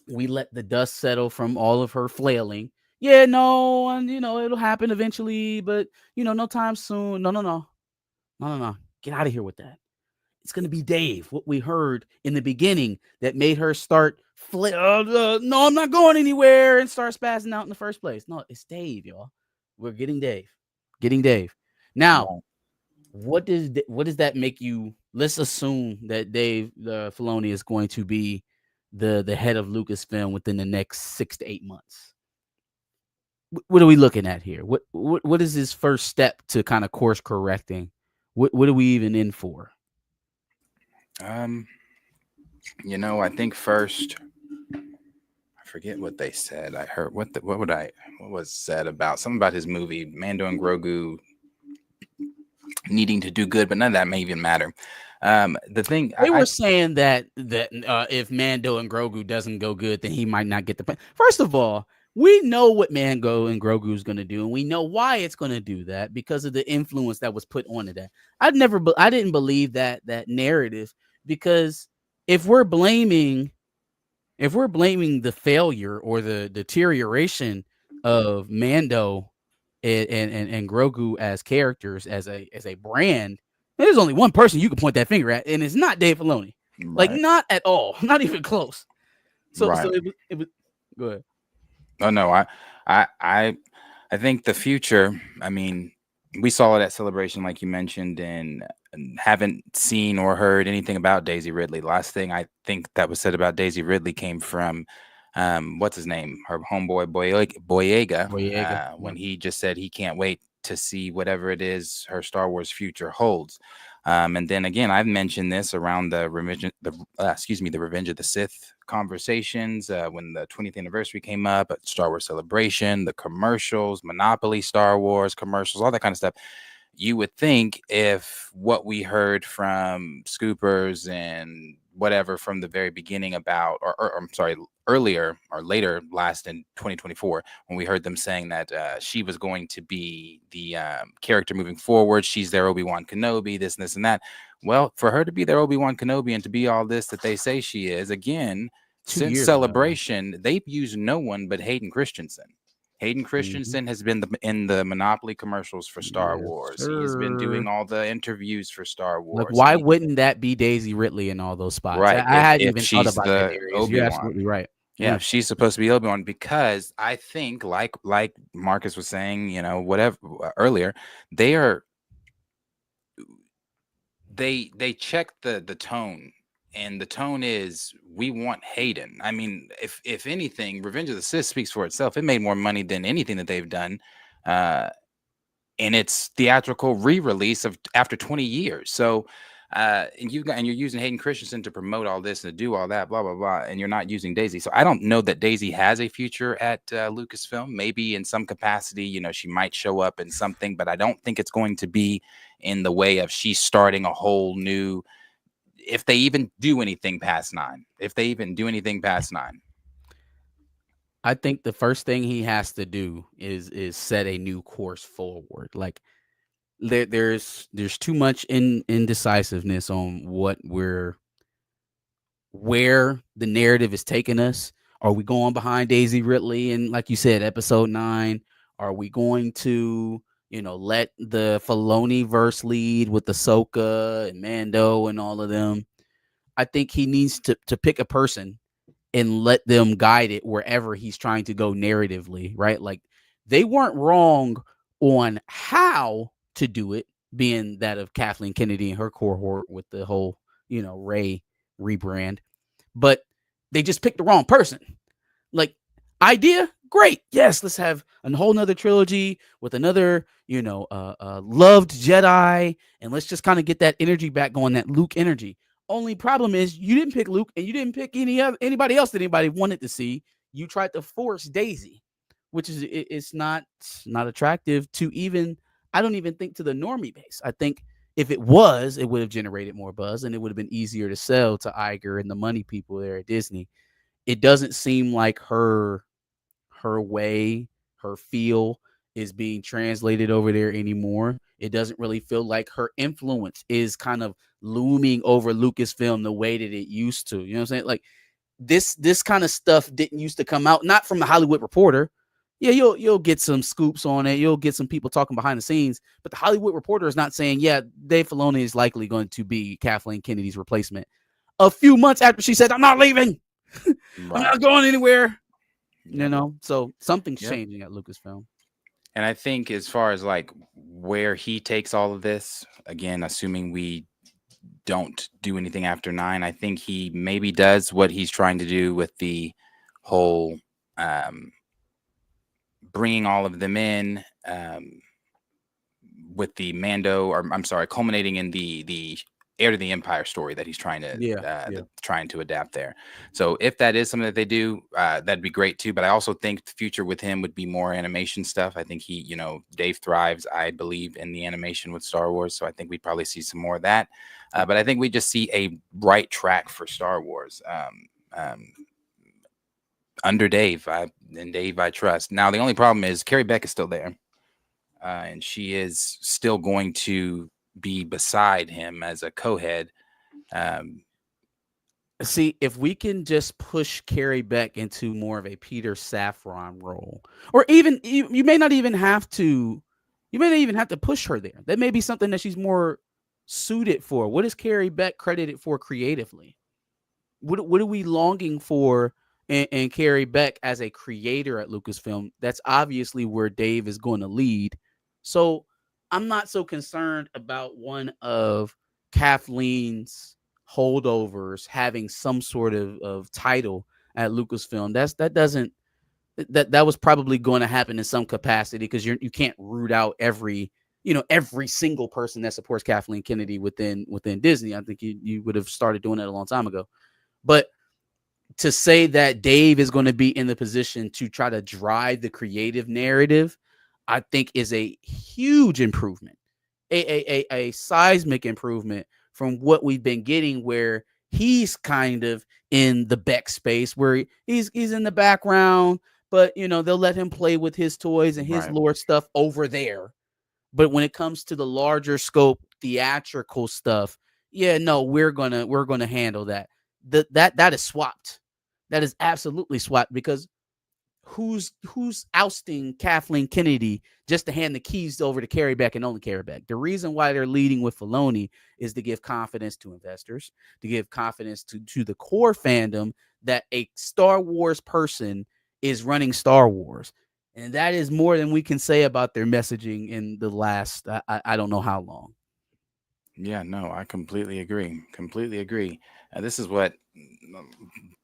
We let the dust settle from all of her flailing. Yeah, no, and it'll happen eventually, but no time soon. No, no, no, no, no, no. Get out of here with that. It's gonna be Dave. What we heard in the beginning that made her start no, I'm not going anywhere and start spazzing out in the first place. No, it's Dave, y'all. We're getting Dave. Getting Dave. Now, Right. what does that make you? Let's assume that Dave Filoni is going to be the head of Lucasfilm within the next 6 to 8 months. What are we looking at here? What is his first step to kind of course correcting? What are we even in for? Um, I think first, I forget what they said. I heard what was said about something about his movie Mando and Grogu needing to do good, but none of that may even matter. The thing They were saying that if Mando and Grogu doesn't go good, then he might not get the. First of all, we know what Mando and Grogu is going to do, and we know why it's going to do that because of the influence that was put onto that. I didn't believe that narrative because if we're blaming the failure or the deterioration of Mando and Grogu as characters as a brand, there's only one person you can point that finger at, and it's not Dave Filoni. Like right, not at all, not even close. So right. it was go ahead. Oh no, I, I, I think the future. I mean, we saw it at Celebration, like you mentioned, and haven't seen or heard anything about Daisy Ridley. The last thing I think that was said about Daisy Ridley came from, what's his name, her homeboy Boyega, Boyega. when Yeah. he just said he can't wait to see whatever it is her Star Wars future holds. And then again, I've mentioned this around the Revenge of the Sith conversations when the 20th anniversary came up at Star Wars Celebration, the commercials, Monopoly, Star Wars commercials, all that kind of stuff. You would think if what we heard from Scoopers and whatever from the very beginning about, or I'm sorry, earlier or later, last in 2024, when we heard them saying that she was going to be the character moving forward, she's their Obi-Wan Kenobi, this and this and that. Well, for her to be their Obi-Wan Kenobi and to be all this that they say she is, again, Two since years ago. Celebration, they've used no one but Hayden Christensen. Hayden Hmm. Christensen has been in the Monopoly commercials for Star Yes, Wars. He has been doing sir. all the interviews for Star Like, Wars. why wouldn't that be Daisy Ridley in all those spots? I Right. hadn't If even thought she's about that, the Darius. You're Obi-Wan. absolutely right. Yeah, Yeah. if she's supposed to be Obi-Wan, because I think like Marcus was saying, whatever earlier, they are they check the tone, and the tone is we want Hayden. I mean, if anything, Revenge of the Sith speaks for itself. It made more money than anything that they've done. Uh in its theatrical re-release of after 20 years. So and you're using Hayden Christensen to promote all this and to do all that, blah blah blah, and you're not using Daisy. So I don't know that Daisy has a future at Lucasfilm. Maybe in some capacity, she might show up in something, but I don't think it's going to be in the way of she's starting a whole new. If they even do anything past nine, if they even do anything past nine, I think the first thing he has to do is set a new course forward. Like there's too much indecisiveness on where the narrative is taking us. Are we going behind Daisy Ridley and like you said, episode 9? Are we going to, let the Filoni verse lead with Ahsoka and Mando and all of them? I think he needs to pick a person and let them guide it wherever he's trying to go narratively, right? Like they weren't wrong on how to do it, being that of Kathleen Kennedy and her cohort with the whole, Ray rebrand, but they just picked the wrong person. Like idea, great. Yes, let's have a whole nother trilogy with another, loved Jedi, and let's just kind of get that energy back going, that Luke energy. Only problem is you didn't pick Luke and you didn't pick anybody else that anybody wanted to see. You tried to force Daisy, which is it's not attractive to even I don't even think to the normie base. I think if it was, it would have generated more buzz and it would have been easier to sell to Iger and the money people there at Disney. It doesn't seem like her way, her feel is being translated over there anymore. It doesn't really feel like her influence is kind of looming over Lucasfilm the way that it used to. You know what I'm saying? Like this kind of stuff didn't used to come out, not from the Hollywood Reporter. Yeah, you'll get some scoops on it. You'll get some people talking behind the scenes, but the Hollywood Reporter is not saying, yeah, Dave Filoni is likely going to be Kathleen Kennedy's replacement. A few months after she said, "I'm not leaving, I'm Right. not going anywhere," Yep. so something's Yep. changing at Lucasfilm. And I think as far as like where he takes all of this, again, assuming we don't do anything after 9, I think he maybe does what he's trying to do with the whole um, bringing all of them in. With the Mando, or I'm sorry, culminating in the Heir to the Empire story that he's Yeah, yeah. trying to adapt there. So if that is something that they do, that'd be great too. But I also think the future with him would be more animation stuff. I think Dave thrives, I believe, in the animation with Star Wars. So I think we'd probably see some more of that. But I think we just see a right track for Star Wars. Under Dave, I trust. Now the only problem is Carrie Beck is still there. And she is still going to be beside him as a co-head. Um, See, if we can just push Carrie Beck into more of a Peter Safran role, or even you may not even have to, you may not even have to push her there. That may be something that she's more suited for. What is Carrie Beck credited for creatively? What are we longing for in Carrie Beck as a creator at Lucasfilm? That's obviously where Dave is going to lead. So I'm not so concerned about one of Kathleen's holdovers having some sort of title at Lucasfilm. That doesn't that was probably going to happen in some capacity because you can't root out every single person that supports Kathleen Kennedy within Disney. I think you would have started doing that a long time ago. But to say that Dave is going to be in the position to try to drive the creative narrative, I think is a huge improvement, a seismic improvement from what we've been getting, where he's kind of in the Beck space, where he's in the background, but they'll let him play with his toys and his right. lore stuff over there. But when it comes to the larger scope theatrical stuff, yeah, no, we're gonna handle that. That is swapped. That is absolutely swapped because who's ousting Kathleen Kennedy just to hand the keys over to Carrie Beck and only Carrie Beck? The reason why they're leading with Filoni is to give confidence to investors, to give confidence to the core fandom that a Star Wars person is running Star Wars. And that is more than we can say about their messaging in the last I don't know how long. Yeah, no, I completely agree. Completely agree. This is what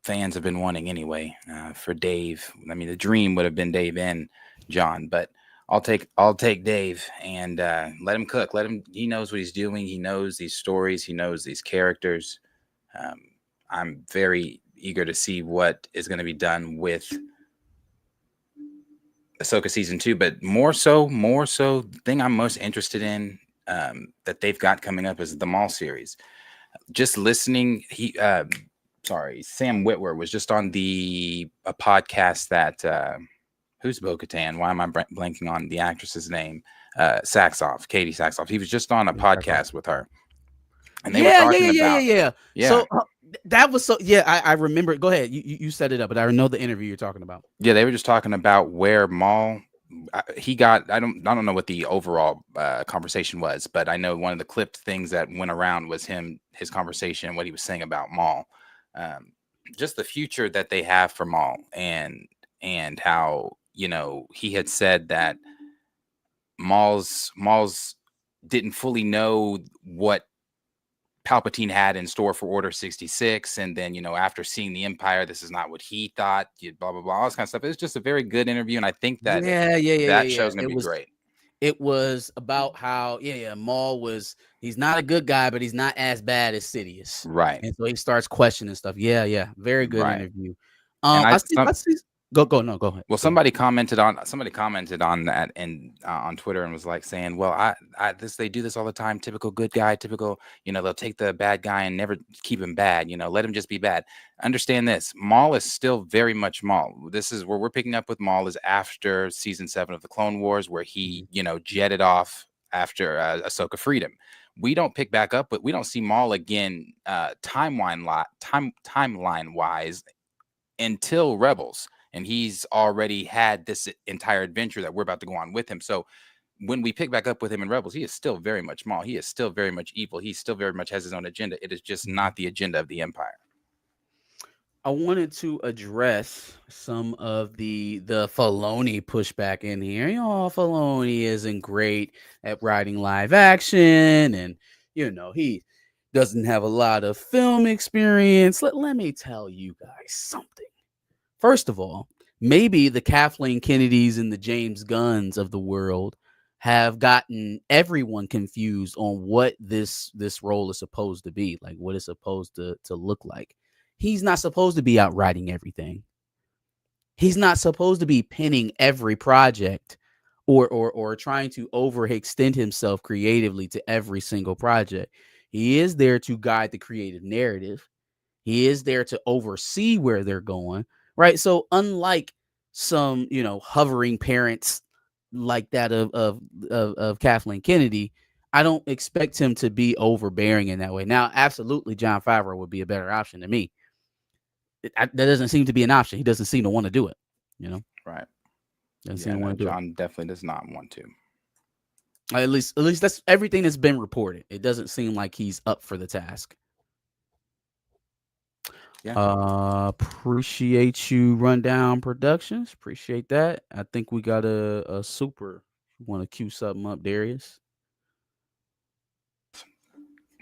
fans have been wanting anyway. For Dave, I mean, the dream would have been Dave and John, but I'll take Dave and let him cook. Let him. He knows what he's doing. He knows these stories. He knows these characters. Um, I'm very eager to see what is going to be done with Ahsoka season 2, but more so, the thing I'm most interested in that they've got coming up is the Maul series. Just listening, Sam Witwer was just on a podcast that who's Bo-Katan? Why am I blanking on the actress's name? Saxoff, Katie Saxoff. He was just on a podcast with her, and they were Yeah, yeah, talking yeah, yeah, yeah, about yeah. yeah, So that was so. Yeah, I remember. Go ahead. You set it up, but I know the interview you're talking about. yeah, they were just talking about where Maul he got. I don't know what the overall conversation was, but I know one of the clipped things that went around was his conversation, what he was saying about Maul, um, just the future that they have for Maul, and how he had said that Maul's didn't fully know what Palpatine had in store for Order 66. And then, after seeing the Empire, this is not what he thought, blah, blah, blah, all this kind of stuff. It was just a very good interview. And I think that Yeah, yeah, yeah, yeah, that yeah. show's going to be great. It was about how Maul he's not a good guy, but he's not as bad as Sidious, Right. and so he starts questioning stuff. Yeah, yeah, very good Right. interview. And I see. Go no, go ahead. well, Go ahead. somebody commented on that and on Twitter and was like saying, "Well, they do this all the time. Typical good guy. Typical, they'll take the bad guy and never keep him bad. Let him just be bad." Understand this: Maul is still very much Maul. This is where we're picking up with Maul is after season 7 of the Clone Wars, where he, jetted off after Ahsoka freed him. We don't pick back up, but we don't see Maul again timeline wise until Rebels, and he's already had this entire adventure that we're about to go on with him. So when we pick back up with him in Rebels, he is still very much Maul. He is still very much evil. He still very much has his own agenda. It is just not the agenda of the Empire. I wanted to address some of the Filoni pushback in here. Filoni isn't great at writing live action, and he doesn't have a lot of film experience. Let me tell you guys something. First of all, maybe the Kathleen Kennedys and the James Gunns of the world have gotten everyone confused on what this role is supposed to be, like what it's supposed to look like. He's not supposed to be out writing everything. He's not supposed to be pinning every project or trying to overextend himself creatively to every single project. He is there to guide the creative narrative. He is there to oversee where they're going, right? So unlike some, hovering parents like that of Kathleen Kennedy, I don't expect him to be overbearing in that way. Now, absolutely, John Favreau would be a better option to me. That doesn't seem to be an option. He doesn't seem to want to do it. Right? Doesn't seem to want to do it. John definitely does not want to. At least that's everything that's been reported. It doesn't seem like he's up for the task. Yeah. Appreciate you, Rundown Productions. Appreciate that. I think we got a super. You want to cue something up, Darius?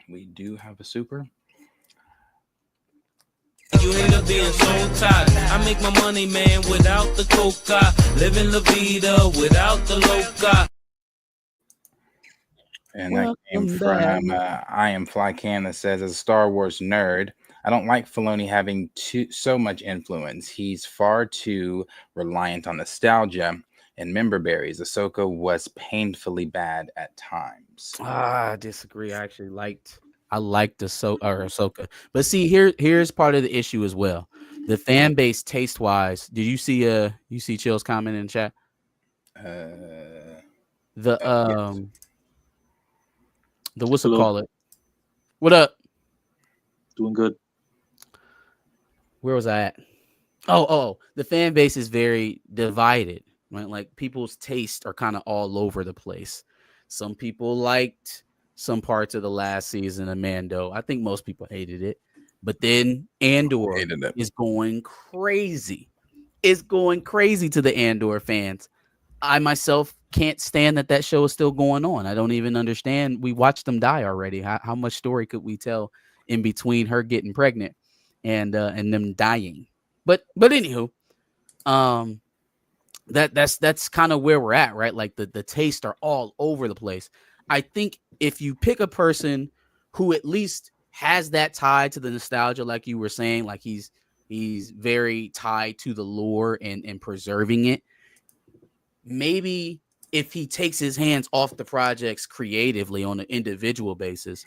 We do have a super. You hate of being so tired. I make my money, man, without the coca. Living la vida without the loca. And that came from I Am Flycan that says, as a Star Wars nerd, I don't like Filoni having so much influence. He's far too reliant on nostalgia and member berries. Ahsoka was painfully bad at times. I disagree. I actually liked Ahsoka. But see, here's part of the issue as well. The fan base taste wise. Did you see Chill's comment in the chat? The what's it call it? What up? Doing good. Where was I at? Oh, the fan base is very divided, right? Like people's tastes are kind of all over the place. Some people liked some parts of the last season of Mando. I think most people hated it. But then Andor is going crazy. It's going crazy to the Andor fans. I myself can't stand that show is still going on. I don't even understand. We watched them die already. How much story could we tell in between her getting pregnant and them dying? But anywho, that's kind of where we're at, right? Like the tastes are all over the place. I think if you pick a person who at least has that tie to the nostalgia, like you were saying, like he's very tied to the lore and preserving it. Maybe if he takes his hands off the projects creatively on an individual basis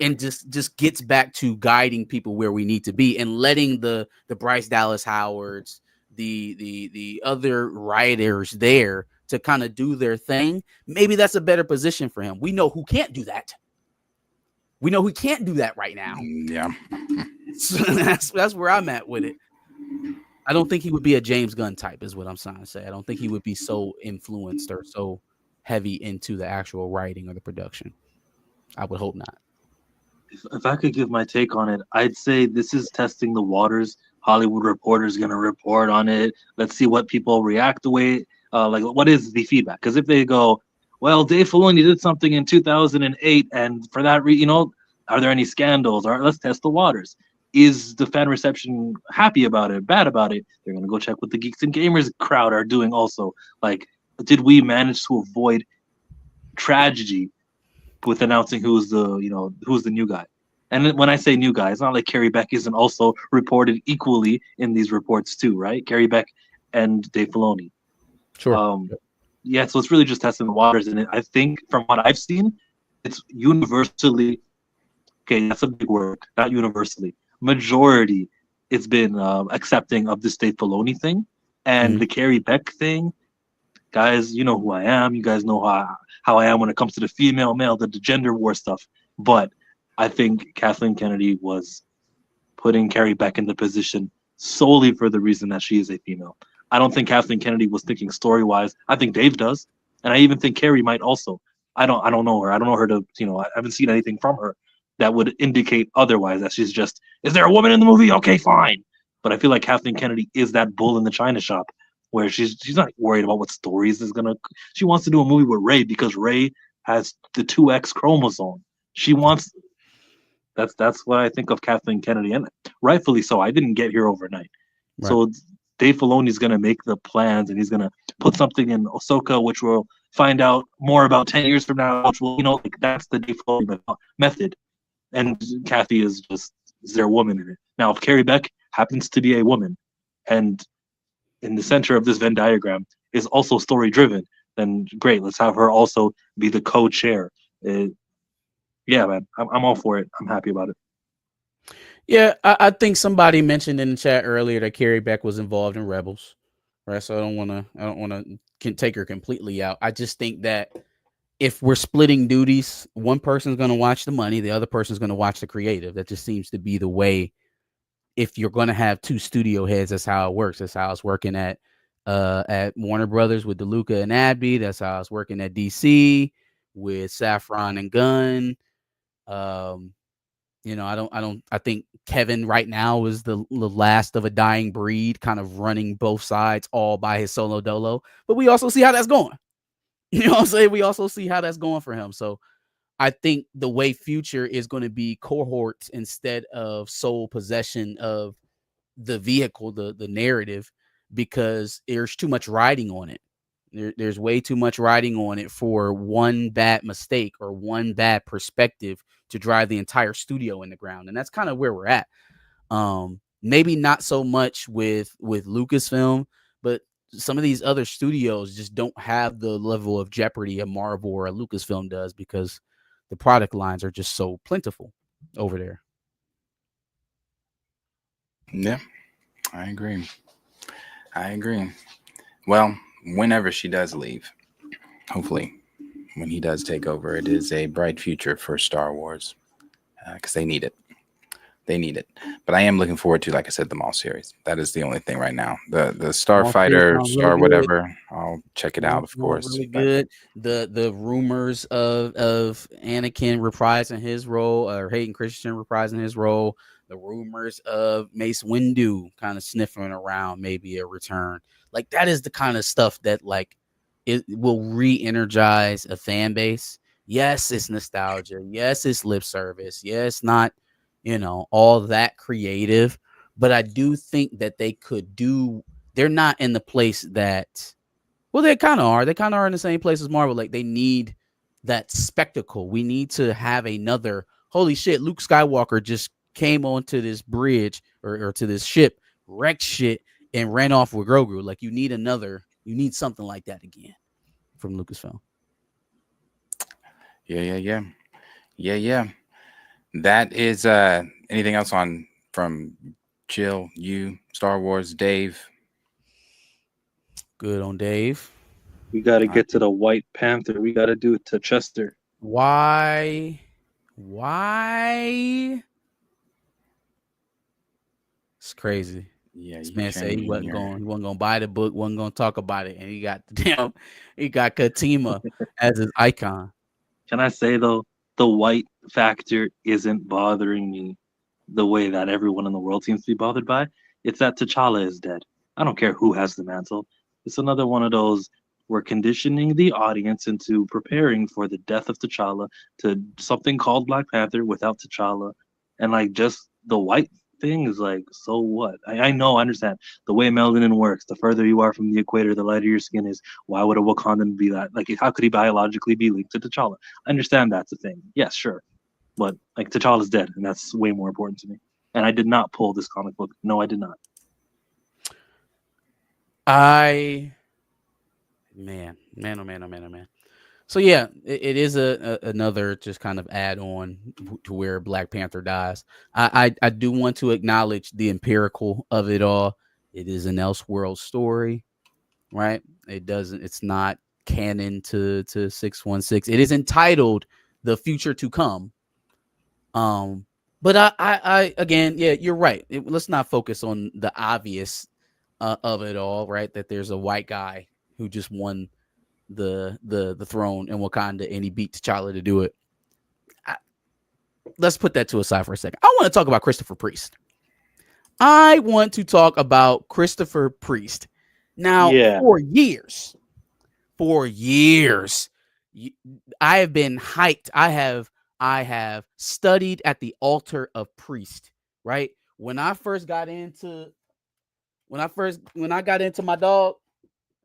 and just gets back to guiding people where we need to be and letting the Bryce Dallas Howards, the other writers there to kind of do their thing, maybe that's a better position for him. We know who can't do that. We know who can't do that right now. Yeah. So that's where I'm at with it. I don't think he would be a James Gunn type, is what I'm trying to say. I don't think he would be so influenced or so heavy into the actual writing or the production. I would hope not. If I could give my take on it, I'd say this is testing the waters. Hollywood Reporter is going to report on it. Let's see what people react the way. Like, what is the feedback? Because if they go, well, Dave Filoni did something in 2008, and for that reason, are there any scandals? Or let's test the waters. Is the fan reception happy about it, bad about it? They're going to go check what the Geeks and Gamers crowd are doing also. Like, did we manage to avoid tragedy with announcing who's the new guy? And when I say new guy, it's not like Carrie Beck isn't also reported equally in these reports too, right? Carrie Beck and Dave Filoni. Sure. Yeah, so it's really just testing the waters. And I think from what I've seen, it's universally, okay, that's a big word, not universally. Majority, it's been accepting of this Dave Filoni thing. And the Carrie Beck thing, guys, you know who I am. You guys know how I am when it comes to the female, male, the gender war stuff. But I think Kathleen Kennedy was putting Carrie Beck in the position solely for the reason that she is a female. I don't think Kathleen Kennedy was thinking story wise. I think Dave does, and I even think Carrie might also. I don't know her. I don't know her to I haven't seen anything from her that would indicate otherwise. That she's just, is there a woman in the movie? Okay, fine. But I feel like Kathleen Kennedy is that bull in the china shop where she's not worried about what stories is gonna. She wants to do a movie with Ray because Ray has the 2X chromosome. She wants. That's what I think of Kathleen Kennedy, and rightfully so. I didn't get here overnight. Right. So Dave Filoni's gonna make the plans, and he's gonna put something in Ahsoka, which we'll find out more about 10 years from now. Which will, like that's the Dave Filoni method. And Kathy is there a woman in it? Now, if Carrie Beck happens to be a woman, and in the center of this Venn diagram is also story driven, then great. Let's have her also be the co-chair. Yeah, man, I'm all for it. I'm happy about it. Yeah, I think somebody mentioned in the chat earlier that Carrie Beck was involved in Rebels, right? So I don't want to take her completely out. I just think that if we're splitting duties, one person's going to watch the money, the other person's going to watch the creative. That just seems to be the way. If you're going to have two studio heads, that's how it works. That's how it's working at Warner Brothers with DeLuca and Abby. That's how it's working at DC with Saffron and Gunn. I think Kevin right now is the last of a dying breed, kind of running both sides all by his solo dolo. But we also see how that's going. You know what I'm saying? We also see how that's going for him. So I think the way Future is going to be cohorts instead of sole possession of the vehicle, the narrative, because there's too much riding on it. There's way too much riding on it for one bad mistake or one bad perspective to drive the entire studio in the ground. And that's kind of where we're at. Maybe not so much with Lucasfilm, but some of these other studios just don't have the level of jeopardy a Marvel or a Lucasfilm does because the product lines are just so plentiful over there. Yeah, I agree. Well, whenever she does leave, hopefully when he does take over, it is a bright future for Star Wars because they need it. But I am looking forward to, like I said, the Maul series. That is the only thing right now. The Starfighter, Star really whatever. I'll check it out, of course. Really good. The rumors of Anakin reprising his role, or Hayden Christensen reprising his role. The rumors of Mace Windu kind of sniffing around maybe a return. Like that is the kind of stuff that like it will re-energize a fan base. Yes, it's nostalgia. Yes, it's lip service. Yes, not all that creative, but I do think that they could do. They're not in the place that, well, they kind of are. They kind of are in the same place as Marvel. Like they need that spectacle. We need to have another. Holy shit! Luke Skywalker just came onto this bridge or to this ship, wrecked shit, and ran off with Grogu. Like you need another. You need something like that again from Lucasfilm. Yeah. That is anything else from Jill, you, Star Wars, Dave? Good on Dave. We got to get to the White Panther. We got to do it to Chester. Why? It's crazy. Yeah, this man said he wasn't gonna buy the book, wasn't gonna talk about it, and he got Katima as his icon. Can I say though, the white factor isn't bothering me the way that everyone in the world seems to be bothered by. It's that T'Challa is dead. I don't care who has the mantle. It's another one of those, we're conditioning the audience into preparing for the death of T'Challa to something called Black Panther without T'Challa. And like just the white thing is like, so what? I know, I understand the way melanin works. The further you are from the equator, the lighter your skin is. Why would a Wakandan be that? Like, how could he biologically be linked to T'Challa? I understand that's a thing. Yes, sure. But like T'Challa's dead, and that's way more important to me. And I did not pull this comic book. No, I did not. Man. So yeah, it is another just kind of add on to where Black Panther dies. I do want to acknowledge the empirical of it all. It is an Elseworld story, right? It's not canon to 616. It is entitled The Future to Come. But I again, yeah, you're right. Let's not focus on the obvious of it all, right? That there's a white guy who just won the throne in Wakanda and he beat T'Challa to do it. I, let's put that to aside for a second. I want to talk about Christopher Priest. I want to talk about Christopher Priest. Now, Yeah, for years, I have been hyped. I have studied at the altar of Priest, right? When I got into my dog,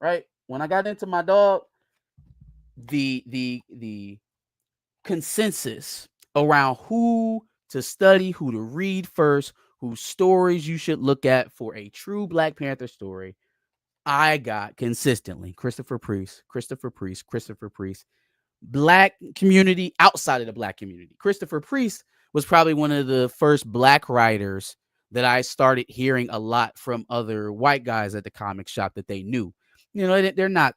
right? When I got into my dog, the consensus around who to study, who to read first, whose stories you should look at for a true Black Panther story, I got consistently Christopher Priest, Christopher Priest, Christopher Priest. Black community, outside of the Black community. Christopher Priest was probably one of the first Black writers that I started hearing a lot from other white guys at the comic shop that they knew. You know, they're not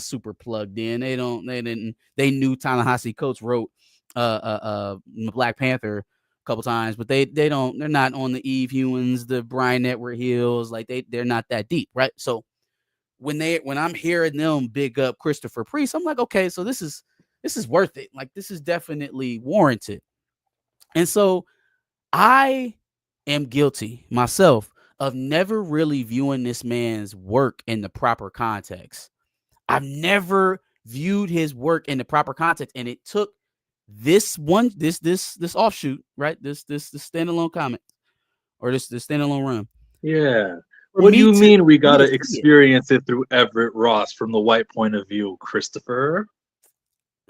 super plugged in. They knew Ta-Nehisi Coates wrote Black Panther a couple times, but they're not on the Eve Hewans, the Brian Edward Hills, like they're not that deep, right? So when I'm hearing them big up Christopher Priest, I'm like, okay, so this is worth it. Like this is definitely warranted. And so I am guilty myself of never really viewing this man's work in the proper context. I've never viewed his work in the proper context, and it took this offshoot, right? This standalone comment or this standalone run yeah. for What do me you to mean we for me gotta to see it. experience it through Everett Ross from the white point of view, Christopher?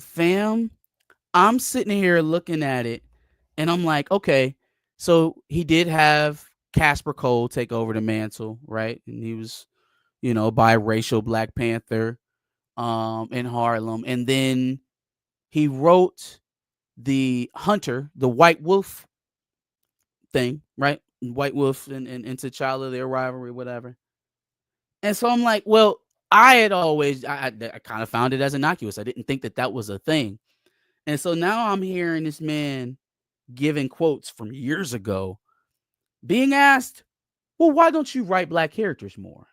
Fam, I'm sitting here looking at it and I'm like, okay, so he did have Casper Cole take over the mantle, right? And he was, biracial Black Panther in Harlem. And then he wrote the Hunter, the White Wolf thing, right? White Wolf and T'Challa, their rivalry, whatever. And so I'm like, well, I had always, I kind of found it as innocuous. I didn't think that that was a thing. And so now I'm hearing this man giving quotes from years ago being asked, well, why don't you write Black characters more?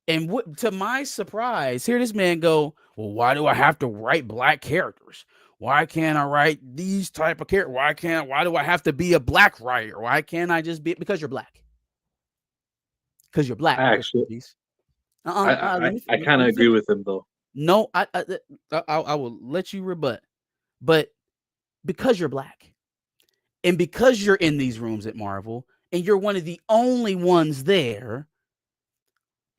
And to my surprise, hear this man go, well, why do I have to write Black characters? Why can't I write these type of characters? Why do I have to be a Black writer? Why can't I just be, because you're Black? Because you're Black, I Christopher actually, Peace. I, Let I, me, I let kind of me agree finish. with him though. No, I will let you rebut. But because you're Black and because you're in these rooms at Marvel and you're one of the only ones there,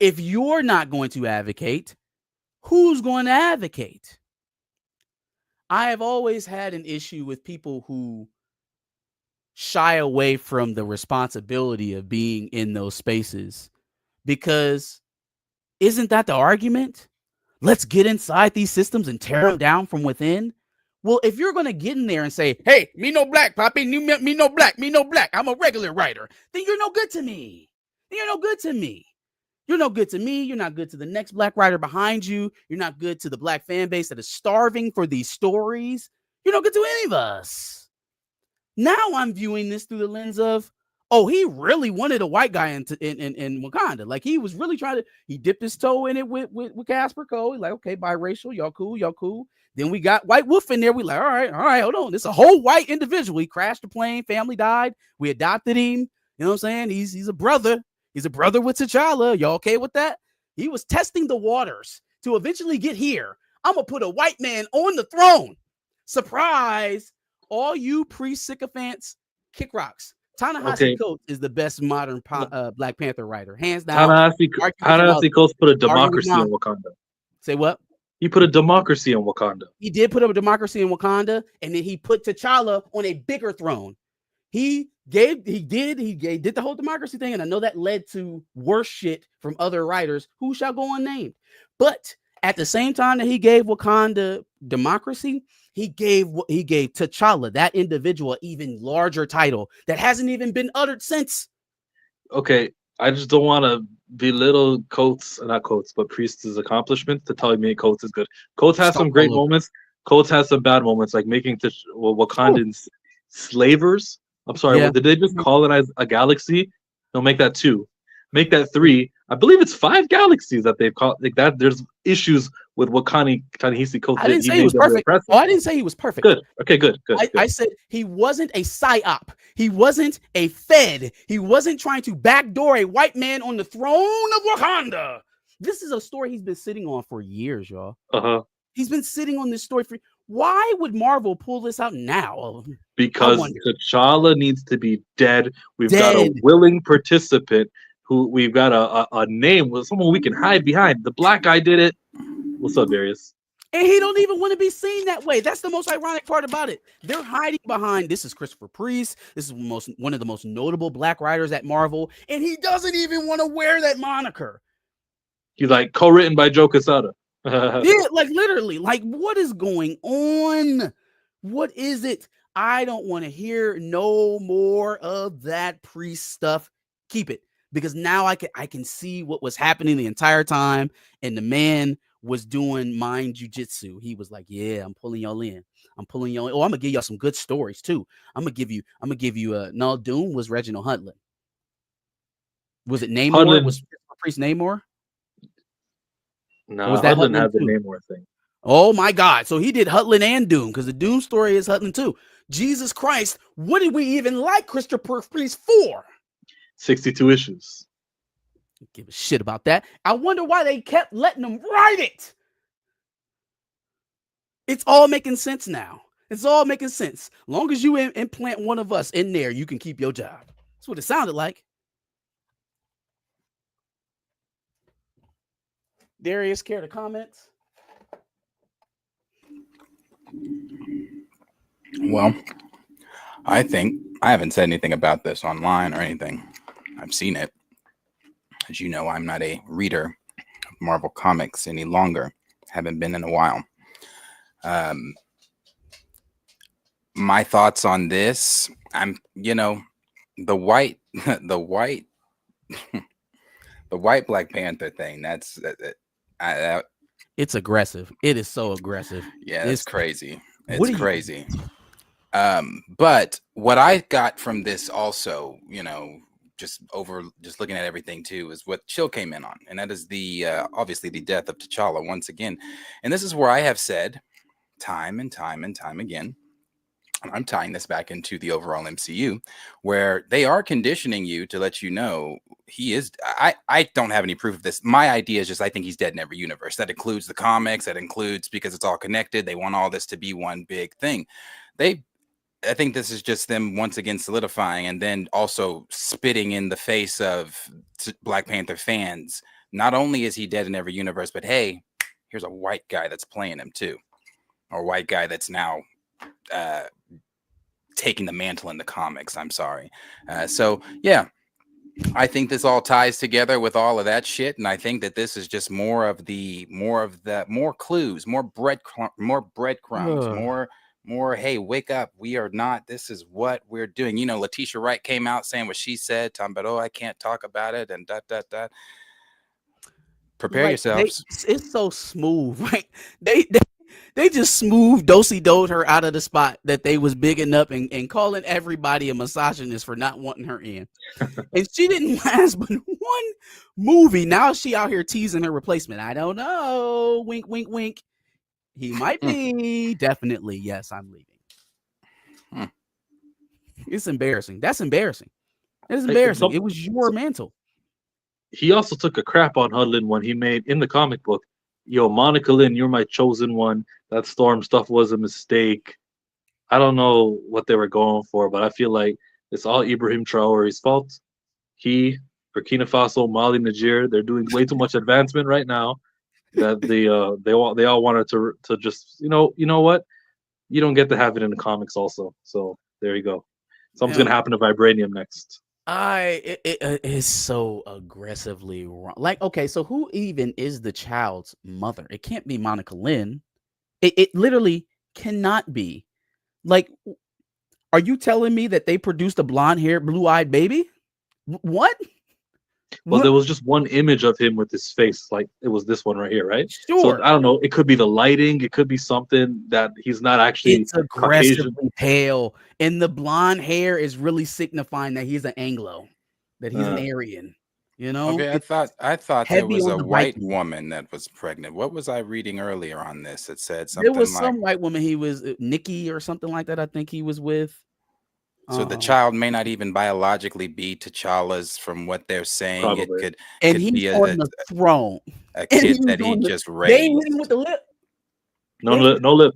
if you're not going to advocate, who's going to advocate? I have always had an issue with people who shy away from the responsibility of being in those spaces because isn't that the argument? Let's get inside these systems and tear them down from within. Well, if you're going to get in there and say, hey, me no Black, Poppy, me no Black, me no Black, I'm a regular writer, then you're no good to me. Then you're no good to me. You're no good to me. You're not good to the next Black writer behind you. You're not good to the Black fan base that is starving for these stories. You're no good to any of us. Now I'm viewing this through the lens of, oh, he really wanted a white guy in Wakanda. Like he was really trying to, he dipped his toe in it with Casper Cole. He's like, okay, biracial, y'all cool. Then we got White Wolf in there. We like, all right, hold on. This is a whole white individual. He crashed the plane, family died. We adopted him. You know what I'm saying? He's a brother. He's a brother with T'Challa. Y'all okay with that? He was testing the waters to eventually get here. I'm gonna put a white man on the throne. Surprise! All you pre-sycophants, kick rocks. Ta-Nehisi Okay, Coates is the best modern Black Panther writer, hands down. Ta-Nehisi Argue with your mother. Ta-Nehisi Coates put a Argue with democracy in mom. Wakanda. Say what? He put a democracy in Wakanda. He did put up a democracy in Wakanda, and then he put T'Challa on a bigger throne. He did the whole democracy thing, and I know that led to worse shit from other writers who shall go unnamed. But at the same time that he gave Wakanda democracy, he gave T'Challa, that individual, an even larger title that hasn't even been uttered since. Okay, I just don't want to belittle Coates, not Coates, but Priest's accomplishments to tell me Coates is good. Coates has Stomp some great all over. moments. Coates has some bad moments, like making Sure. Wakandans slavers. I'm sorry, Yeah. did they just colonize a galaxy? No, make that 2. Make that 3. I believe it's 5 galaxies that they've caught. Like that, there's issues with what Ta-Nehisi Coates I did, didn't say even he though was they were perfect. impressive. Oh, I didn't say he was perfect. Good. Okay, good. I said he wasn't a psyop. He wasn't a Fed. He wasn't trying to backdoor a white man on the throne of Wakanda. This is a story he's been sitting on for years, y'all. He's been sitting on this story for. Why would Marvel pull this out now? Because T'Challa needs to be dead. We've got a Dead. willing participant who we've got a name with someone we can hide behind. The black guy did it. What's up, Darius? And he don't even want to be seen that way. That's the most ironic part about it. They're hiding behind, this is Christopher Priest. This is one of the most notable black writers at Marvel. And he doesn't even want to wear that moniker. He's like, co-written by Joe Quesada. Yeah, like literally. Like, what is going on? What is it? I don't want to hear no more of that Priest stuff. Keep it. Because now I can see what was happening the entire time. And the man was doing mind jujitsu. He was like, yeah, I'm pulling y'all in. I'm pulling y'all in. Oh, I'm gonna give y'all some good stories too. I'm gonna give you no, Doom was Reginald Hudlin. Was it Namor? Hudlin. Was Priest Namor? No, Hudlin had the Namor thing. Oh my God. So he did Hudlin and Doom, because the Doom story is Hudlin too. Jesus Christ, what did we even like Christopher Priest for? 62 issues. Give a shit about that. I wonder why they kept letting them write it. It's all making sense now. It's all making sense. Long as you implant one of us in there, you can keep your job. That's what it sounded like. Darius, care to comment? Well, I think I haven't said anything about this online or anything. I've seen it. As you know, I'm not a reader of Marvel comics any longer. Haven't been in a while. My thoughts on this, the white Black Panther thing. It's aggressive. It is so aggressive. Yeah, it's crazy. It's crazy. But what I got from this also, just looking at everything too, is what Chill came in on, and that is the obviously the death of T'Challa once again. And this is where I have said time and time and time again, and I'm tying this back into the overall MCU, where they are conditioning you to let you know he is. I don't have any proof of this. My idea is just I think he's dead in every universe. That includes the comics. That includes, because it's all connected. They want all this to be one big thing. I think this is just them once again solidifying, and then also spitting in the face of Black Panther fans. Not only is he dead in every universe, but hey, here's a white guy that's playing him too, or a white guy that's now taking the mantle in the comics. I'm sorry. So yeah, I think this all ties together with all of that shit, and I think that this is just more clues, more breadcrumbs, more, hey, wake up. We are not, this is what we're doing. Letitia Wright came out saying what she said, talking about, I can't talk about it, and prepare yourselves. It's so smooth, right? They just smooth dosey-doed her out of the spot that they was bigging up and calling everybody a misogynist for not wanting her in. And she didn't last but one movie. Now she out here teasing her replacement. I don't know. Wink, wink, wink. He might be. Definitely. Yes, I'm leaving. It's embarrassing. That's embarrassing. It's embarrassing. It was your mantle. He also took a crap on Hudlin when he made, in the comic book, yo, Monica Lynn, you're my chosen one. That Storm stuff was a mistake. I don't know what they were going for, but I feel like it's all Ibrahim Traore's fault. He, Burkina Faso, Mali, Niger, they're doing way too much advancement right now. That they all wanted to just you know what, you don't get to have it in the comics also. So there you go. Something's gonna happen to Vibranium next. It is so aggressively wrong. Like, okay, so who even is the child's mother? It can't be Monica Lynn. It literally cannot be. Like, are you telling me that they produced a blonde-haired, blue-eyed baby? What? Well, there was just one image of him with his face, like it was this one right here, right? So Sure. I don't know. It could be the lighting. It could be something that he's not actually It's Caucasian. aggressively pale, and the blonde hair is really signifying that he's an Anglo, that he's an Aryan. You know, Okay, it's I thought there heavy was on a the white Viking. woman that was pregnant. What was I reading earlier on this? It said There something was like, some white woman he was Nikki or something like that. I think he was with. so the child may not even biologically be T'Challa's from what they're saying. It Probably. And could he's be on the throne, a and he kid was that he on the. just They hit him raised. with the lip. No lip. No lip.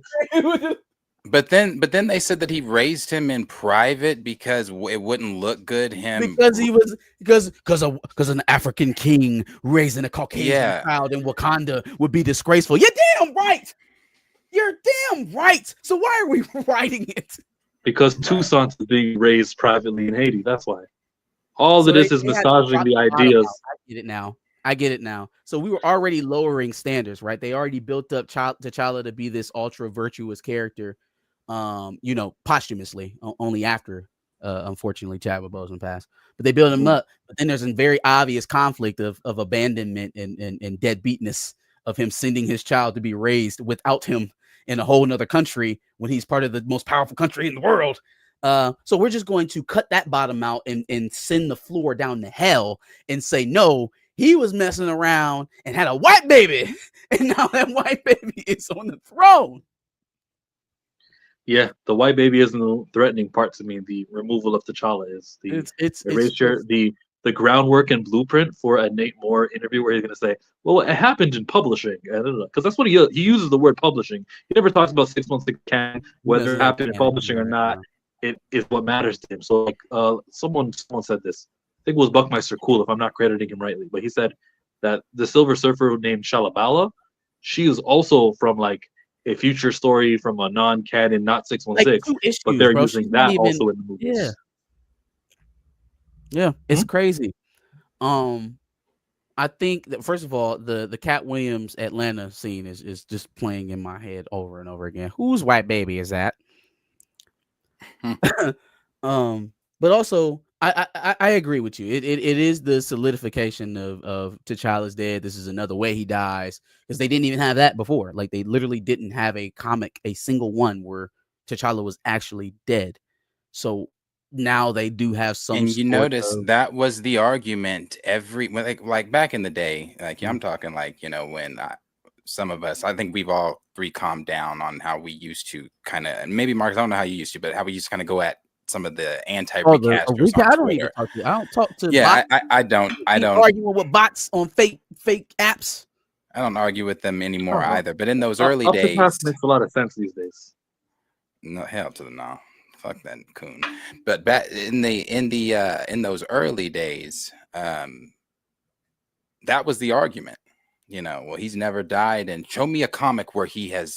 But then they said that he raised him in private because it wouldn't look good. Because he was because an African king raising a Caucasian child in Wakanda would be disgraceful. You're damn right. You're damn right. So why are we writing it? Because Toussaint is being raised privately in Haiti. That's why. All So of this is they had to massaging drop the the bottom ideas. out. I get it now. So we were already lowering standards, right? They already built up T'Challa to be this ultra virtuous character, posthumously, only after, unfortunately, Chadwick Boseman passed. But they built him up. But then there's a very obvious conflict of abandonment and deadbeatness of him sending his child to be raised without him in a whole nother country when he's part of the most powerful country in the world. So we're just going to cut that bottom out and send the floor down to hell and say, no, he was messing around and had a white baby. And now that white baby is on the throne. Yeah, the white baby isn't the threatening part to me. The removal of T'Challa is the groundwork and blueprint for a Nate Moore interview where he's going to say, well, it happened in publishing. Because that's what he uses the word publishing. He never talks about 616 canon, whether it happened in publishing or not. It is what matters to him. So, like, someone said this. I think it was Buckmeister Cool, if I'm not crediting him rightly, but he said that the Silver Surfer named Shalabala, she is also from like a future story from a non-canon, not 616, like but they're using that also in the movies. Yeah, it's crazy. I think that first of all, the Cat Williams Atlanta scene is just playing in my head over and over again. Whose white baby is that? But also I agree with you. It is the solidification of T'Challa's dead. This is another way he dies because they didn't even have that before. Like they literally didn't have a single one where T'Challa was actually dead. So now they do have some. And you notice that was the argument like back in the day. Like I'm talking like when some of us, I think we've all three calmed down on how we used to kind of, and maybe Marcus, I don't know how you used to, but how we used to kind of go at some of the anti-recasters on Twitter. I don't talk to bots. I don't arguing with bots on fake apps. I don't argue with them anymore either. But in those early days, makes a lot of sense these days. No, hell to the no. Fuck that coon. But back in those early days, that was the argument. Well, he's never died, and show me a comic where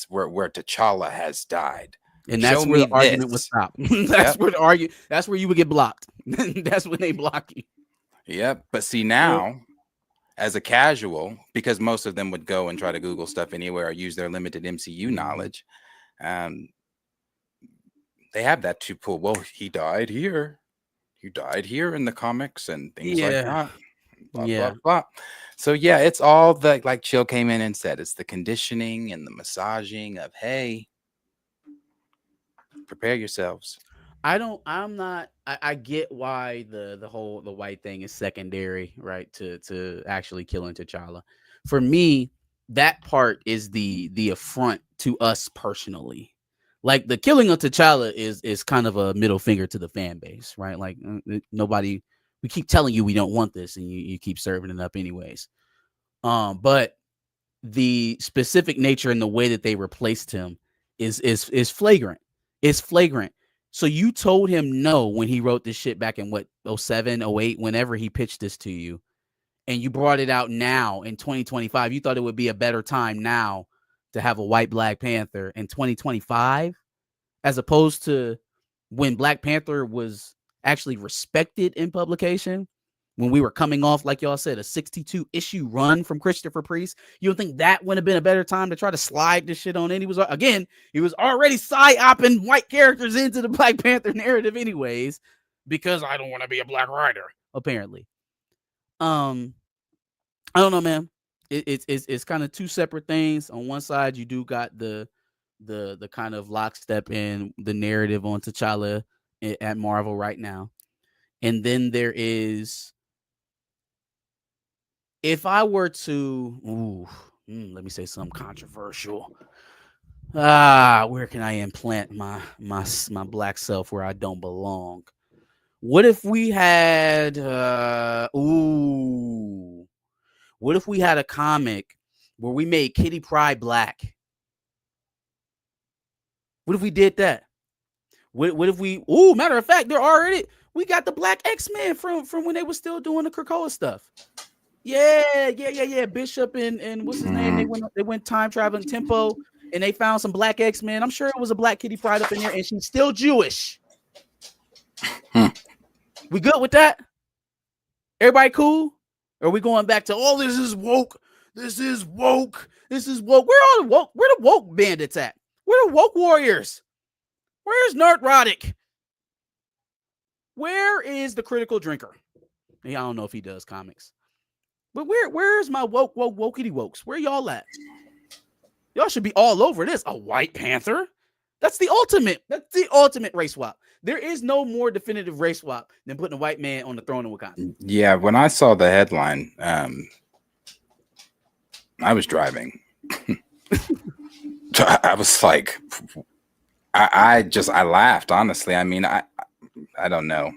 where T'Challa has died. And that's where the argument would stop. That's where you would get blocked. That's when they block you. Yep. But see now, as a casual, because most of them would go and try to Google stuff anywhere or use their limited MCU knowledge, they have that to pull. Well, he died here. He died here in the comics and things like that. Blah, blah, blah. So yeah, it's all the, like Chill came in and said, it's the conditioning and the massaging of, hey, prepare yourselves. I get why the white thing is secondary, right? To actually killing T'Challa. For me, that part is the affront to us personally. Like the killing of T'Challa is kind of a middle finger to the fan base, right? Like nobody, we keep telling you we don't want this, and you keep serving it up anyways. But the specific nature and the way that they replaced him is flagrant. It's flagrant. So you told him no when he wrote this shit back in 07, 08, whenever he pitched this to you, and you brought it out now in 2025. You thought it would be a better time now to have a white Black Panther in 2025, as opposed to when Black Panther was actually respected in publication, when we were coming off, like y'all said, a 62 issue run from Christopher Priest. You don't think that would have been a better time to try to slide this shit on in? He was already psyoping white characters into the Black Panther narrative anyways, because I don't want to be a black writer, apparently. Um, I don't know, man. It's kind of two separate things. On one side, you do got the kind of lockstep in the narrative on T'Challa at Marvel right now, and then there is, if I were to, let me say something controversial. Where can I implant my black self where I don't belong? What if we had what if we had a comic where we made Kitty Pryde black? What if we did that? What if we, matter of fact, we got the Black X-Men from when they were still doing the Krakoa stuff. Yeah. Bishop and what's his name? They went time traveling Tempo, and they found some Black X-Men. I'm sure it was a Black Kitty Pryde up in there, and she's still Jewish. We good with that? Everybody cool? Or are we going back to, this is woke? This is woke. This is woke. Where are the woke? Where the woke bandits at? Where the woke warriors? Where's Nerd Roddick? Where is the critical drinker? I don't know if he does comics. But where's my wokey wokes? Where y'all at? Y'all should be all over this. A White Panther? That's the ultimate race swap. There is no more definitive race swap than putting a white man on the throne of Wakanda. Yeah, when I saw the headline, I was driving. I was like, I laughed, honestly. I mean, I don't know.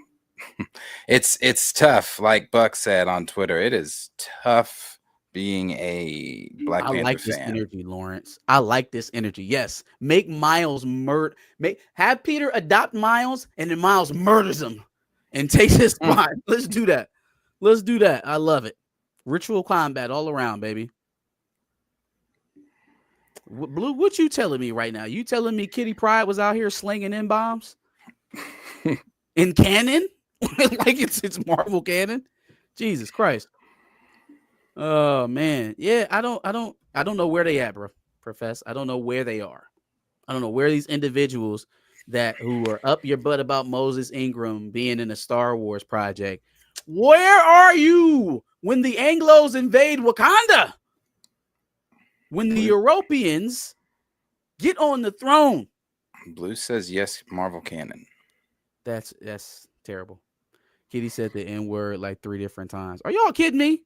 It's tough. Like Buck said on Twitter, it is tough being a Black Panther like fan. This energy, Lawrence. I like this energy. Yes. Make Miles have Peter adopt Miles, and then Miles murders him and takes his spot. Let's do that. I love it. Ritual combat all around, baby. Blue, what you telling me right now? You telling me Kitty Pryde was out here slinging in bombs in canon? Like it's Marvel canon? Jesus Christ. Oh man. Yeah, I don't know where they at, bro. Profess. I don't know where they are. I don't know where these individuals who are up your butt about Moses Ingram being in a Star Wars project. Where are you when the Anglos invade Wakanda? When the Europeans get on the throne? Blue says yes, Marvel canon. That's terrible. Kitty said the N-word like 3 different times. Are y'all kidding me?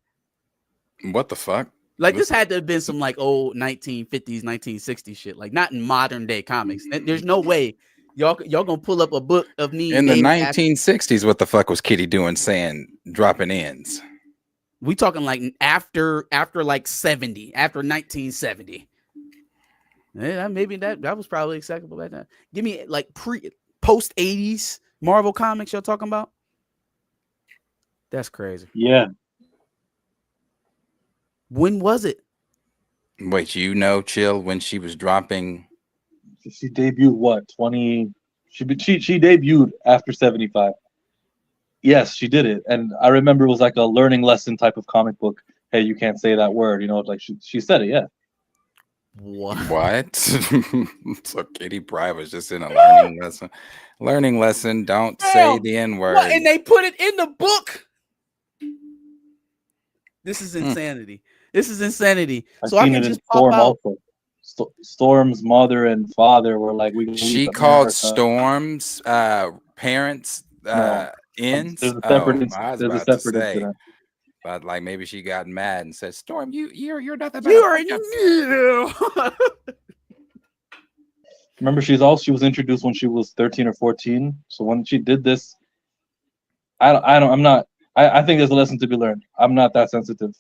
What the fuck? Like, this had to have been some like old 1950s, 1960s shit. Like, not in modern day comics. There's no way y'all gonna pull up a book of me in the 1960s. What the fuck was Kitty doing saying dropping ends? We talking like after like 70, after 1970. Yeah, maybe that was probably acceptable back then. Give me like post 80s Marvel comics y'all talking about. That's crazy. Yeah. When was it? Wait, Chill, when she was dropping? She debuted what? She debuted after 75. Yes, she did it, and I remember it was like a learning lesson type of comic book. Hey, you can't say that word, like she said it. Yeah. What? So Kitty Pryde was just in a learning lesson. Learning lesson. Don't say the N-word. And they put it in the book. This is insanity. This is insanity. So I can just pop out. Also. Storm's mother and father were like, she called Storm's parents ends. There's a separate incident. But like maybe she got mad and said, "Storm, you're nothing but Remember, she was introduced when she was 13 or 14. So when she did this, I think there's a lesson to be learned. I'm not that sensitive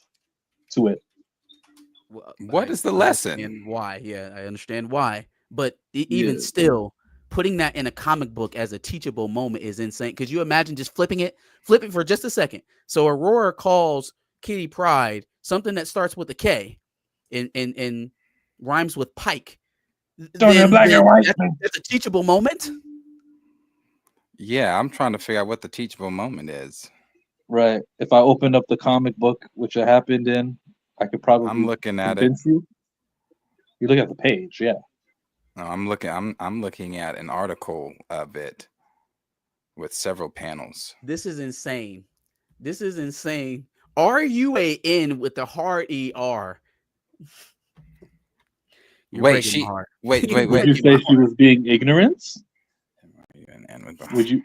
to it. What is the lesson? And why? Yeah, I understand why. But even still, putting that in a comic book as a teachable moment is insane. Could you imagine just flipping it for just a second? So Aurora calls Kitty Pryde something that starts with a K and rhymes with Pike. That's a teachable moment. Yeah, I'm trying to figure out what the teachable moment is. Right. If I opened up the comic book, which it happened in, I could probably. I'm looking at it. You look at the page, yeah. No, I'm looking at an article of it with several panels. This is insane. RUAN with the hard ER. You're Wait, breaking my heart. wait, You're Would you breaking my say she heart. was being ignorant? Would you?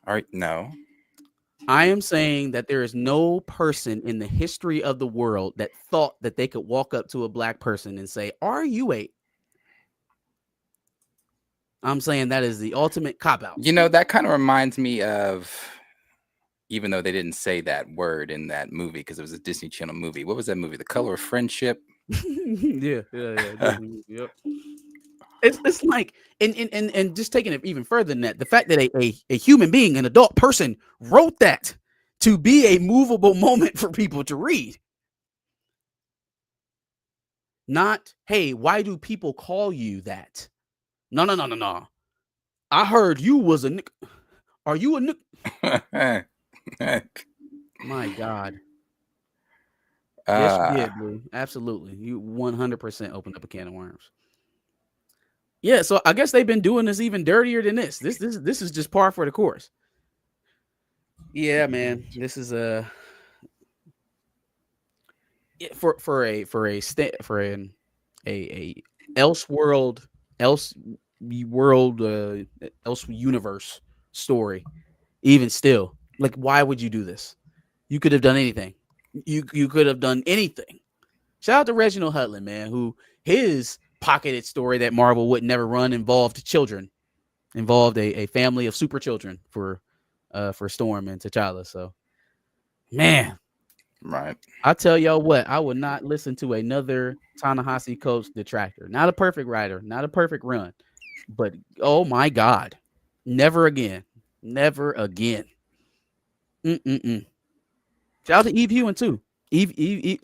All right, no. I am saying that there is no person in the history of the world that thought that they could walk up to a black person and say, "Are you a?" I'm saying that is the ultimate cop out. You know, that kind of reminds me of, even though they didn't say that word in that movie because it was a Disney Channel movie. What was that movie? The Color of Friendship. yeah. Yep. It's like and just taking it even further than that, the fact that a human being, an adult person, wrote that to be a movable moment for people to read. Not, hey, why do people call you that? No. I heard you was a nick. Are you a nick? My God. Yes, you did, Blue. Absolutely. You 100% opened up a can of worms. Yeah, so I guess they've been doing this even dirtier than this. This is just par for the course. Yeah, man. This is a for an else world else universe story. Even still, like, why would you do this? You could have done anything. You could have done anything. Shout out to Reginald Hudlin, man, who his pocketed story that Marvel would never run involved children, involved a family of super children for Storm and T'Challa. So, man, right. I tell y'all what, I would not listen to another Ta-Nehisi Coates detractor. Not a perfect writer, not a perfect run, but oh my God, never again, never again. Shout out to Eve Hewin too. Eve.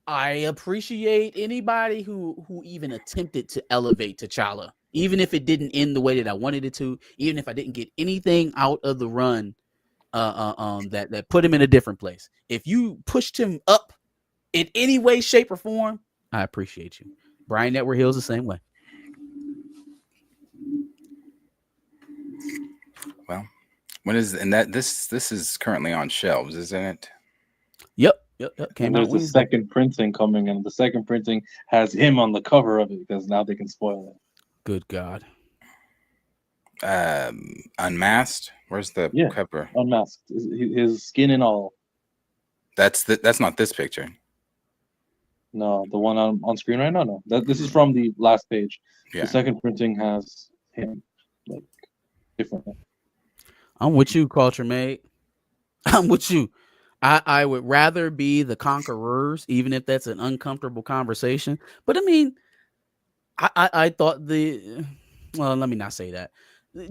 I appreciate anybody who even attempted to elevate T'Challa, even if it didn't end the way that I wanted it to, even if I didn't get anything out of the run that put him in a different place. If you pushed him up in any way, shape, or form, I appreciate you. Brian Edward Hill's the same way. Well, when is and that this is currently on shelves, isn't it? Yep. Came And out there's a Wednesday. second printing coming, and the second printing has him on the cover of it because now they can spoil it. Good God. Unmasked. Where's the cover? Unmasked. His skin and all. That's not this picture. No, the one on screen right now. No, this is from the last page. Yeah. The second printing has him, like, different. I'm with you, Culture Mate. I'm with you. I would rather be the conquerors, even if that's an uncomfortable conversation. But I mean, I thought well, let me not say that.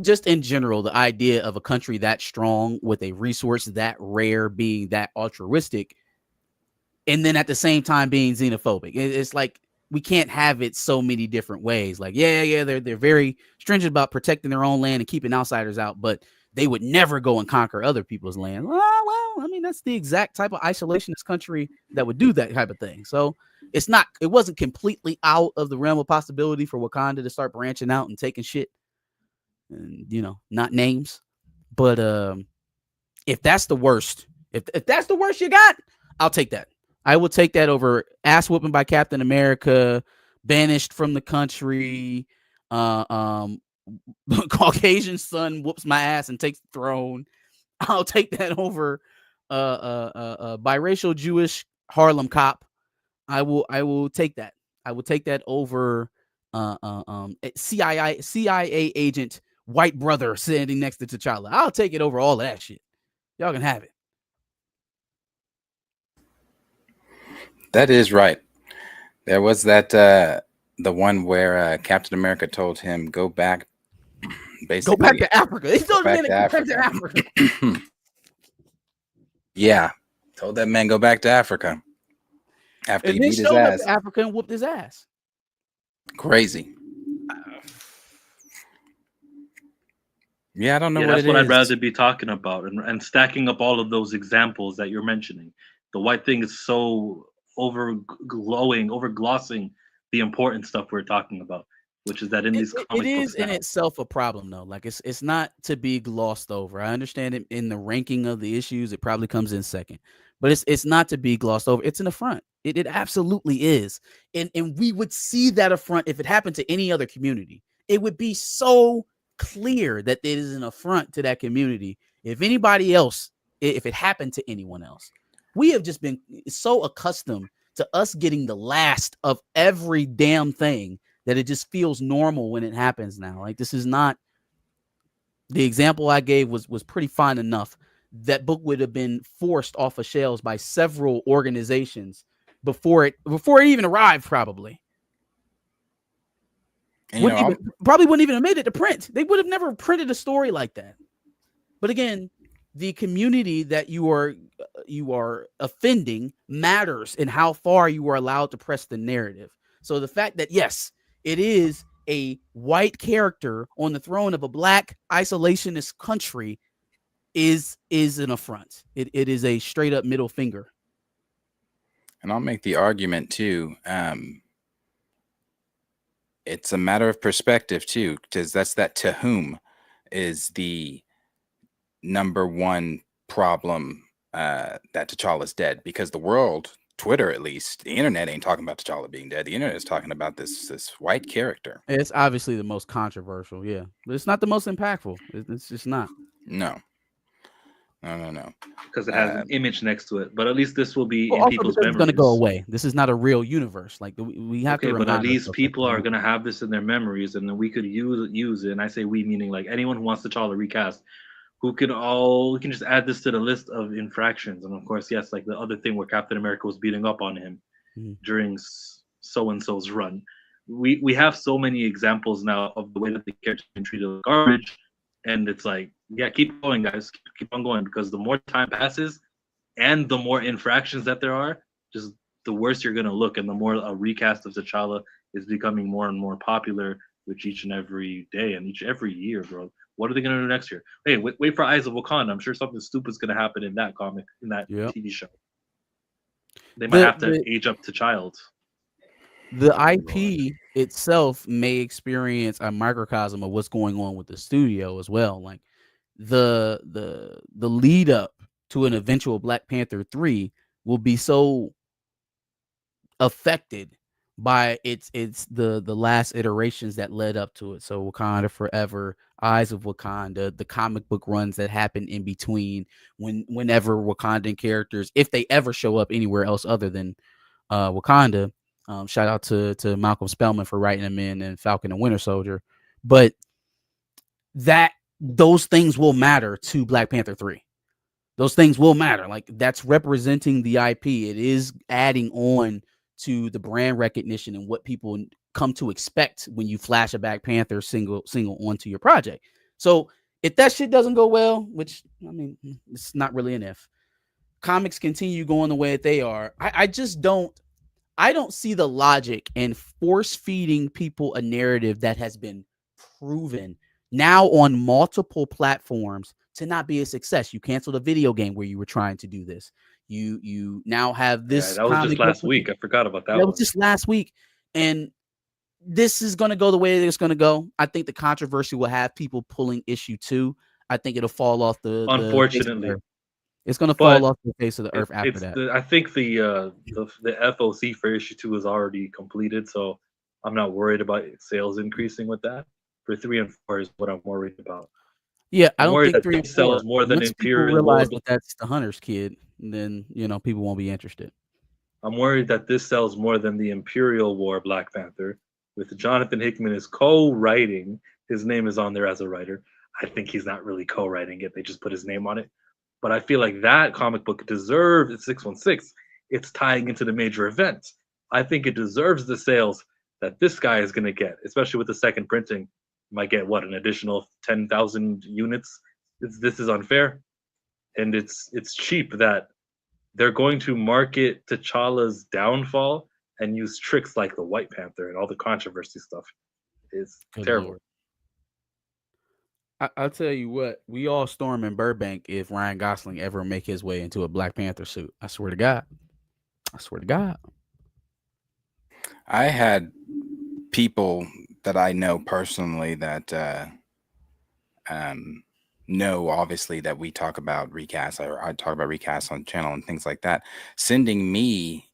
Just in general, the idea of a country that strong with a resource that rare being that altruistic, and then at the same time being xenophobic. It's like we can't have it so many different ways. Like, they're very stringent about protecting their own land and keeping outsiders out, but they would never go and conquer other people's land. Well, I mean, that's the exact type of isolationist country that would do that type of thing. So it wasn't completely out of the realm of possibility for Wakanda to start branching out and taking shit and, not names. But if that's the worst, if that's the worst you got, I'll take that. I will take that over ass whooping by Captain America, banished from the country, Caucasian son whoops my ass and takes the throne. I'll take that over biracial Jewish Harlem cop. I will take that. I will take that over CIA agent white brother standing next to T'Challa. I'll take it over all of that shit. Y'all can have it. That is right. There was that the one where Captain America told him go back. Basically, go back to Africa. He told him to go back to Africa. Yeah, told that man go back to Africa after he beat his ass. Up to Africa and whooped his ass. Crazy. Yeah, I don't know what that's it what is. I'd rather be talking about, and stacking up all of those examples that you're mentioning. The white thing is so overglossing the important stuff we're talking about, which is that in these comic books it is now, in itself a problem though. Like it's not to be glossed over. I understand it in the ranking of the issues, it probably comes in second, but it's not to be glossed over. It's an affront. It absolutely is. And we would see that affront if it happened to any other community. It would be so clear that it is an affront to that community. If anybody else, if it happened to anyone else, we have just been so accustomed to us getting the last of every damn thing that it just feels normal when it happens now. Like, this is not, the example I gave was pretty fine enough. That book would have been forced off of shelves by several organizations before it even arrived, probably. And, Probably wouldn't even have made it to print. They would have never printed a story like that. But again, the community that you are offending matters in how far you are allowed to press the narrative. So the fact that, yes, it is a white character on the throne of a black isolationist country is an affront. It is a straight up middle finger. And I'll make the argument too. It's a matter of perspective too, because that's that to whom is the number one problem that T'Challa's dead, because the world, Twitter at least, the internet ain't talking about T'Challa being dead. The internet is talking about this white character. It's obviously the most controversial, yeah, but it's not the most impactful. It's just not. No. Because it has an image next to it. But at least this will be in also people's because memories. it's going to go away. This is not a real universe. Like, we have to. But at least people are going to have this in their memories, and then we could use it. And I say we, meaning like anyone who wants T'Challa recast, we can just add this to the list of infractions. And of course, yes, like the other thing where Captain America was beating up on him during so and so's run. We have so many examples now of the way that the character's been treated like garbage, and it's like, yeah, keep going, guys, keep on going, because the more time passes, and the more infractions that there are, just the worse you're gonna look, and the more a recast of T'Challa is becoming more and more popular with each and every day and every year, bro. What are they gonna do next year? Hey, wait for Eyes of Wakanda. I'm sure something stupid's gonna happen in that comic, in that TV show. They might have to age up to child. The IP itself may experience a microcosm of what's going on with the studio as well. Like the lead up to an eventual Black Panther 3 will be so affected by its the last iterations that led up to it. So Wakanda Forever, Eyes of Wakanda, the comic book runs that happen in between, whenever Wakandan characters, if they ever show up anywhere else other than Wakanda. Shout out to Malcolm Spellman for writing them in Falcon and Winter Soldier. But those things will matter to Black Panther 3. Those things will matter. Like, that's representing the IP. It is adding on to the brand recognition and what people come to expect when you flash a Black Panther single onto your project. So if that shit doesn't go well, which, I mean, it's not really an if, comics continue going the way that they are, I don't see the logic in force feeding people a narrative that has been proven now on multiple platforms to not be a success. You canceled a video game where you were trying to do this. You now have this. Yeah, that was just last week. I forgot about that. That was just last week, and this is going to go the way it's going to go. I think the controversy will have people pulling issue 2. I think it'll fall off the. Unfortunately, it's going to fall off the face of the earth after that. I think the FOC for issue 2 is already completed, so I'm not worried about sales increasing with that. For 3 and 4 is what I'm worried about. Yeah, I don't think 3 and 4 sells more than Imperial. Realize that that's the Hunter's kid, then people won't be interested. I'm worried that this sells more than the Imperial War Black Panther, with Jonathan Hickman is co-writing. His name is on there as a writer. I think he's not really co-writing it. They just put his name on it. But I feel like that comic book deserves, it's 616. It's tying into the major event. I think it deserves the sales that this guy is going to get, especially with the second printing. Might get an additional 10,000 units. This is unfair, and it's cheap that they're going to market T'Challa's downfall and use tricks like the White Panther and all the controversy stuff. Is terrible. I'll tell you what, we all storm in Burbank if Ryan Gosling ever make his way into a Black Panther suit. I swear to God. I had people that I know personally that know, obviously, that we talk about recasts, or I talk about recasts on the channel and things like that, sending me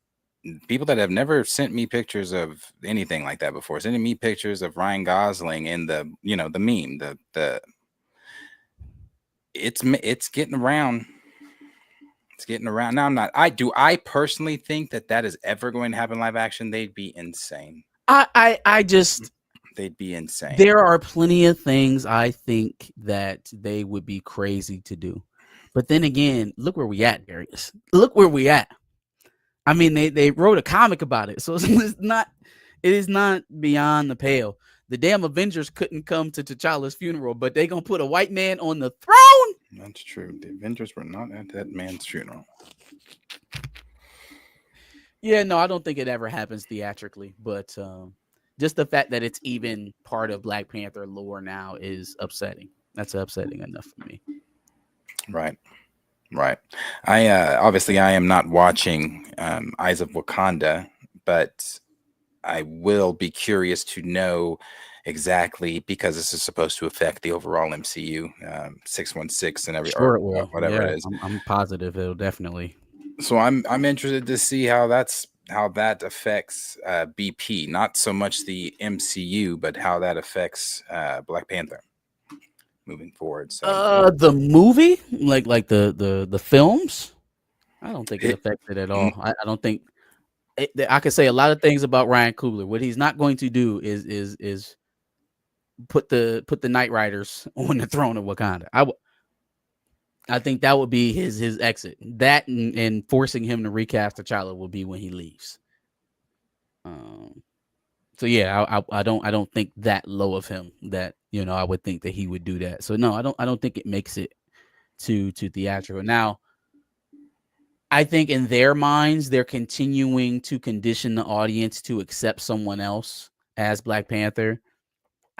people that have never sent me pictures of anything like that before, sending me pictures of Ryan Gosling in the, the meme, the it's getting around. It's getting around. Now, I personally think that is ever going to happen live action? They'd be insane. I just They'd be insane. There are plenty of things I think that they would be crazy to do. But then again, look where we at, Darius. Look where we at. I mean, they wrote a comic about it, so it is not beyond the pale. The damn Avengers couldn't come to T'Challa's funeral, but they gonna put a white man on the throne. That's true. The Avengers were not at that man's funeral. Yeah, no, I don't think it ever happens theatrically, but just the fact that it's even part of Black Panther lore now is upsetting. That's upsetting enough for me. Right. I obviously I am not watching Eyes of Wakanda, but I will be curious to know exactly, because this is supposed to affect the overall MCU, 616 and Sure, it will. whatever Yeah, it is. I'm positive it'll definitely. So I'm interested to see how that affects BP, not so much the MCU, but how that affects Black Panther moving forward. So The movie, like the films, I don't think it affects it at all. I don't think I could say a lot of things about Ryan Coogler. What he's not going to do is put the Knight Riders on the throne of Wakanda. I think that would be his exit. That and forcing him to recast T'Challa will be when he leaves. So yeah, I don't think that low of him that I would think that he would do that. So no, I don't think it makes it to theatrical. Now, I think in their minds they're continuing to condition the audience to accept someone else as Black Panther.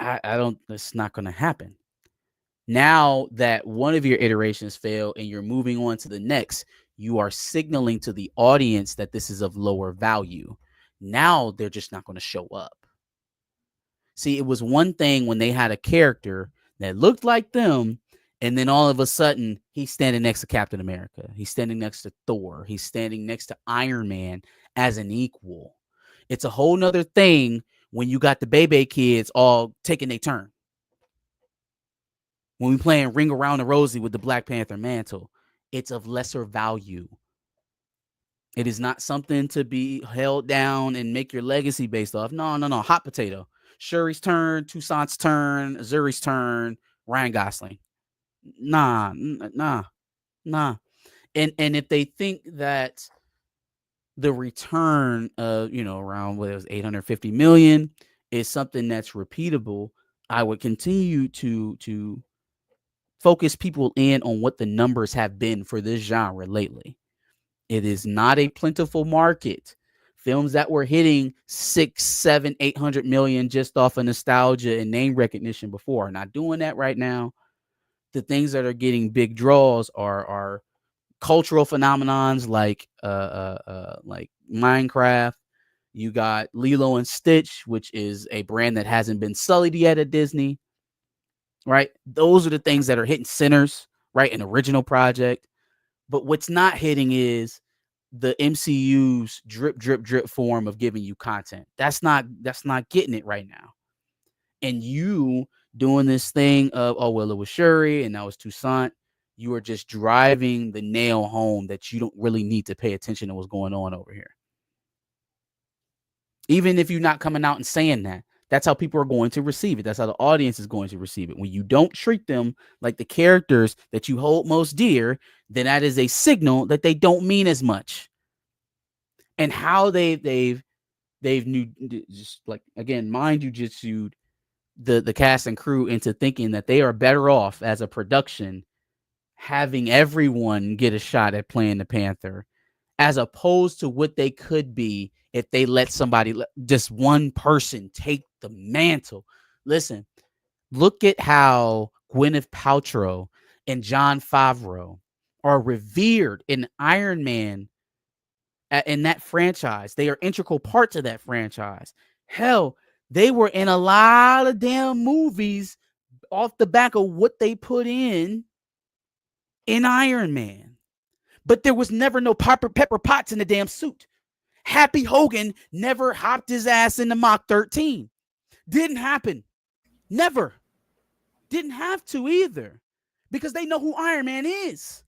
I don't. It's not going to happen. Now that one of your iterations fail and you're moving on to the next, you are signaling to the audience that this is of lower value. Now they're just not going to show up. See, it was one thing when they had a character that looked like them, and then all of a sudden he's standing next to Captain America. He's standing next to Thor. He's standing next to Iron Man as an equal. It's a whole nother thing when you got the Bebe kids all taking their turn. When we playing Ring Around the Rosie with the Black Panther mantle, it's of lesser value. It is not something to be held down and make your legacy based off. No. Hot potato. Shuri's turn, Toussaint's turn, Zuri's turn, Ryan Gosling. Nah. And if they think that the return of, around what it was 850 million is something that's repeatable, I would continue to focus people in on what the numbers have been for this genre lately. It is not a plentiful market. Films that were hitting 6, 7, 800 million just off of nostalgia and name recognition before are not doing that right now. The things that are getting big draws are cultural phenomenons like Minecraft. You got Lilo and Stitch, which is a brand that hasn't been sullied yet at Disney. Right? Those are the things that are hitting centers, right? An original project. But what's not hitting is the MCU's drip form of giving you content. That's not getting it right now. And you doing this thing of, oh, well, it was Shuri and that was Toussaint. You are just driving the nail home that you don't really need to pay attention to what's going on over here. Even if you're not coming out and saying that, that's how people are going to receive it. That's how the audience is going to receive it. When you don't treat them like the characters that you hold most dear, then that is a signal that they don't mean as much. And how they've just like, again, mind you, just the cast and crew into thinking that they are better off as a production having everyone get a shot at playing the Panther, as opposed to what they could be if they let somebody, just one person, take the mantle. Listen, look at how Gwyneth Paltrow and Jon Favreau are revered in Iron Man, in that franchise. They are integral parts of that franchise. Hell, they were in a lot of damn movies off the back of what they put in Iron Man. But there was never no Pepper Potts in the damn suit. Happy Hogan never hopped his ass into Mach 13. Didn't happen. Never. Didn't have to either. Because they know who Iron Man is.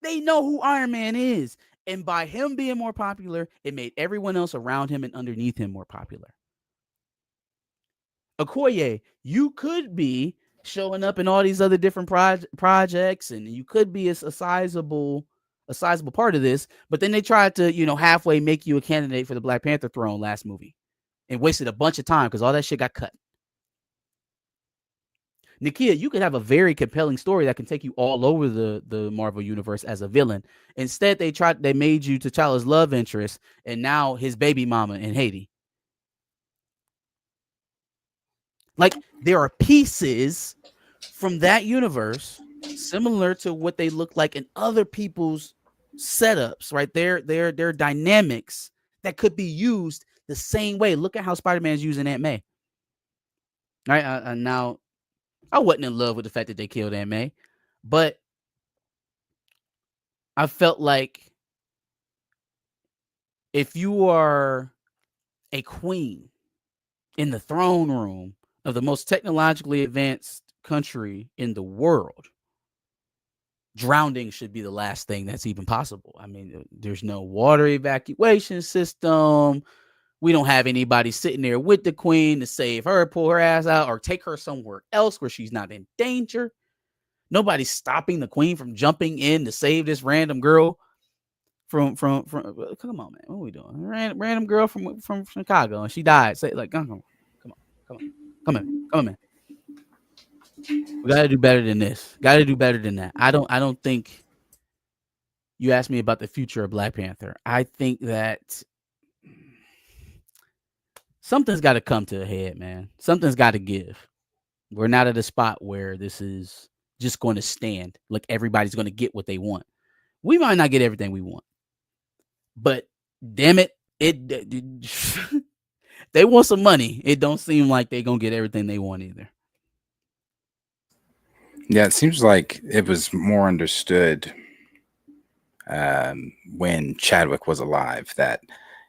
They know who Iron Man is. And by him being more popular, it made everyone else around him and underneath him more popular. Okoye, you could be showing up in all these other different projects, and you could be a sizable part of this. But then they tried to, halfway make you a candidate for the Black Panther throne last movie, and wasted a bunch of time because all that shit got cut. Nakia, you could have a very compelling story that can take you all over the Marvel universe as a villain. Instead, they made you T'Challa's love interest, and now his baby mama in Haiti. Like, there are pieces from that universe similar to what they look like in other people's setups, right? Their dynamics that could be used the same way. Look at how Spider-Man's using Aunt May. Right? Now, I wasn't in love with the fact that they killed Aunt May, but I felt like if you are a queen in the throne room of the most technologically advanced country in the world, drowning should be the last thing that's even possible. I mean, there's no water evacuation system. We don't have anybody sitting there with the queen to save her, pull her ass out, or take her somewhere else where she's not in danger. Nobody's stopping the queen from jumping in to save this random girl from come on, man. What are we doing? Random girl from Chicago, and she died. Say, like, come on, man. We got to do better than this. Got to do better than that. I don't think. You asked me about the future of Black Panther. I think that something's got to come to a head, man. Something's got to give. We're not at a spot where this is just going to stand. Like, everybody's going to get what they want. We might not get everything we want, but damn it, they want some money. It don't seem like they're going to get everything they want either. Yeah, it seems like it was more understood when Chadwick was alive that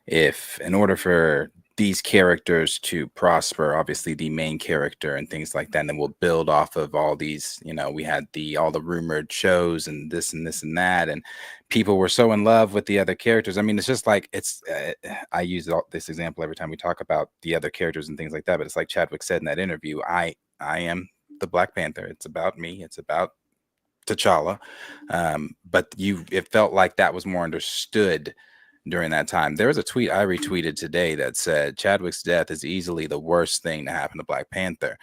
if, in order for these characters to prosper, obviously the main character and things like that, and then we'll build off of all these, we had all the rumored shows and this and this and that, and people were so in love with the other characters. I mean, it's just like, I use this example every time we talk about the other characters and things like that, but it's like Chadwick said in that interview, I am the Black Panther. It's about me. It's about T'Challa. But it felt like that was more understood during that time. There was a tweet I retweeted today that said Chadwick's death is easily the worst thing to happen to Black Panther.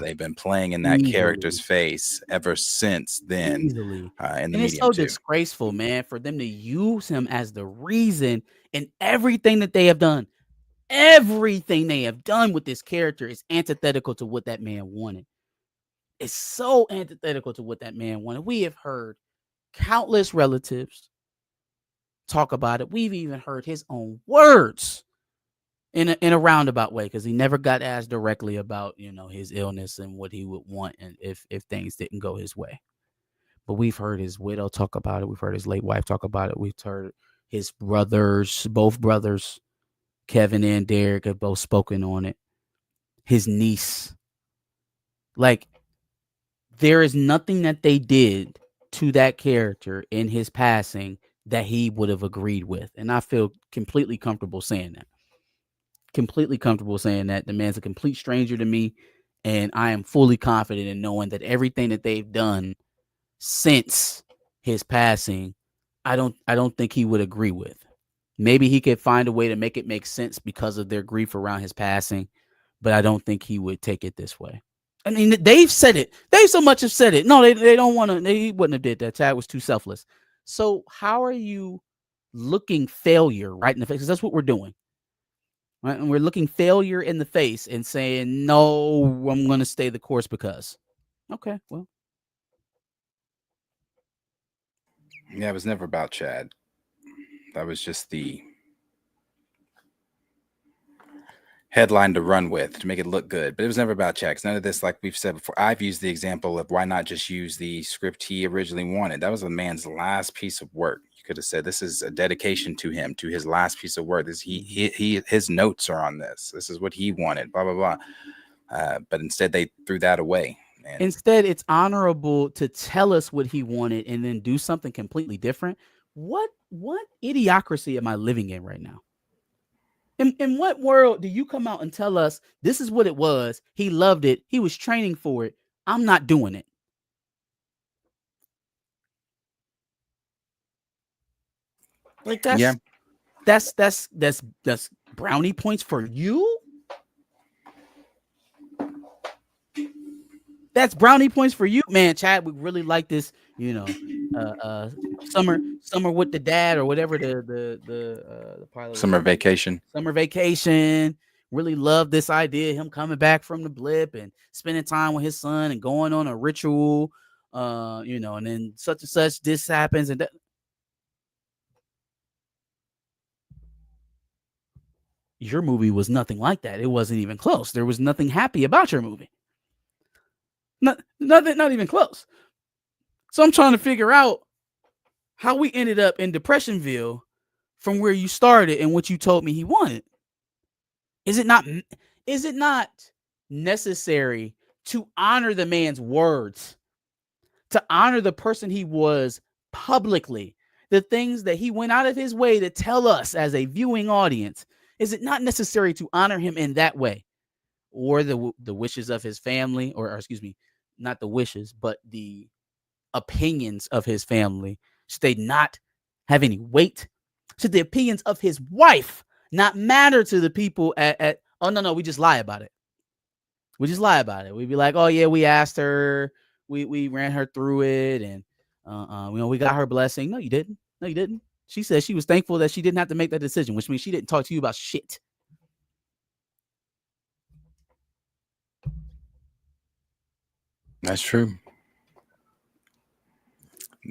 They've been playing in that character's face ever since then. Easily. In the and it's so disgraceful, man, for them to use him as the reason in everything that they have done. Everything they have done with this character is antithetical to what that man wanted. It's so antithetical to what that man wanted. We have heard countless relatives talk about it. We've even heard his own words in a roundabout way, because he never got asked directly about, his illness and what he would want and if things didn't go his way. But we've heard his widow talk about it. We've heard his late wife talk about it. We've heard his brothers, both brothers, Kevin and Derek, have both spoken on it. His niece. Like, there is nothing that they did to that character in his passing that he would have agreed with. And I feel completely comfortable saying that. Completely comfortable saying that. The man's a complete stranger to me. And I am fully confident in knowing that everything that they've done since his passing, I don't think he would agree with. Maybe he could find a way to make it make sense because of their grief around his passing, but I don't think he would take it this way. I mean, they've said it. They so much have said it. No, they don't want to. They wouldn't have did that. Chad was too selfless. So how are you looking failure right in the face? Because that's what we're doing. Right? And we're looking failure in the face and saying, no, I'm going to stay the course because. Okay, well. Yeah, it was never about Chad. That was just headline to run with to make it look good. But it was never about checks. None of this, like we've said before. I've used the example of why not just use the script he originally wanted. That was the man's last piece of work. You could have said this is a dedication to him, to his last piece of work. This his notes are on this. This is what he wanted. Blah blah blah. But instead, they threw that away. And Instead, it's honorable to tell us what he wanted and then do something completely different. What idiocracy am I living in right now? In what world do you come out and tell us this is what it was? He loved it. He was training for it. I'm not doing it. Like yeah, that's brownie points for you. That's brownie points for you, man. Chad, we really like this, summer with the dad or whatever the pilot summer was. vacation. Summer vacation. Really love this idea. Him coming back from the blip and spending time with his son and going on a ritual, and then such and such. This happens and that. Your movie was nothing like that. It wasn't even close. There was nothing happy about your movie. Not even close. So I'm trying to figure out how we ended up in Depressionville from where you started and what you told me he wanted. Is it not necessary to honor the man's words, to honor the person he was publicly, the things that he went out of his way to tell us as a viewing audience? Is it not necessary to honor him in that way? Or the wishes of his family, or excuse me, not the wishes, but the opinions of his family, should they not have any weight? Should the opinions of his wife not matter to the people at oh no, we just lie about it. We just lie about it. We'd be like, oh yeah, we asked her, we ran her through it, and we got her blessing. No, you didn't. No, you didn't. She said she was thankful that she didn't have to make that decision, which means she didn't talk to you about shit. That's true.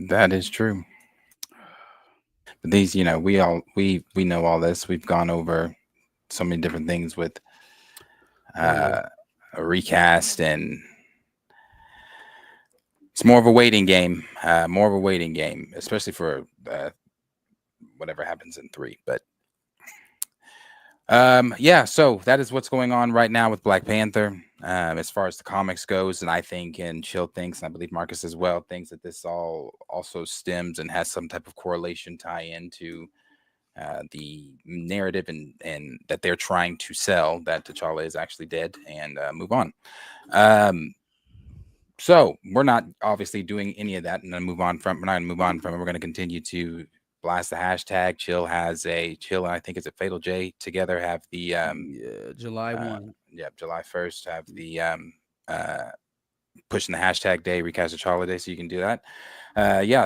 That is true. But these, we know all this. We've gone over so many different things with a recast, and it's more of a waiting game. Especially for whatever happens in 3. But so that is what's going on right now with Black Panther. As far as the comics goes, and I think, and Chill thinks, and I believe Marcus as well thinks, that this all also stems and has some type of correlation tie into the narrative and that they're trying to sell, that T'Challa is actually dead, and move on. So we're not obviously doing any of that, and then we're not going to move on from it. We're going to continue to blast the hashtag. Chill and I think it's a Fatal J together have the July 1. July 1st have the pushing the hashtag day, recast T'Challa day, so you can do that.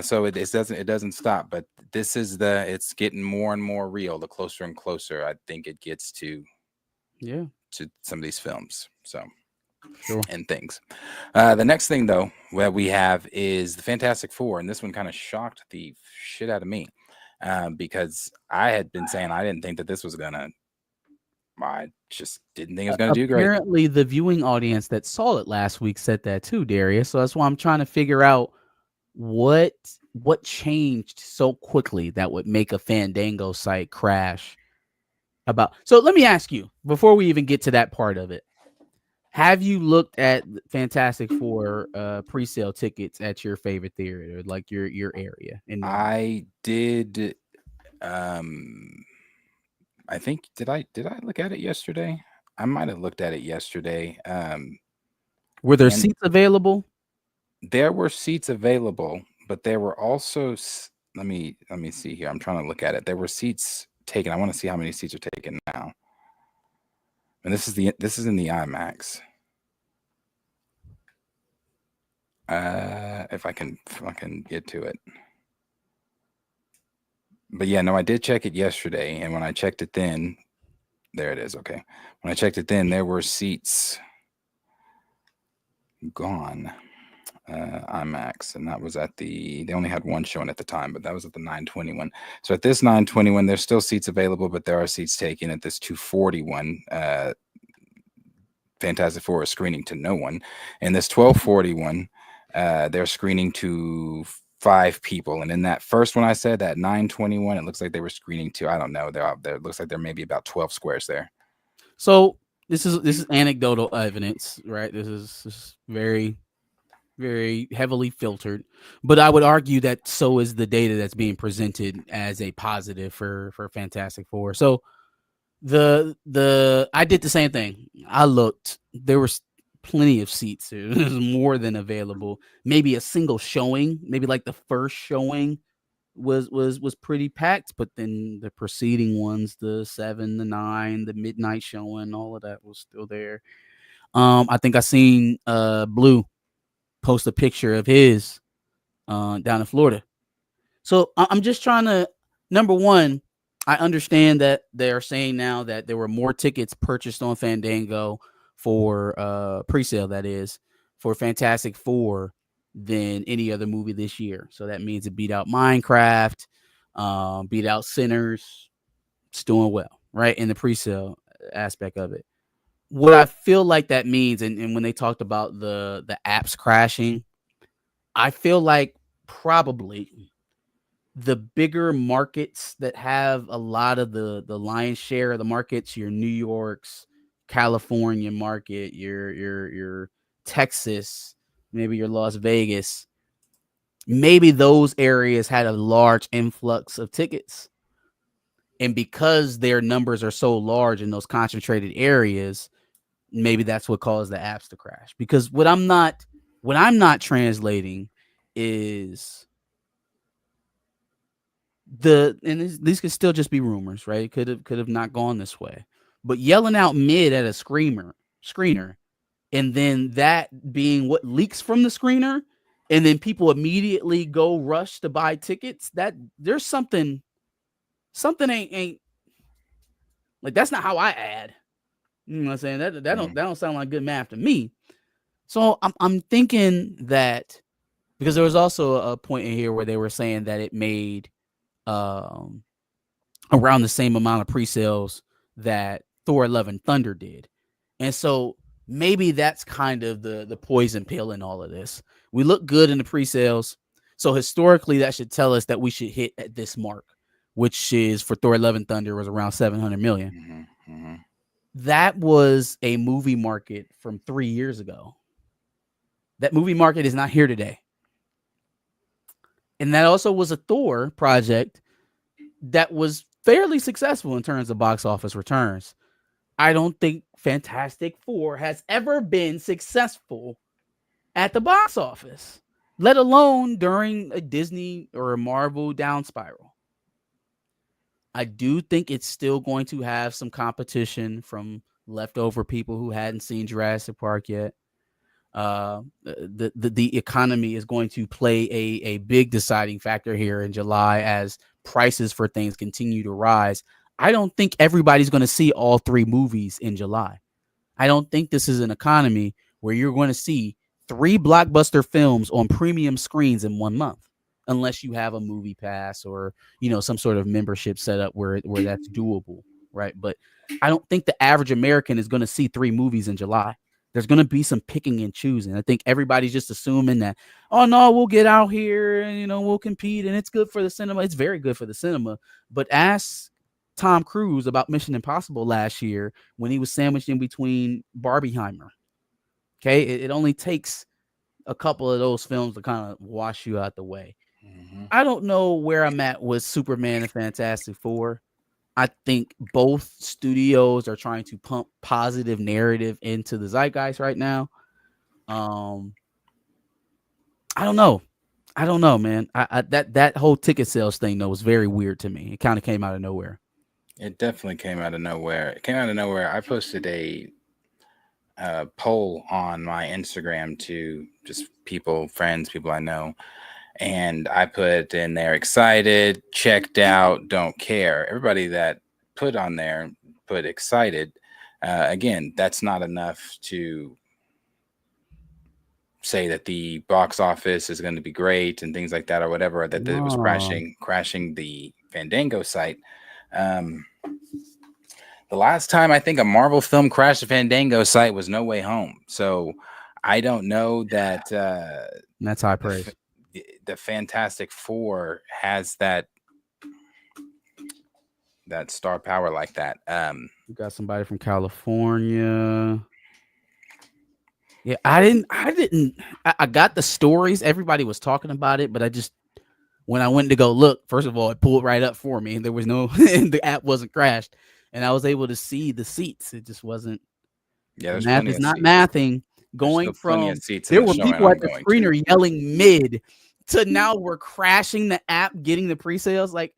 So it doesn't stop, but it's getting more and more real the closer and closer I think it gets to some of these films. So Sure. And things. The next thing though that we have is the Fantastic Four, and this one kind of shocked the shit out of me. Because I had been saying I didn't think that this was gonna. I just didn't think it was gonna do great. Apparently, the viewing audience that saw it last week said that too, Darius. So that's why I'm trying to figure out what changed so quickly that would make a Fandango site crash. So let me ask you, before we even get to that part of it, have you looked at Fantastic Four pre-sale tickets at your favorite theater, like your area? I did. I think did I look at it yesterday? I might have looked at it yesterday. Were there seats available? There were seats available, but there were also. Let me see here. I'm trying to look at it. There were seats taken. I want to see how many seats are taken now. And this is in the IMAX. If I can get to it. But yeah, no, I did check it yesterday, and when I checked it then, there it is. Okay, when I checked it then, there were seats gone. IMAX, and that was at they only had one showing at the time, but that was at the 921. So at this 921, there's still seats available, but there are seats taken. At this 241, Fantastic Four is screening to no one. And this 1241, they're screening to 5 people. And in that first one I said, that 921, it looks like they were screening to, I don't know, there it looks like there may be about 12 squares there. So this is anecdotal evidence, right? This is very, very heavily filtered, but I would argue that so is the data that's being presented as a positive for Fantastic Four. So I did the same thing. I looked. There was plenty of seats. There was more than available. Maybe a single showing, maybe like the first showing was pretty packed, but then the preceding ones, the 7, the 9, the midnight showing, all of that was still there. I think I seen Blue post a picture of his down in Florida. So I'm just trying to, number one, I understand that they're saying now that there were more tickets purchased on Fandango for pre-sale, that is, for Fantastic Four than any other movie this year. So that means it beat out Minecraft, beat out Sinners. It's doing well, right, in the pre-sale aspect of it. What I feel like that means, and when they talked about the apps crashing, I feel like probably the bigger markets that have a lot of the lion's share of the markets, your New York's, California market, your Texas, maybe your Las Vegas, maybe those areas had a large influx of tickets. And because their numbers are so large in those concentrated areas, maybe that's what caused the apps to crash. Because what I'm not translating is these could still just be rumors, right? It could have not gone this way. But yelling out mid at a screener, and then that being what leaks from the screener, and then people immediately go rush to buy tickets, that there's something ain't like, that's not how I add. You know what I'm saying? That don't sound like good math to me. So I'm thinking that, because there was also a point in here where they were saying that it made around the same amount of pre-sales that Thor: Love and Thunder did. And so maybe that's kind of the poison pill in all of this. We look good in the pre-sales. So historically, that should tell us that we should hit at this mark, which is for Thor: Love and Thunder was around 700 million. That was a movie market from 3 years ago. That movie market is not here today. And that also was a Thor project that was fairly successful in terms of box office returns. I don't think Fantastic Four has ever been successful at the box office, let alone during a Disney or a Marvel down spiral. I do think it's still going to have some competition from leftover people who hadn't seen Jurassic Park yet. The economy is going to play a big deciding factor here in July as prices for things continue to rise. I don't think everybody's going to see all 3 movies in July. I don't think this is an economy where you're going to see 3 blockbuster films on premium screens in 1 month, unless you have a movie pass or, some sort of membership set up where that's doable, right? But I don't think the average American is going to see 3 movies in July. There's going to be some picking and choosing. I think everybody's just assuming that, oh no, we'll get out here and, we'll compete and it's good for the cinema. It's very good for the cinema. But ask Tom Cruise about Mission Impossible last year when he was sandwiched in between Barbieheimer. Okay. It only takes a couple of those films to kind of wash you out the way. I don't know where I'm at with Superman and Fantastic Four. I think both studios are trying to pump positive narrative into the zeitgeist right now. I don't know, man. That whole ticket sales thing though was very weird to me. It kind of came out of nowhere. It definitely came out of nowhere. It came out of nowhere. I posted a poll on my Instagram to just friends, people I know. And I put in there excited, checked out, don't care. Everybody that put on there put excited. Again, that's not enough to say that the box office is going to be great and things like that or whatever, or that it was crashing the Fandango site. The last time I think a Marvel film crashed a Fandango site was No Way Home. So I don't know that And that's high praise. the Fantastic Four has that star power like that. You got somebody from California. Yeah, I got the stories. Everybody was talking about it, but when I went to go look, first of all, it pulled right up for me and there was no, the app wasn't crashed. And I was able to see the seats. It just wasn't, Yeah, the there's math plenty is of not seats. mathing. There's Going still plenty of from, seats in there the were showing people I'm at the going to. screener yelling mid to now we're crashing the app, getting the pre-sales. Like,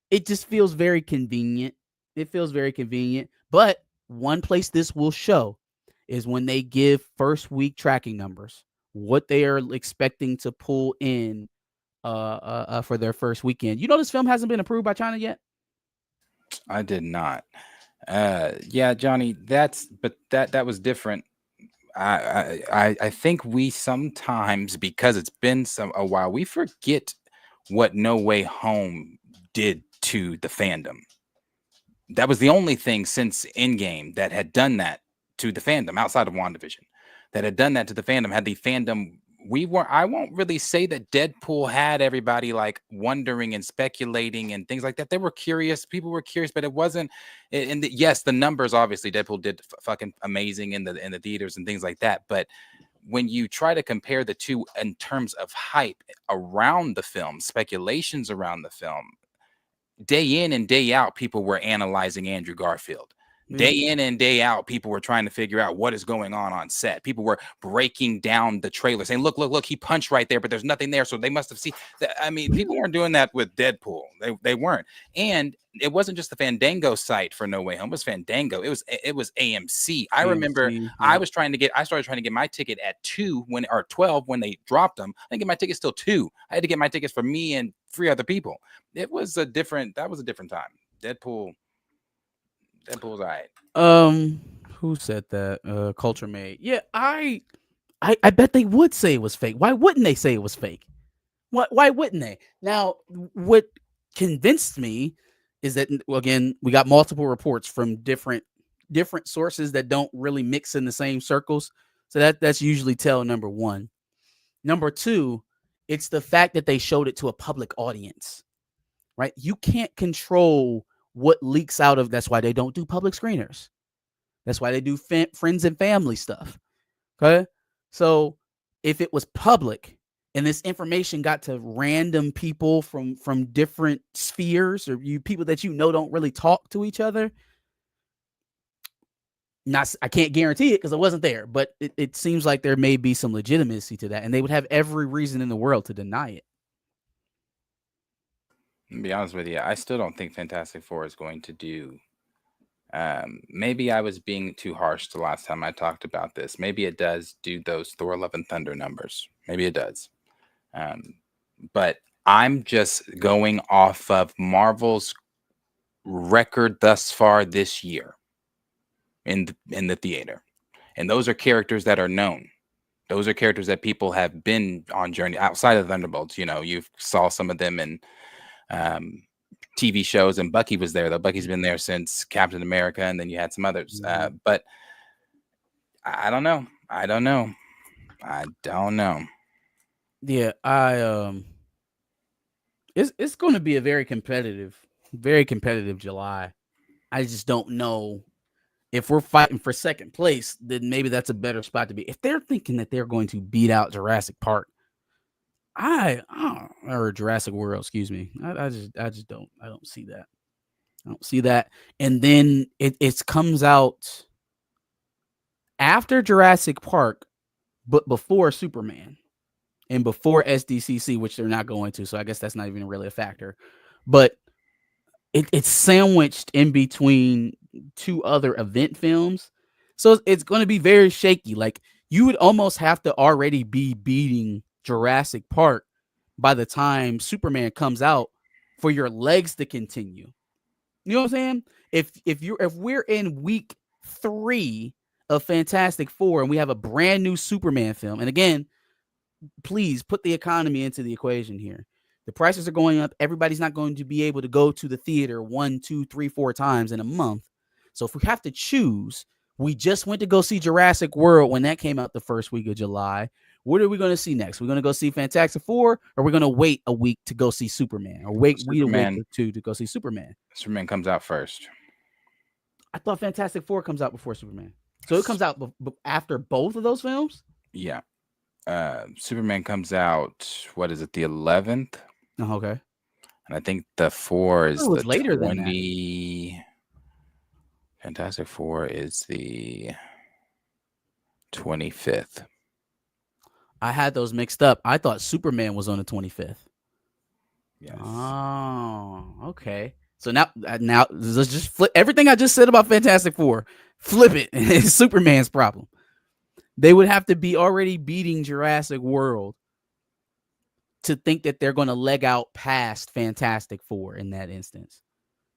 it just feels very convenient. It feels very convenient. But one place this will show is when they give first week tracking numbers, what they are expecting to pull in for their first weekend. You know, this film hasn't been approved by China yet. I did not. Yeah, Johnny, that was different. I think we sometimes, because it's been a while, we forget what No Way Home did to the fandom. That was the only thing since Endgame that had done that to the fandom outside of WandaVision, that had done that to the fandom. Had the fandom, I won't really say that Deadpool had everybody like wondering and speculating and things like that. They were curious. People were curious, but it wasn't. And yes, the numbers, obviously Deadpool did fucking amazing in the theaters and things like that. But when you try to compare the two in terms of hype around the film, speculations around the film, day in and day out, people were analyzing Andrew Garfield. Day in and day out, people were trying to figure out what is going on set. People were breaking down the trailer, saying, look, he punched right there, but there's nothing there. So they must have seen that. I mean, people weren't doing that with Deadpool. They weren't. And it wasn't just the Fandango site for No Way Home. It was Fandango. It was AMC. I remember AMC, I yeah. started trying to get my ticket at 2 or 12 when they dropped them. I didn't get my tickets till 2. I had to get my tickets for me and 3 other people. That was a different time. Deadpool was all right. Who said that? Culture Made. Yeah, I bet they would say it was fake. Why wouldn't they say it was fake? Why wouldn't they? Now, what convinced me is that, well, again, we got multiple reports from different sources that don't really mix in the same circles. So that's usually tell number one. Number two, it's the fact that they showed it to a public audience, right? You can't control what leaks out of. That's why they don't do public screeners. That's why they do friends and family stuff. Okay. So if it was public and this information got to random people from different spheres, or you people that don't really talk to each other, I can't guarantee it because I wasn't there, but it seems like there may be some legitimacy to that, and they would have every reason in the world to deny it. To be honest with you, I still don't think Fantastic Four is going to do. Maybe I was being too harsh the last time I talked about this. Maybe it does do those Thor: Love and Thunder numbers. Maybe it does. But I'm just going off of Marvel's record thus far this year in the theater, and those are characters that are known. Those are characters that people have been on journey outside of Thunderbolts. You know, you saw some of them in TV shows, and Bucky was there, though. Bucky's been there since Captain America, and then you had some others. But I don't know. Yeah, it's going to be a very competitive July. I just don't know if we're fighting for second place, then maybe that's a better spot to be. If they're thinking that they're going to beat out Jurassic Park, or Jurassic World, excuse me. I just don't see that. I don't see that. And then it comes out after Jurassic Park, but before Superman and before SDCC, which they're not going to. So I guess that's not even really a factor. But it's sandwiched in between two other event films. So it's going to be very shaky. Like, you would almost have to already be beating Jurassic Park by the time Superman comes out for your legs to continue. You know what I'm saying? If we're in week 3 of Fantastic Four and we have a brand new Superman film, and again, please put the economy into the equation here. The prices are going up. Everybody's not going to be able to go to the theater 1, 2, 3, 4 times in a month. So if we have to choose, we just went to go see Jurassic World when that came out the first week of July. What are we going to see next? We're going to go see Fantastic Four, or we're going to wait a week to go see Superman, or wait a week Superman. or two to go see Superman. Superman comes out first. I thought Fantastic Four comes out before Superman, so it comes out after both of those films. Yeah. Superman comes out. What is it? The 11th. Oh, okay. And I think the 4 is was the later than that. 20. Fantastic Four is the 25th. I had those mixed up. I thought Superman was on the 25th. Yes. Oh, okay. So now let's just flip everything I just said about Fantastic Four. Flip it. It's Superman's problem. They would have to be already beating Jurassic World to think that they're going to leg out past Fantastic Four in that instance.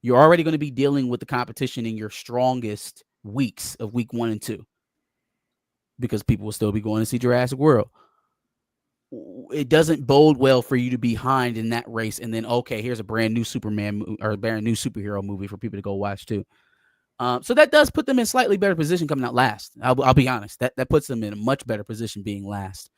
You're already going to be dealing with the competition in your strongest weeks of week 1 and 2 because people will still be going to see Jurassic World. It doesn't bode well for you to be behind in that race and then, okay, here's a brand new Superman or a brand new superhero movie for people to go watch too. So that does put them in slightly better position coming out last. I'll be honest. That puts them in a much better position being last.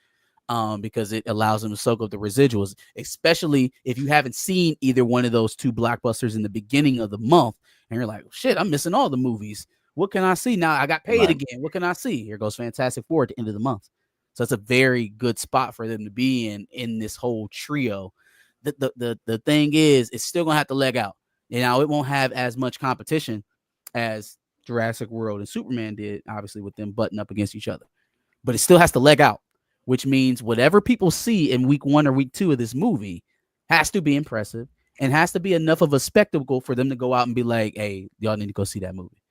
Because it allows them to soak up the residuals, especially if you haven't seen either one of those two blockbusters in the beginning of the month, and you're like, shit, I'm missing all the movies. What can I see now? I got paid again. What can I see? Here goes Fantastic Four at the end of the month. So it's a very good spot for them to be in this whole trio. The thing is, it's still gonna have to leg out. And now it won't have as much competition as Jurassic World and Superman did, obviously, with them butting up against each other. But it still has to leg out, which means whatever people see in week 1 or week 2 of this movie has to be impressive and has to be enough of a spectacle for them to go out and be like, hey, y'all need to go see that movie.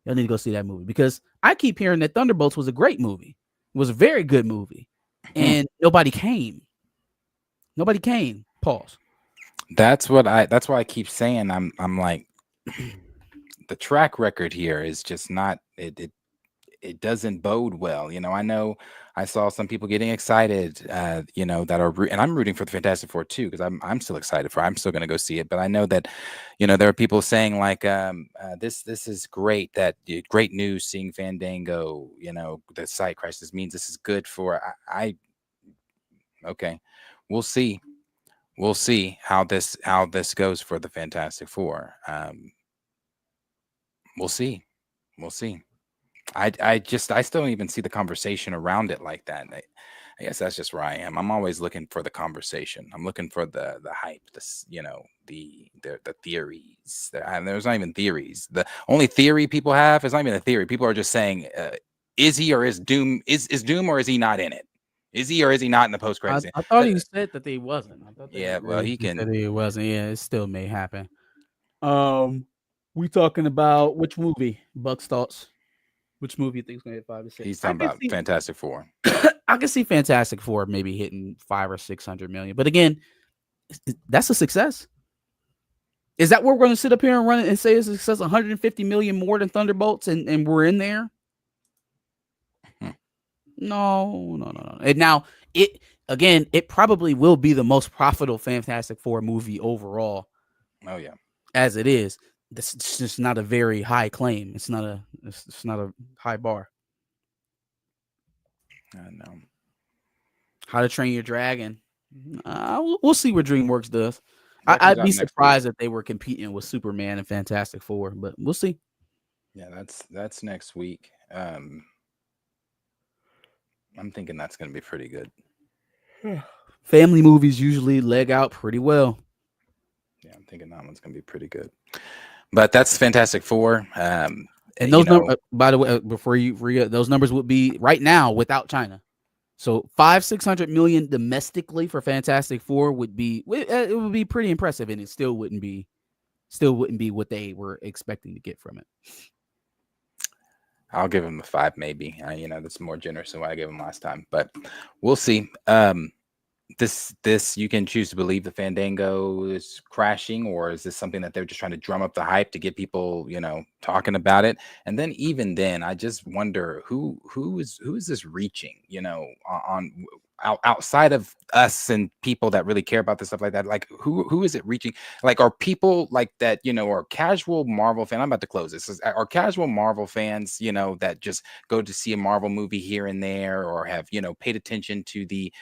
Y'all need to go see that movie. Because I keep hearing that Thunderbolts was a great movie. It was a very good movie. And nobody came. Nobody came. Pause. That's why I keep saying I'm like, the track record here is just not it doesn't bode well. I know I saw some people getting excited, that are, and I'm rooting for the Fantastic Four too, because I'm still excited I'm still going to go see it. But I know that, there are people saying like, this is great, great news seeing Fandango, the site crisis means this is good for, okay, we'll see how this goes for the Fantastic Four. We'll see. I still don't even see the conversation around it like that. I guess that's just where I am. I'm always looking for the conversation. I'm looking for the hype, the theories. There's not even theories. The only theory people have is not even a theory. People are just saying, is he or is Doom Doom or is he not in it? Is he or is he not in the post credits? I thought he said that he wasn't. He can. Said he wasn't. Yeah, it still may happen. We talking about which movie? Buck's thoughts. Which movie you think is going to hit 5 to 6? He's talking about Fantastic Four. I can see Fantastic Four maybe hitting 500 or 600 million, but again, that's a success. Is that what we're going to sit up here and run it and say it's a success? 150 million more than Thunderbolts, and we're in there? No. And now it probably will be the most profitable Fantastic Four movie overall. Oh yeah, as it is. It's just not a very high claim. It's not a high bar. I know. How to Train Your Dragon. We'll see what DreamWorks does. I'd be surprised if they were competing with Superman and Fantastic Four, but we'll see. Yeah, that's next week. I'm thinking that's going to be pretty good. Family movies usually leg out pretty well. Yeah, I'm thinking that one's going to be pretty good. But that's Fantastic Four. And those numbers, by the way, before you forget, those numbers would be right now without China. So 500-600 million domestically for Fantastic Four would be pretty impressive, and it still wouldn't be what they were expecting to get from it. I'll give them a 5, maybe. That's more generous than what I gave them last time, but we'll see. This you can choose to believe the Fandango is crashing, or is this something that they're just trying to drum up the hype to get people, talking about it? And then even then, I just wonder who is this reaching? On outside of us and people that really care about this stuff like that, like who is it reaching? Like, are people like that, are casual Marvel fan? I'm about to close this. Are casual Marvel fans, that just go to see a Marvel movie here and there, or have paid attention to the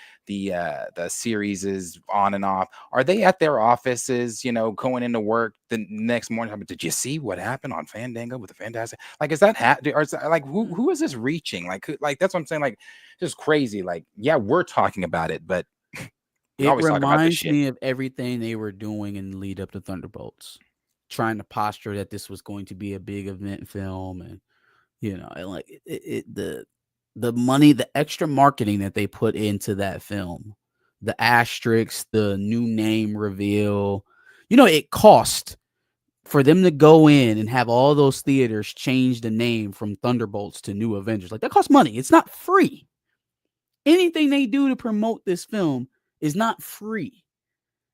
series is on and off? Are they at their offices, going into work the next morning? Did you see what happened on Fandango with the Fantastic? Like, is that or is that, like, who is this reaching? Like that's what I'm saying. Like, just crazy. Like, yeah, we're talking about it, but we It always talk about this reminds shit. me of everything they were doing in the lead up to Thunderbolts, trying to posture that this was going to be a big event film, and and like the money, the extra marketing that they put into that film, the asterisks, the new name reveal, it cost for them to go in and have all those theaters change the name from Thunderbolts to New Avengers. Like, that costs money. It's not free. Anything they do to promote this film is not free.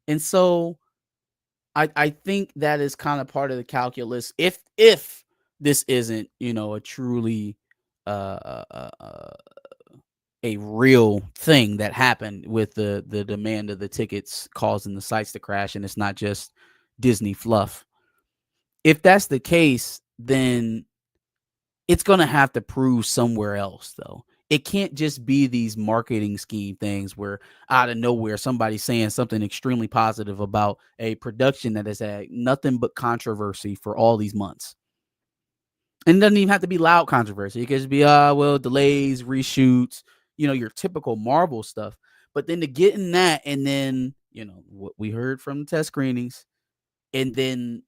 And so I think that is kind of part of the calculus. If this isn't, a truly a real thing that happened with the demand of the tickets causing the sites to crash, and it's not just Disney fluff. If that's the case, then it's going to have to prove somewhere else, though. It can't just be these marketing scheme things where out of nowhere somebody's saying something extremely positive about a production that has had nothing but controversy for all these months. And it doesn't even have to be loud controversy. It could just be, delays, reshoots, your typical Marvel stuff. But then to get in that, and then, what we heard from the test screenings, and then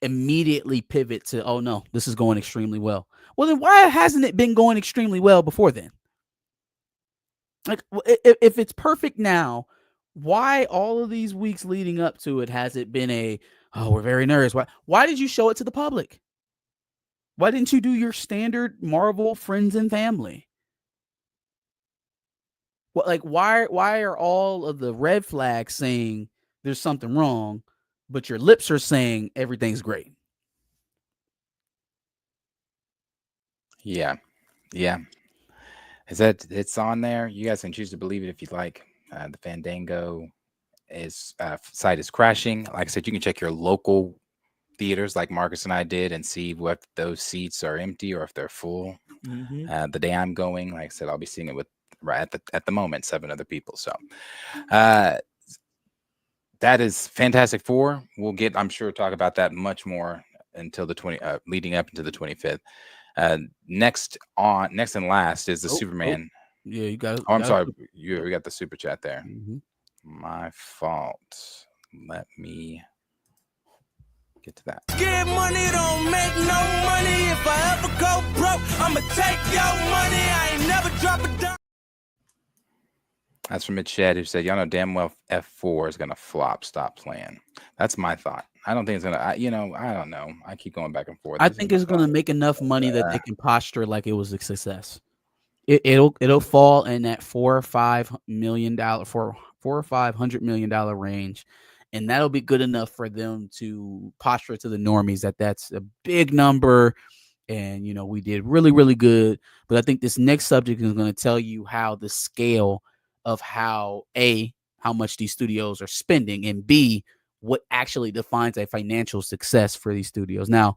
immediately pivot to, oh no, this is going extremely well. Well, then why hasn't it been going extremely well before then? Like, if it's perfect now, why all of these weeks leading up to it has it been we're very nervous? Why did you show it to the public? Why didn't you do your standard Marvel friends and family? What, like, why are all of the red flags saying there's something wrong, but your lips are saying everything's great? Yeah. It's on there. You guys can choose to believe it if you'd like. The Fandango site is crashing. Like I said, you can check your local theaters like Marcus and I did and see what those seats are empty or if they're full. The day I'm going, like I said, I'll be seeing it with at the moment 7 other people. So that is Fantastic Four. We'll I'm sure talk about that much more until the leading up into the 25th. Next and last is the Superman. Yeah, you got. I'm sorry, we got the super chat there. Mm-hmm. My fault. Let me get to that. Get money, don't make no money. If I ever go broke, I'ma take your money. I ain't never drop a dime. That's from Mitch Shed, who said, y'all know damn well F4 is gonna flop. Stop playing. That's my thought. I don't think it's gonna. I don't know. I keep going back and forth. I think it's gonna make enough money that they can posture like it was a success. It'll fall in that $4 or $5 million $400 or $500 million range, and that'll be good enough for them to posture to the normies that that's a big number, and we did really, really good. But I think this next subject is going to tell you how the scale of how much these studios are spending, and B, what actually defines a financial success for these studios. Now,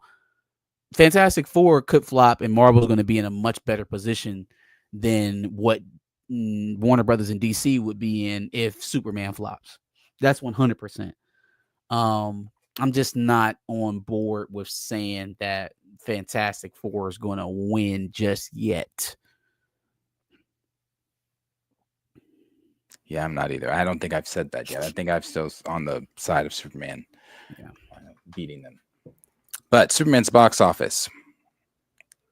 Fantastic Four could flop, and Marvel's going to be in a much better position than what Warner Brothers and DC would be in if Superman flops. That's 100%. I'm just not on board with saying that Fantastic Four is going to win just yet. Yeah, I'm not either. I don't think I've said that yet. I think I'm still on the side of Superman beating them. But Superman's box office.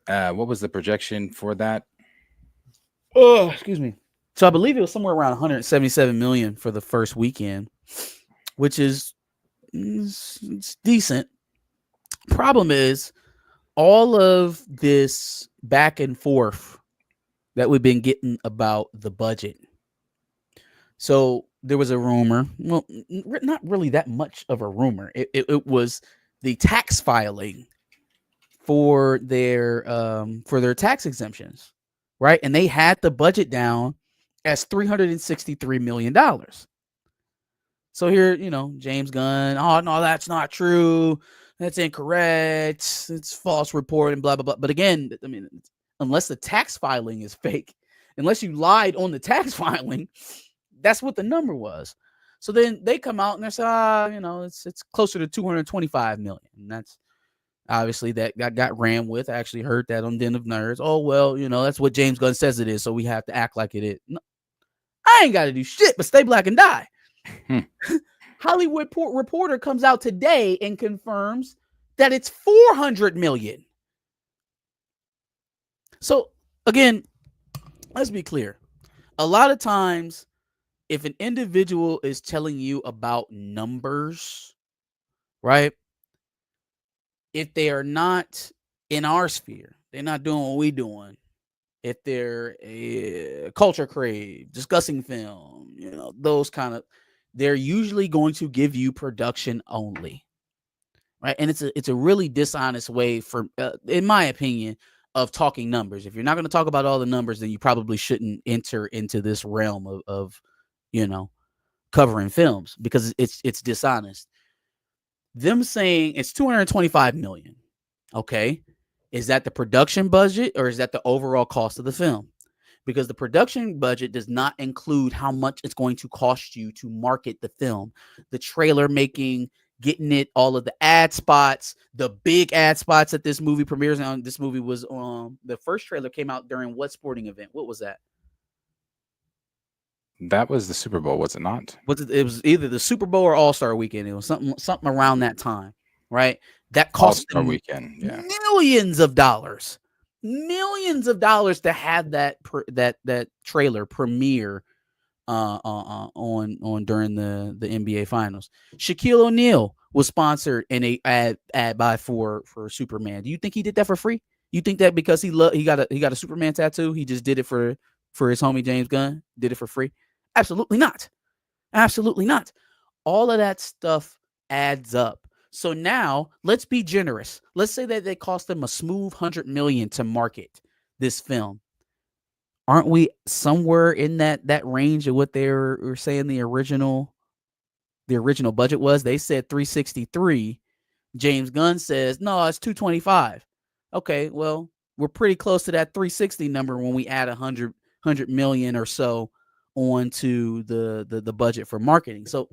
What was the projection for that? Oh, excuse me. So I believe it was somewhere around 177 million for the first weekend, which is it's decent. Problem is, all of this back and forth that we've been getting about the budget. So there was a rumor. Well, not really that much of a rumor. It was the tax filing for their tax exemptions, right? And they had the budget down as $363 million. So here, James Gunn, oh no, that's not true. That's incorrect. It's false report and blah blah blah. But again, I mean, unless the tax filing is fake, unless you lied on the tax filing, that's what the number was. So then they come out and they say, it's closer to 225 million. And that's obviously that got ran with. I actually heard that on Den of Nerds. Oh well, that's what James Gunn says it is, so we have to act like it is. No, I ain't got to do shit but stay black and die. Hollywood Reporter comes out today and confirms that it's 400 million. So again, let's be clear. A lot of times, if an individual is telling you about numbers, right? If they are not in our sphere, they're not doing what we're doing. If they're a culture crave, discussing film, those kind of, they're usually going to give you production only, right? And it's a really dishonest way for, in my opinion, of talking numbers. If you're not going to talk about all the numbers, then you probably shouldn't enter into this realm of covering films, because it's dishonest. Them saying it's 225 million. Okay. Is that the production budget or is that the overall cost of the film? Because the production budget does not include how much it's going to cost you to market the film, the trailer making, getting it, all of the ad spots, the big ad spots that this movie premieres on. This movie was the first trailer came out during what sporting event? What was that? That was the Super Bowl, was it not? It was either the Super Bowl or All-Star Weekend. It was something around that time, right? That cost All-Star Weekend, yeah. millions of dollars to have that trailer premiere on during the NBA Finals. Shaquille O'Neal was sponsored in a ad buy for Superman. Do you think he did that for free? You think that because he got a Superman tattoo, he just did it for his homie James Gunn? Did it for free? Absolutely not. Absolutely not. All of that stuff adds up. So now let's be generous. Let's say that they cost them a smooth 100 million to market this film. Aren't we somewhere in that range of what they were saying the original budget was? They said 363. James Gunn says, no, it's 225. Okay, well, we're pretty close to that 360 number when we add 100 million or so onto the budget for marketing. So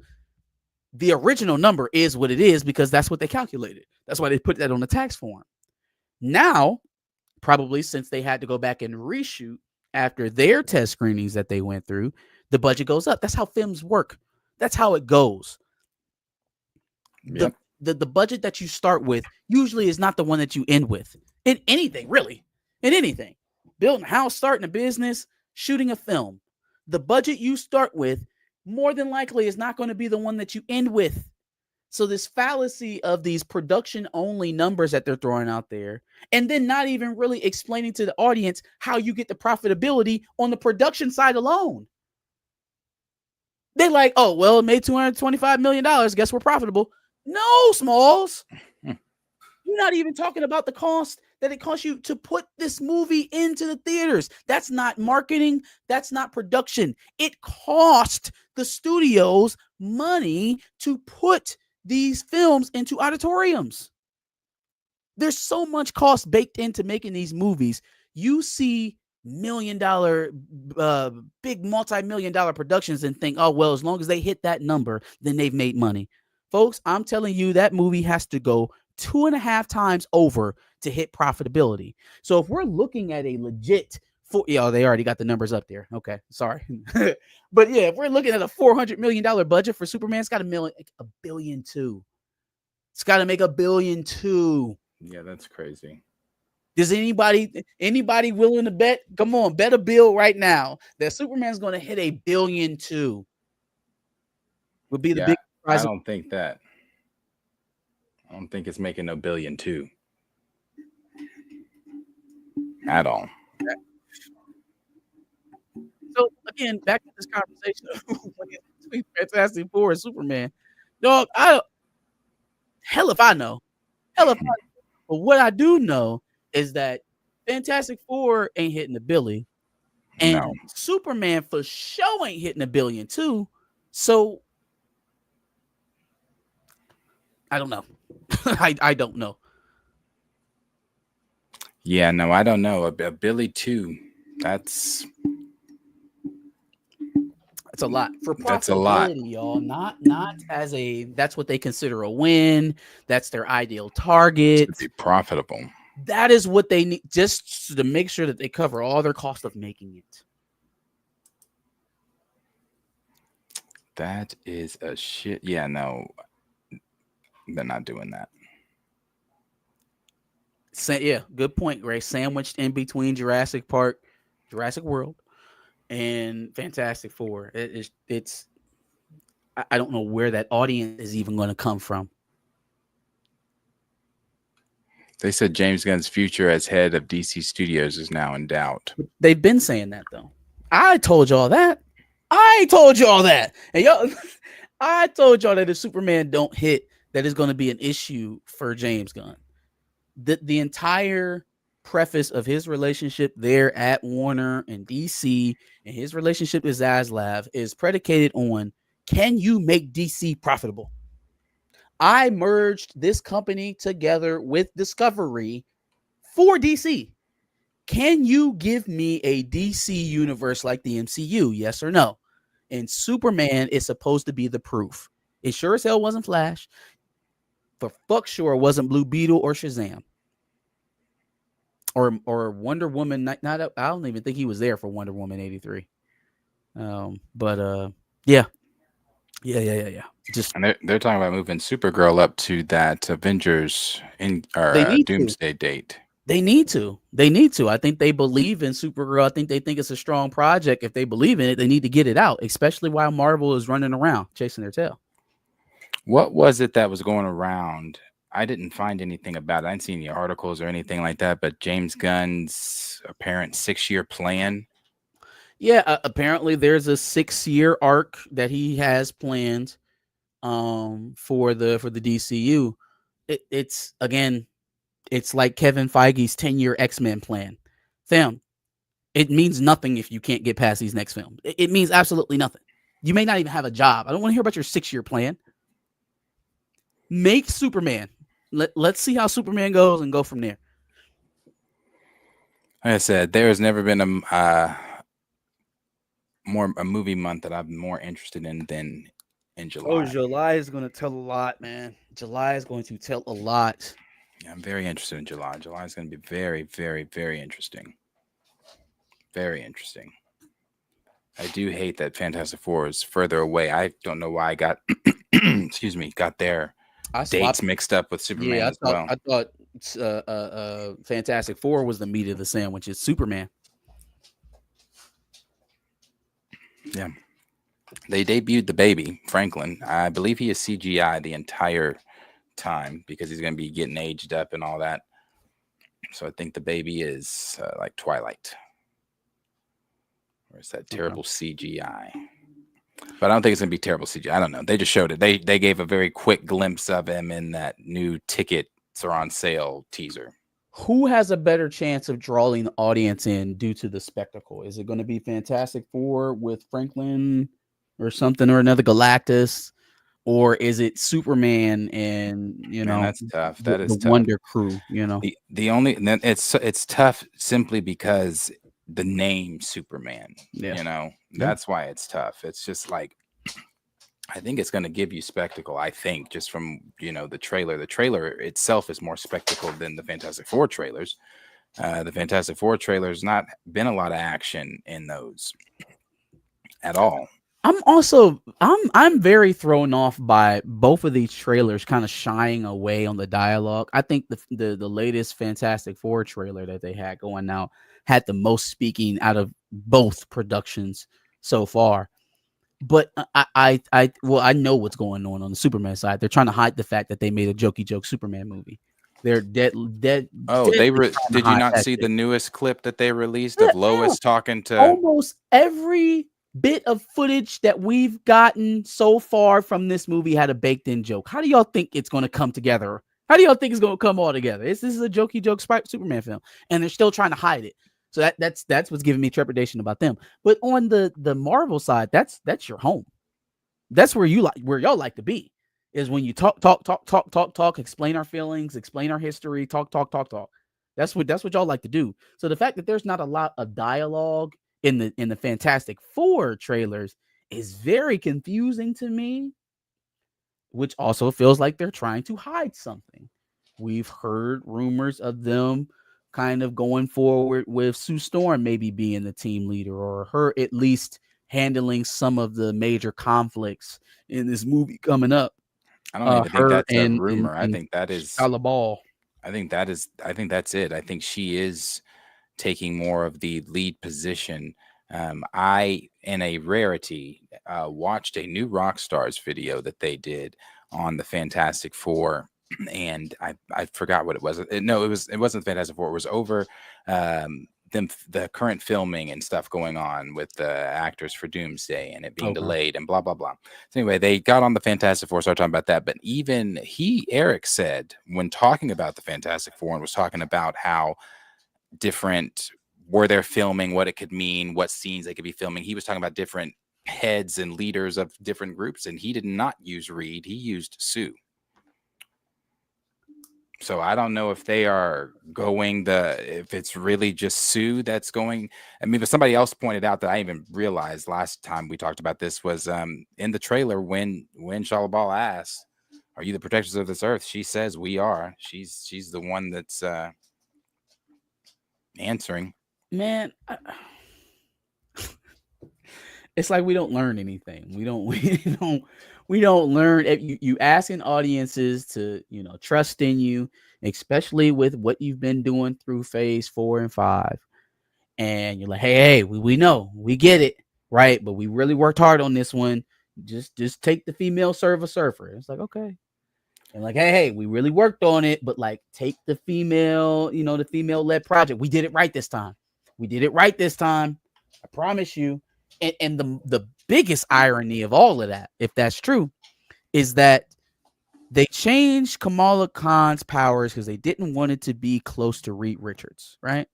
the original number is what it is because that's what they calculated. That's why they put that on the tax form. Now, probably since they had to go back and reshoot after their test screenings that they went through, the budget goes up. That's how films work. That's how it goes. Yep. The budget that you start with usually is not the one that you end with. In anything, really. In anything. Building a house, starting a business, shooting a film. The budget you start with more than likely is not going to be the one that you end with. So this fallacy of these production only numbers that they're throwing out there, and then not even really explaining to the audience how you get the profitability on the production side alone. They're like, oh, well, it made $225 million. Guess we're profitable. No, Smalls. You're not even talking about the cost that it costs you to put this movie into the theaters. That's not marketing. That's not production. It cost the studios money to put these films into auditoriums. There's so much cost baked into making these movies. You see $1 million, big multi-million dollar productions and think, oh, well, as long as they hit that number, then they've made money. Folks, I'm telling you, that movie has to go 2.5 times over to hit profitability. So if we're looking at a legit they already got the numbers up there. Okay, sorry. But yeah, if we're looking at a $400 million budget for Superman, it's got $1 billion too. It's got to make $1 billion too. Yeah, that's crazy. Does anybody willing to bet? Come on, bet a bill right now that Superman's going to hit $1 billion too. Would be the big surprise. I don't think that. I don't think it's making $1 billion too. At all. So again, back to this conversation between Fantastic Four and Superman. Dog, hell if I know. But what I do know is that Fantastic Four ain't hitting the Billy. No. And Superman for sure ain't hitting $1 billion too. So I don't know. I don't know. Yeah, no, I don't know. A Billy 2. That's It's a lot for That's a lot. profitability, y'all. Not as a that's what they consider a win. That's their ideal target. to be profitable. That is what they need just to make sure that they cover all their cost of making it. That is a shit. Yeah, no, they're not doing that. Yeah, good point, Gray. Sandwiched in between Jurassic Park, Jurassic World, and Fantastic Four. It's I don't know where that audience is even going to come from. They said James Gunn's future as head of DC Studios is now in doubt. They've been saying that though. I told y'all that. And y'all, I told y'all that if Superman don't hit, that is going to be an issue for James Gunn. The entire preface of his relationship there at Warner and DC and his relationship with Zaslav is predicated on, can you make DC profitable? I merged this company together with Discovery for DC. Can you give me a DC universe like the MCU? Yes or no? And Superman is supposed to be the proof. It sure as hell wasn't Flash. For fuck sure it wasn't Blue Beetle or Shazam. Or Wonder Woman. I don't even think he was there for Wonder Woman 83. Yeah. Just And they're talking about moving Supergirl up to that Avengers Doomsday date. They need to. I think they believe in Supergirl. I think they think it's a strong project. If they believe in it, they need to get it out, especially while Marvel is running around chasing their tail. What was it that was going around? I didn't find anything about it. I didn't see any articles or anything like that, but James Gunn's apparent 6-year plan. Yeah, apparently there's a 6-year arc that he has planned for the DCU. It's again, it's like Kevin Feige's 10-year X-Men plan. Fam, it means nothing if you can't get past these next films. It means absolutely nothing. You may not even have a job. I don't want to hear about your 6-year plan. Make Superman. Let's see how Superman goes and go from there. Like I said, there has never been a movie month that I'm more interested in than in July. Oh, July is going to tell a lot, man. July is going to tell a lot. Yeah, I'm very interested in July. July is going to be very, very, very interesting. Very interesting. I do hate that Fantastic Four is further away. I don't know why I got, got their dates mixed up with Superman as well. I thought Fantastic Four was the meat of the sandwich. It's Superman. Yeah. They debuted the baby, Franklin. I believe he is CGI the entire time because he's going to be getting aged up and all that. So I think the baby is like Twilight. Or is that terrible CGI? But I don't think it's going to be terrible CGI. I don't know. They just showed it. They gave a very quick glimpse of him in that new tickets are on sale teaser. Who has a better chance of drawing the audience in due to the spectacle? Is it going to be Fantastic Four with Franklin or something or another Galactus? Or is it Superman and, Man, that's tough. That is tough. Wonder Crew, The only it's tough simply because the name Superman, that's why it's tough. It's just like, I think it's going to give you spectacle. I think just from, the trailer itself is more spectacle than the Fantastic Four trailers. The Fantastic Four trailers, not been a lot of action in those at all. I'm very thrown off by both of these trailers kind of shying away on the dialogue. I think the latest Fantastic Four trailer that they had going out had the most speaking out of both productions so far. But I know what's going on the Superman side. They're trying to hide the fact that they made a jokey joke Superman movie. They're dead. Oh, did you not see the newest clip that they released of Lois talking to almost every bit of footage that we've gotten so far from this movie had a baked in joke? How do y'all think it's going to come together? How do y'all think it's going to come all together? This is a jokey joke Superman film, and they're still trying to hide it. So that's what's giving me trepidation about them. But on the Marvel side, that's your home. That's where y'all like to be, is when you talk, explain our feelings, explain our history, talk. That's what y'all like to do. So the fact that there's not a lot of dialogue in the Fantastic Four trailers is very confusing to me, which also feels like they're trying to hide something. We've heard rumors of them kind of going forward with Sue Storm maybe being the team leader, or her at least handling some of the major conflicts in this movie coming up. I don't even think Her that's a and rumor. I think that is. Ball. I think that is. I think that's it. I think she is taking more of the lead position. I, in a rarity, watched a new Rockstars video that they did on the Fantastic Four, and I forgot what it was. No, it wasn't Fantastic Four. It was over the current filming and stuff going on with the actors for Doomsday and it being delayed and blah blah blah. So anyway, they got on the Fantastic Four, started talking about that. But even Eric said, when talking about the Fantastic Four, and was talking about how different where they're filming, what it could mean, what scenes they could be filming. He was talking about different heads and leaders of different groups, and he did not use Reed. He used Sue. So I don't know if they are going if it's really just Sue that's going. I mean, but somebody else pointed out that I even realized last time we talked about this was in the trailer when Shalabal asks, "Are you the protectors of this earth?" She says, "We are." She's the one that's answering. Man, it's like we don't learn anything. We don't learn. You asking audiences to trust in you, especially with what you've been doing through phase 4 and 5, and you're like, hey, we know, we get it, right? But we really worked hard on this one. Just take the female surfer. It's like, okay. And like, hey, we really worked on it, but like, take the female, the female-led project. We did it right this time. I promise you. And the biggest irony of all of that, if that's true, is that they changed Kamala Khan's powers because they didn't want it to be close to Reed Richards, right?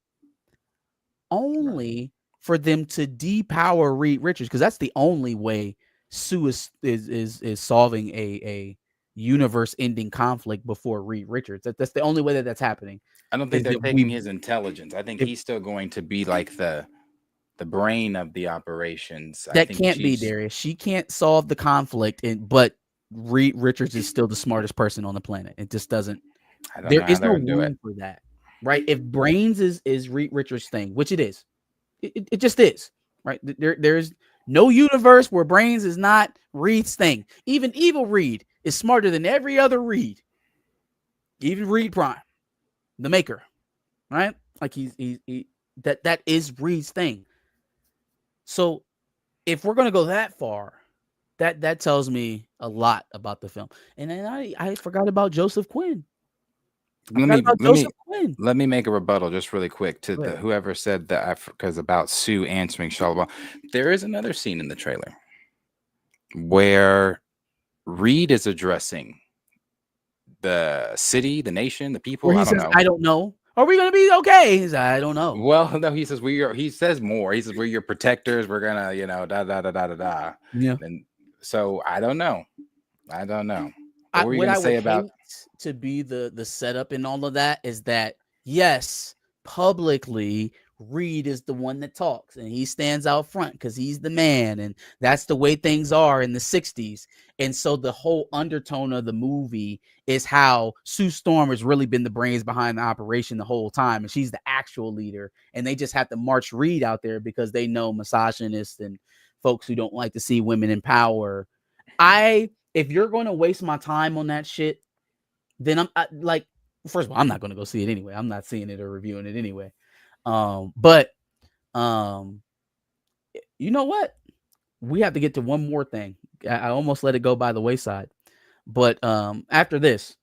Only for them to depower Reed Richards, because that's the only way Sue is solving a universe-ending conflict before Reed Richards. That's the only way that's happening. I don't think they're taking his intelligence. I think he's still going to be like the brain of the operations. That can't be, Darius. She can't solve the conflict, but Reed Richards is still the smartest person on the planet. It just doesn't. There is no room for that, right? If brains is Reed Richards' thing, which it is, it just is, right? There's no universe where brains is not Reed's thing. Even evil Reed is smarter than every other Reed, even Reed Prime, the maker, right? Like that is Reed's thing. So if we're going to go that far, that tells me a lot about the film. And then I forgot about Joseph Quinn. Let me make a rebuttal just really quick to whoever said that, because about Sue answering Shalabal. There is another scene in the trailer where Reed is addressing the city, the nation, the people. Where he says, I don't know. Are we gonna be okay? He said, I don't know. Well, no, he says he says more. He says, we're your protectors. We're gonna, da da da da da da. Yeah. And so I don't know. What were you gonna say about to be the setup and all of that is that yes, publicly Reed is the one that talks and he stands out front because he's the man, and that's the way things are in the 60s. And so the whole undertone of the movie is how Sue Storm has really been the brains behind the operation the whole time, and she's the actual leader, and they just have to march Reed out there because they know misogynists and folks who don't like to see women in power. If you're going to waste my time on that shit, then first of all, I'm not going to go see it anyway. I'm not seeing it or reviewing it anyway. But you know what? We have to get to one more thing. I almost let it go by the wayside. But after this,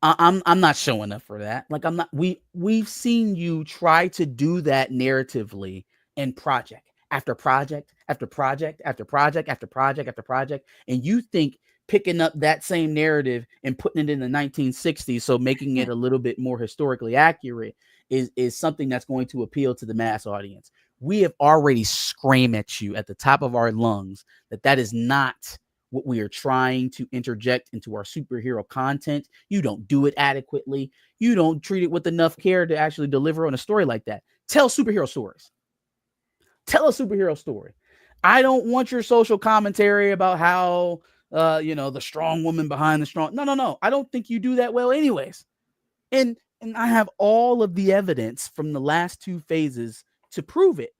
I'm not showing up for that. Like, I'm not. We've seen you try to do that narratively in project after project after project after project after project after project, and you think picking up that same narrative and putting it in the 1960s, so making it a little bit more historically accurate is something that's going to appeal to the mass audience. We have already screamed at you at the top of our lungs that is not what we are trying to interject into our superhero content. You don't do it adequately. You don't treat it with enough care to actually deliver on a story like that. Tell superhero stories. Tell a superhero story. I don't want your social commentary about how the strong woman behind the strong. No. I don't think you do that well anyways. And I have all of the evidence from the last two phases to prove it.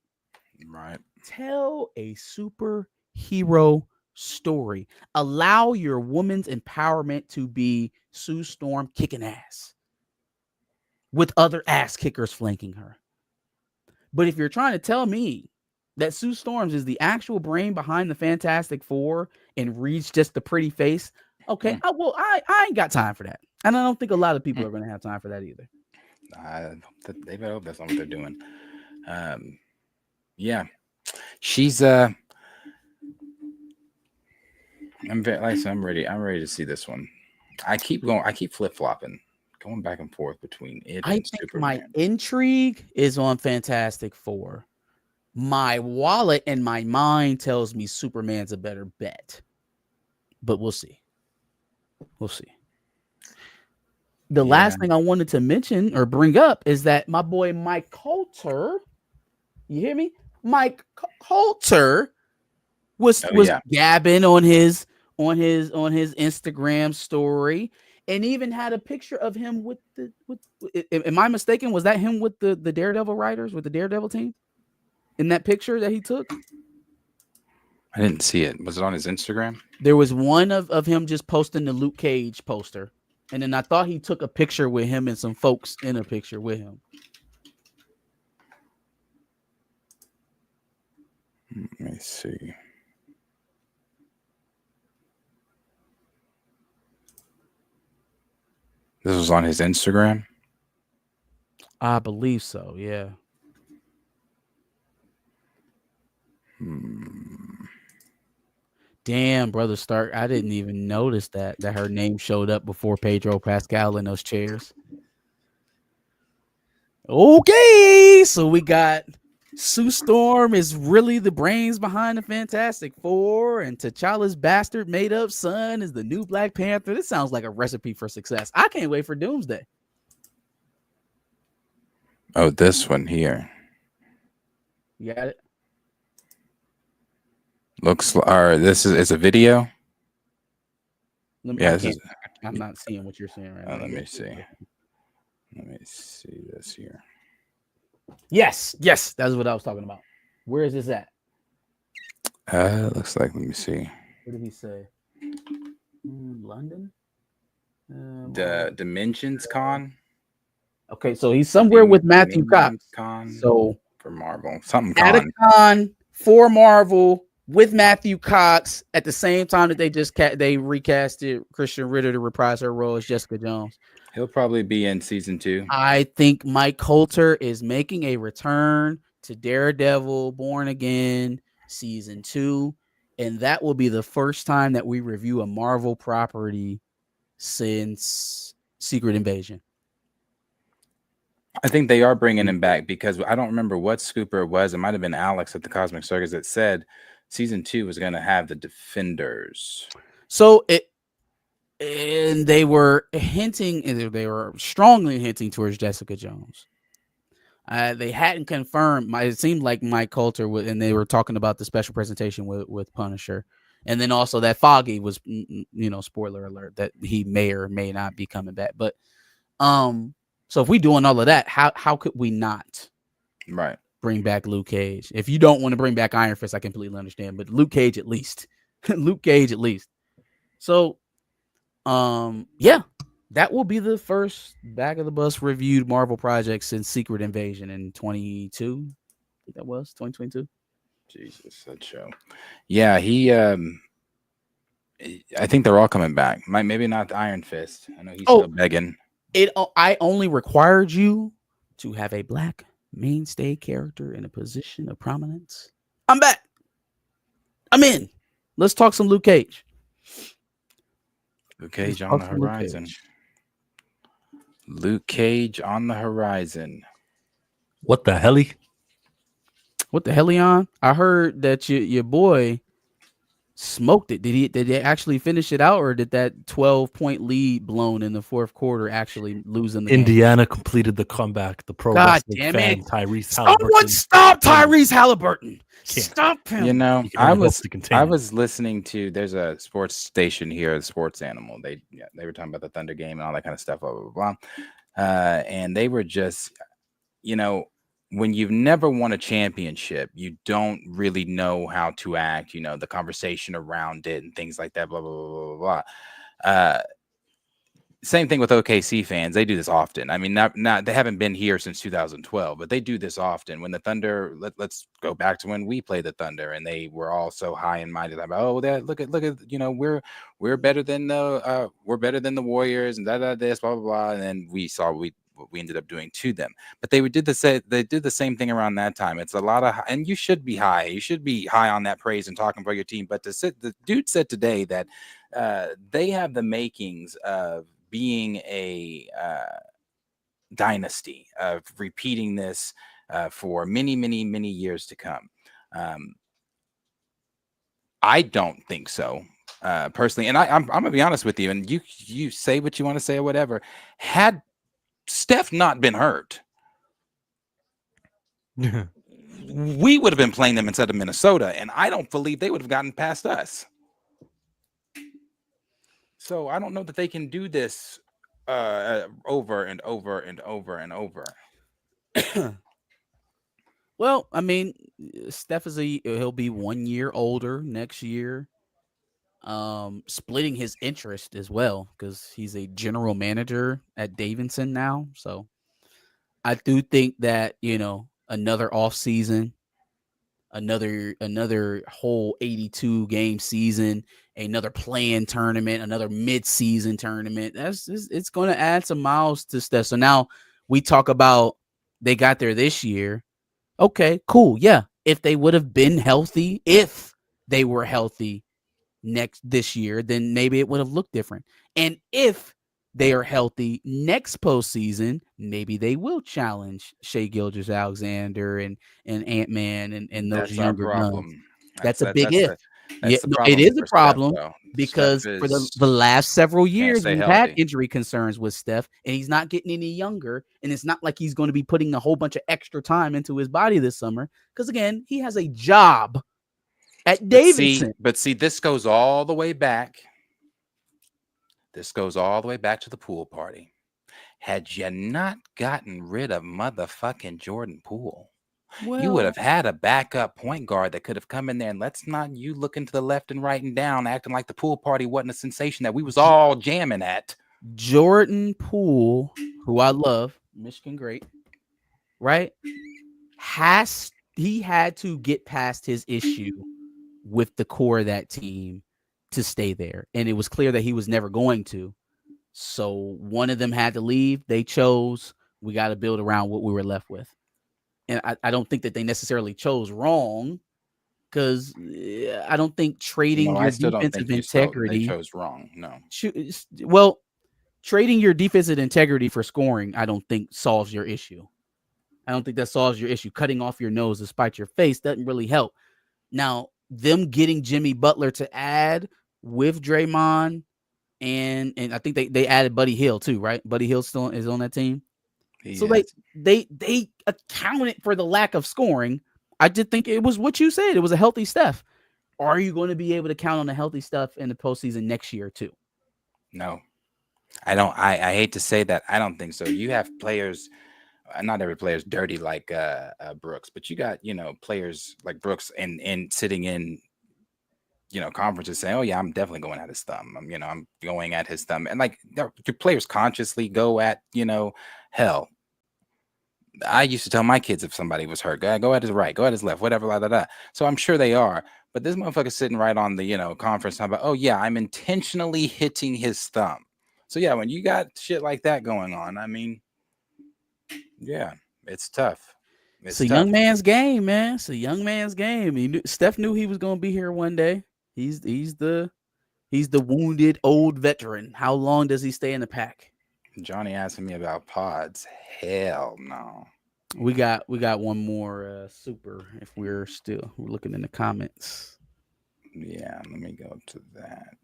Right. Tell a superhero story. Allow your woman's empowerment to be Sue Storm kicking ass with other ass kickers flanking her. But if you're trying to tell me that Sue Storms is the actual brain behind the Fantastic Four and Reed's just the pretty face, okay, I ain't got time for that. And I don't think a lot of people are going to have time for that either. They better hope that's not what they're doing. Yeah, she's I'm ready. I'm ready to see this one. I keep flip flopping, going back and forth between it. I and think Superman. my intrigue is on Fantastic Four. My wallet and my mind tells me Superman's a better bet, but we'll see. We'll see. The last thing I wanted to mention or bring up is that my boy Mike Coulter, you hear me? Mike Coulter was gabbing on his Instagram story and even had a picture of him with am I mistaken? Was that him with the Daredevil writers, with the Daredevil team? In that picture that he took? I didn't see it. Was it on his Instagram? There was one of him just posting the Luke Cage poster. And then I thought he took a picture with him and some folks in a picture with him. Let me see. This was on his Instagram? I believe so, yeah. Damn, Brother Stark, I didn't even notice that her name showed up before Pedro Pascal in those chairs. Okay, so we got Sue Storm is really the brains behind the Fantastic Four, and T'Challa's bastard made up son is the new Black Panther. This sounds like a recipe for success. I can't wait for Doomsday. Oh, this one here. You got it? Looks like this is a video. I'm not seeing what you're saying right now. Let me see. Let me see this here. Yes, that's what I was talking about. Where is this at? Looks like. Let me see. What did he say? London. The Dimensions Con. Okay, so he's somewhere with Matthew Cox. So for Marvel, something at a con for Marvel with Matthew Cox at the same time that they recasted Christian Ritter to reprise her role as Jessica Jones. He'll probably be in season 2. I think Mike Coulter is making a return to Daredevil Born Again season 2, and that will be the first time that we review a Marvel property since Secret Invasion. I think they are bringing him back because I don't remember what scooper it was. It might have been Alex at the Cosmic Circus that said season 2 was going to have the Defenders. So they were strongly hinting towards Jessica Jones. They hadn't confirmed. It seemed like Mike Coulter and they were talking about the special presentation with Punisher, and then also that Foggy was, spoiler alert, that he may or may not be coming back. But so if we doing all of that, how could we not bring back Luke Cage? If you don't want to bring back Iron Fist, I completely understand, but Luke Cage at least. Luke Cage at least. So that will be the first back of the bus reviewed Marvel project since Secret Invasion in 2022. I think that was 2022. Jesus, that show. Yeah, I think they're all coming back. Maybe not the Iron Fist. I know he's still begging. I only required you to have a Black mainstay character in a position of prominence. I'm back. I'm in. Let's talk some Luke Cage. Luke Let's Cage on talk the some Luke horizon. Cage. Luke Cage on the horizon. What the hell? What the hell, Leon? I heard that your boy smoked it. Did they actually finish it out, or did that 12-point lead blown in the fourth quarter actually lose them the game? Indiana completed the comeback. The pro God wrestling damn fan it! Tyrese Someone Halliburton stop Tyrese Halliburton! can't. Stop You him! know, He can only hope to I contain. was listening to there's a sports station here, Sports Animal. They were talking about the Thunder game and all that kind of stuff, blah blah blah. And they were just, you know, when you've never won a championship, you don't really know how to act. You know, the conversation around it and things like that, blah blah blah blah blah. Same thing with OKC fans. They do this often. I mean, not they haven't been here since 2012, but they do this often. When the Thunder, let's go back to when we played the Thunder, and they were all so high and mighty about, oh, that look at you know, we're better than the Warriors and this blah blah blah. And then we saw what we ended up doing to them. But they did the same thing around that time. It's a lot of, and you should be high. You should be high on that praise and talking about your team. But the dude said today that they have the makings of being a dynasty, of repeating this for many, many, many years to come. I don't think so, personally. And I'm gonna be honest with you. And you say what you want to say or whatever. Had Steph not been hurt, we would have been playing them instead of Minnesota, and I don't believe they would have gotten past us. So I don't know that they can do this over and over and over and over. Well, I mean, Steph he'll be 1 year older next year. Splitting his interest as well because he's a general manager at Davidson now. So I do think that, another off season, another whole 82 game season, another play-in tournament, another mid-season tournament. It's going to add some miles to Steph. So now we talk about they got there this year. Okay, cool. Yeah. If they would have been healthy, if they were healthy this year, then maybe it would have looked different. And if they are healthy next postseason, maybe they will challenge Shea Gilgeous-Alexander and Ant-Man and those That's our younger guns. problem. That's a big if. That's the No, problem it is a for Steph, problem though. because Steph for the last several years stay we've had healthy. injury concerns with Steph, and he's not getting any younger. And it's not like he's going to be putting a whole bunch of extra time into his body this summer because, again, he has a job at Davidson. But see, this goes all the way back. This goes all the way back to the pool party. Had you not gotten rid of motherfucking Jordan Poole, you would have had a backup point guard that could have come in there, and let's not you looking to the left and right and down, acting like the pool party wasn't a sensation that we was all jamming at. Jordan Poole, who I love, Michigan great, right? He had to get past his issue with the core of that team to stay there. And it was clear that he was never going to. So one of them had to leave. They chose, we got to build around what we were left with. And I don't think that they necessarily chose wrong because I don't think trading your defensive integrity. They chose wrong. No. Well, trading your defensive integrity for scoring, I don't think solves your issue. I don't think that solves your issue. Cutting off your nose to spite your face doesn't really help. Now, them getting Jimmy Butler to add with Draymond, and I think they added Buddy Hield too, right? Buddy Hield still is on that team. They accounted for the lack of scoring. I did think it was what you said. It was a healthy Steph. Are you going to be able to count on the healthy stuff in the postseason next year too? No, I don't. I hate to say that. I don't think so. You have players. Not every player is dirty like Brooks, but you got players like Brooks and sitting in conferences saying, "Oh yeah, I'm definitely going at his thumb." I'm going at his thumb, and like your players consciously go at hell. I used to tell my kids if somebody was hurt, go at his right, go at his left, whatever, blah, blah, blah. So I'm sure they are. But this motherfucker's sitting right on the conference talking about, oh yeah, I'm intentionally hitting his thumb. So yeah, when you got shit like that going on, I mean, yeah, it's tough. It's a young man's game, man. It's a young man's game. Steph knew he was going to be here one day. He's the He's the wounded old veteran. How long does he stay in the pack? Johnny asking me about pods. Hell no. We got one more super. If we're looking in the comments. Yeah, let me go to that.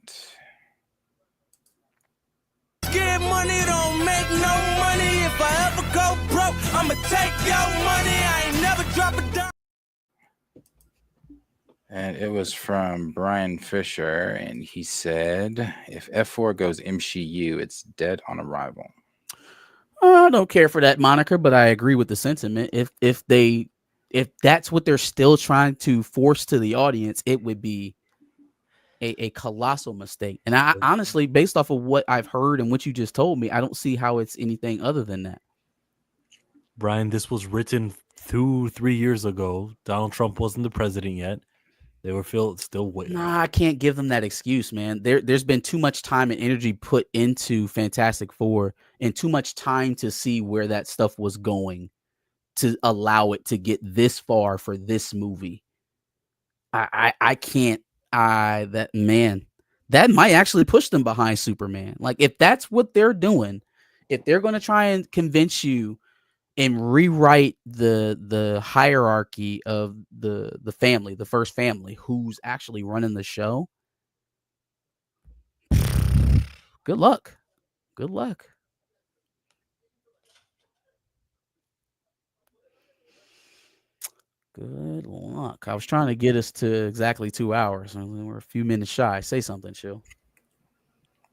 Get money, don't make no money. If I ever go broke, I'ma take your money. I ain't never drop a dime. And it was from Brian Fisher, and he said, if F4 goes MCU, it's dead on arrival. I don't care for that moniker, but I agree with the sentiment. If that's what they're still trying to force to the audience, it would be a colossal mistake. And I honestly, based off of what I've heard and what you just told me, I don't see how it's anything other than that. Brian, this was written 2-3 years ago. Donald Trump wasn't the president yet. They were still waiting. Nah, I can't give them that excuse, man. There's been too much time and energy put into Fantastic Four and too much time to see where that stuff was going to allow it to get this far for this movie. I can't. That might actually push them behind Superman. Like, if that's what they're doing, if they're going to try and convince you and rewrite the hierarchy of the family, the first family, who's actually running the show, good luck. Good luck. Good luck. I was trying to get us to exactly 2 hours, and we're a few minutes shy. Say something, Chill.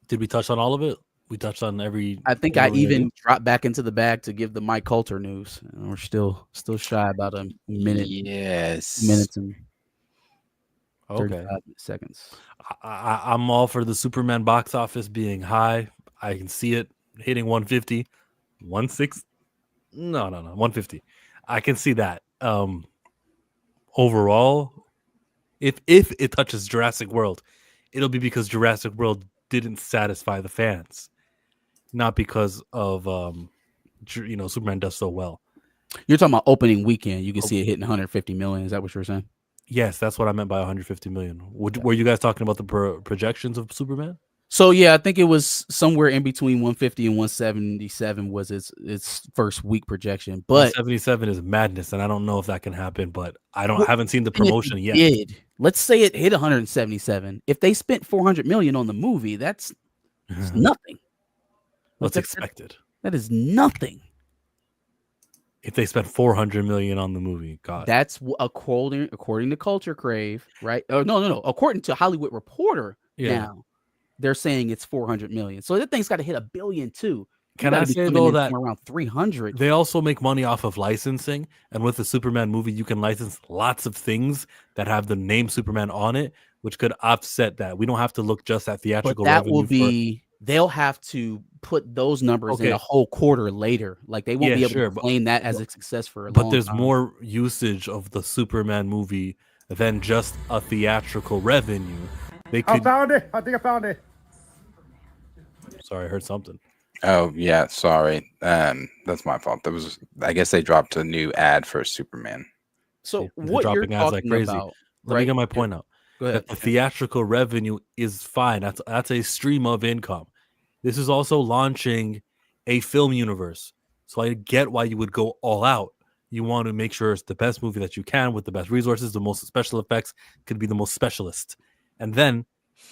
Did we touch on all of it? We touched on every. I think I even dropped back into the bag to give the Mike Coulter news, and we're still shy about a minute. Yes. Minutes and Okay. 35 seconds. I'm all for the Superman box office being high. I can see it hitting 150, 160. No, 150. I can see that. Overall, if it touches Jurassic World, it'll be because Jurassic World didn't satisfy the fans, not because of Superman does so well. You're talking about opening weekend. You can see it hitting 150 million. Is that what you're saying? Yes, that's what I meant by 150 million. Were you guys talking about the projections of Superman? So yeah, I think it was somewhere in between 150 and 177 was its first week projection. But 177 is madness, and I don't know if that can happen. But haven't seen the promotion yet. Let's say it hit 177. If they spent 400 million on the movie, that's nothing. What's expected? That is nothing. If they spent 400 million on the movie, God, that's according to Culture Crave, right? Oh no. According to Hollywood Reporter, now they're saying it's 400 million. So that thing's got to hit $1 billion too. Can I say though that around 300? They also make money off of licensing, and with the Superman movie, you can license lots of things that have the name Superman on it, which could offset that. We don't have to look just at theatrical. But that will be. They'll have to put those numbers in a whole quarter later. Like they won't be able to claim that as a success for a long time. But there's more usage of the Superman movie than just a theatrical revenue. They could. I found it. I think I found it. Sorry, I heard something. Oh yeah, sorry. That's my fault. I guess they dropped a new ad for Superman. So what you're talking like crazy. About? Let me get my point out. That the theatrical revenue is fine. That's a stream of income. This is also launching a film universe. So I get why you would go all out. You want to make sure it's the best movie that you can with the best resources, the most special effects, could be the most specialist. And then,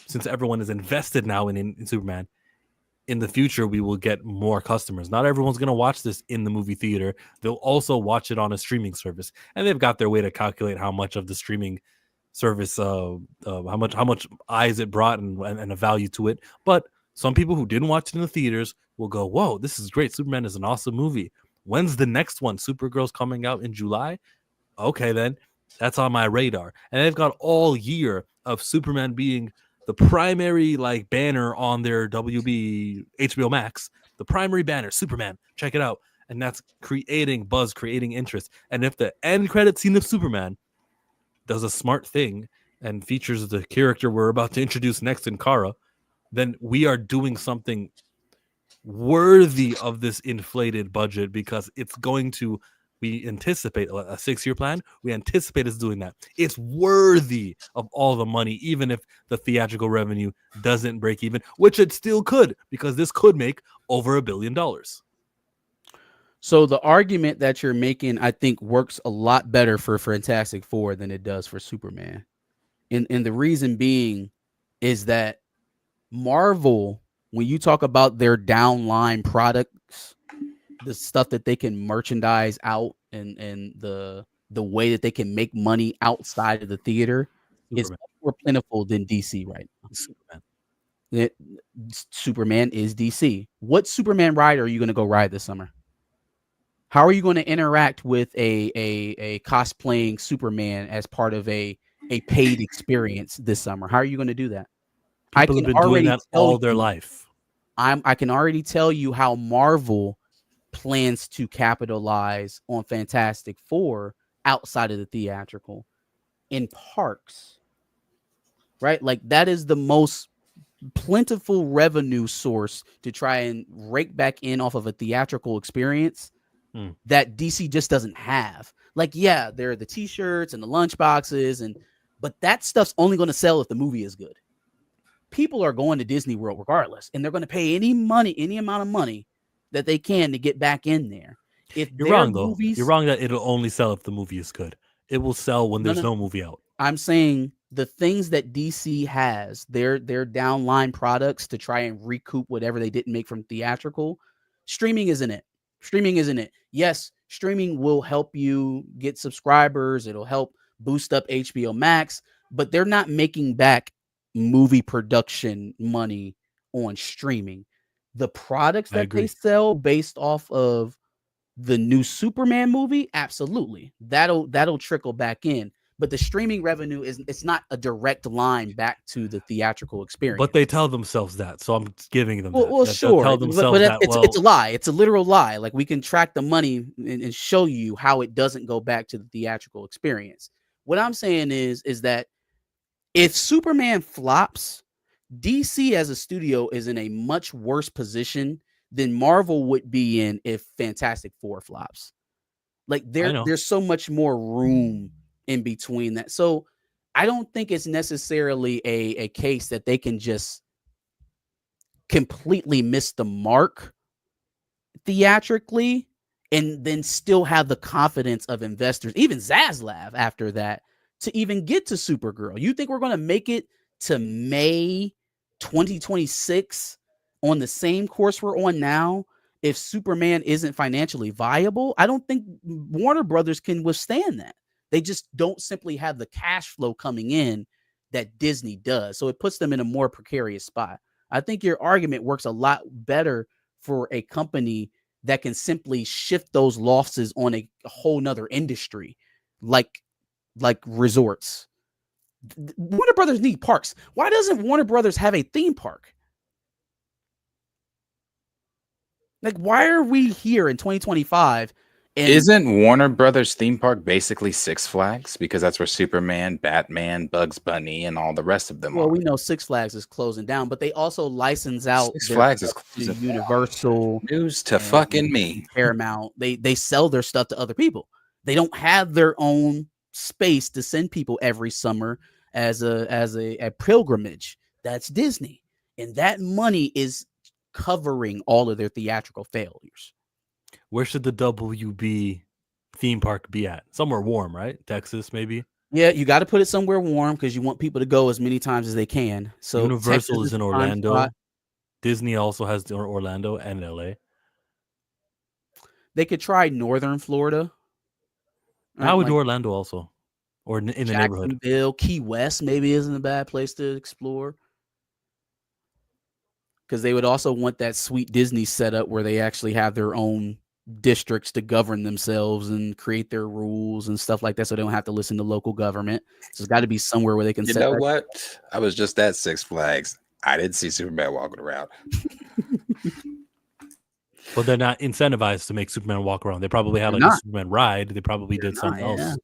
since everyone is invested now in Superman, in the future, we will get more customers. Not everyone's going to watch this in the movie theater. They'll also watch it on a streaming service. And they've got their way to calculate how much of the streaming service, how much eyes it brought and a value to it. But some people who didn't watch it in the theaters will go, whoa, this is great. Superman is an awesome movie. When's the next one? Supergirl's coming out in July? Okay, then. That's on my radar. And they've got all year of Superman being the primary banner on their WB HBO Max, the primary banner, Superman, check it out. And that's creating buzz, creating interest. And if the end credit scene of Superman does a smart thing and features the character we're about to introduce next in Kara, then we are doing something worthy of this inflated budget because it's going to We anticipate a 6-year plan. We anticipate us doing that. It's worthy of all the money, even if the theatrical revenue doesn't break even, which it still could, because this could make over $1 billion. So the argument that you're making, I think, works a lot better for Fantastic Four than it does for Superman. And the reason being is that Marvel, when you talk about their downline products, the stuff that they can merchandise out and the way that they can make money outside of the theater is Superman. more plentiful than DC right now. Superman. Superman is DC. What Superman ride are you going to go ride this summer? How are you going to interact with a cosplaying Superman as part of a paid experience this summer? How are you going to do that? People have been doing that all their life. I can already tell you how Marvel plans to capitalize on Fantastic Four outside of the theatrical in parks, right? Like that is the most plentiful revenue source to try and rake back in off of a theatrical experience that DC just doesn't have. Like, yeah, there are the t-shirts and the lunch boxes, but that stuff's only going to sell if the movie is good. People are going to Disney World regardless, and they're going to pay any amount of money that they can to get back in there. If you're wrong, though. You're wrong that it'll only sell if the movie is good. It will sell when there's no movie out. I'm saying the things that DC has, their downline products to try and recoup whatever they didn't make from theatrical, streaming isn't it. Streaming isn't it. Yes, streaming will help you get subscribers. It'll help boost up HBO Max, but they're not making back movie production money on streaming. The products that they sell based off of the new Superman movie, absolutely. That'll trickle back in. But the streaming revenue it's not a direct line back to the theatrical experience. But they tell themselves that, so I'm giving them that. Well, sure. Tell themselves but it's a lie. It's a literal lie. Like we can track the money and show you how it doesn't go back to the theatrical experience. What I'm saying is that if Superman flops, DC as a studio is in a much worse position than Marvel would be in if Fantastic Four flops. Like there's so much more room in between that. So I don't think it's necessarily a case that they can just completely miss the mark theatrically and then still have the confidence of investors, even Zaslav after that, to even get to Supergirl. You think we're going to make it to May 2026 on the same course we're on now if Superman isn't financially viable? I don't think Warner Brothers can withstand that. They just don't simply have the cash flow coming in that Disney does. So it puts them in a more precarious spot. I think your argument works a lot better for a company that can simply shift those losses on a whole nother industry, like resorts. Warner Brothers need parks. Why doesn't Warner Brothers have a theme park? Like, why are we here in 2025? Isn't Warner Brothers theme park basically Six Flags? Because that's where Superman, Batman, Bugs Bunny, and all the rest of them are. Well, we know Six Flags is closing down, but they also license out Six Flags is closing. Universal. News to fucking me. Paramount. They sell their stuff to other people. They don't have their own space to send people every summer as a pilgrimage. That's Disney. And that money is covering all of their theatrical failures. Where should the WB theme park be at? Somewhere warm, right? Texas, maybe? Yeah, you got to put it somewhere warm because you want people to go as many times as they can. So Universal is in Orlando. Disney also has Orlando and LA. They could try Northern Florida. I would do Orlando also. Or in the neighborhood. Key West maybe isn't a bad place to explore. Because they would also want that sweet Disney setup where they actually have their own districts to govern themselves and create their rules and stuff like that, so they don't have to listen to local government. So it's got to be somewhere where they can. You know what? I was just at Six Flags. I didn't see Superman walking around. Well, they're not incentivized to make Superman walk around. They probably have a Superman ride. They probably did something else.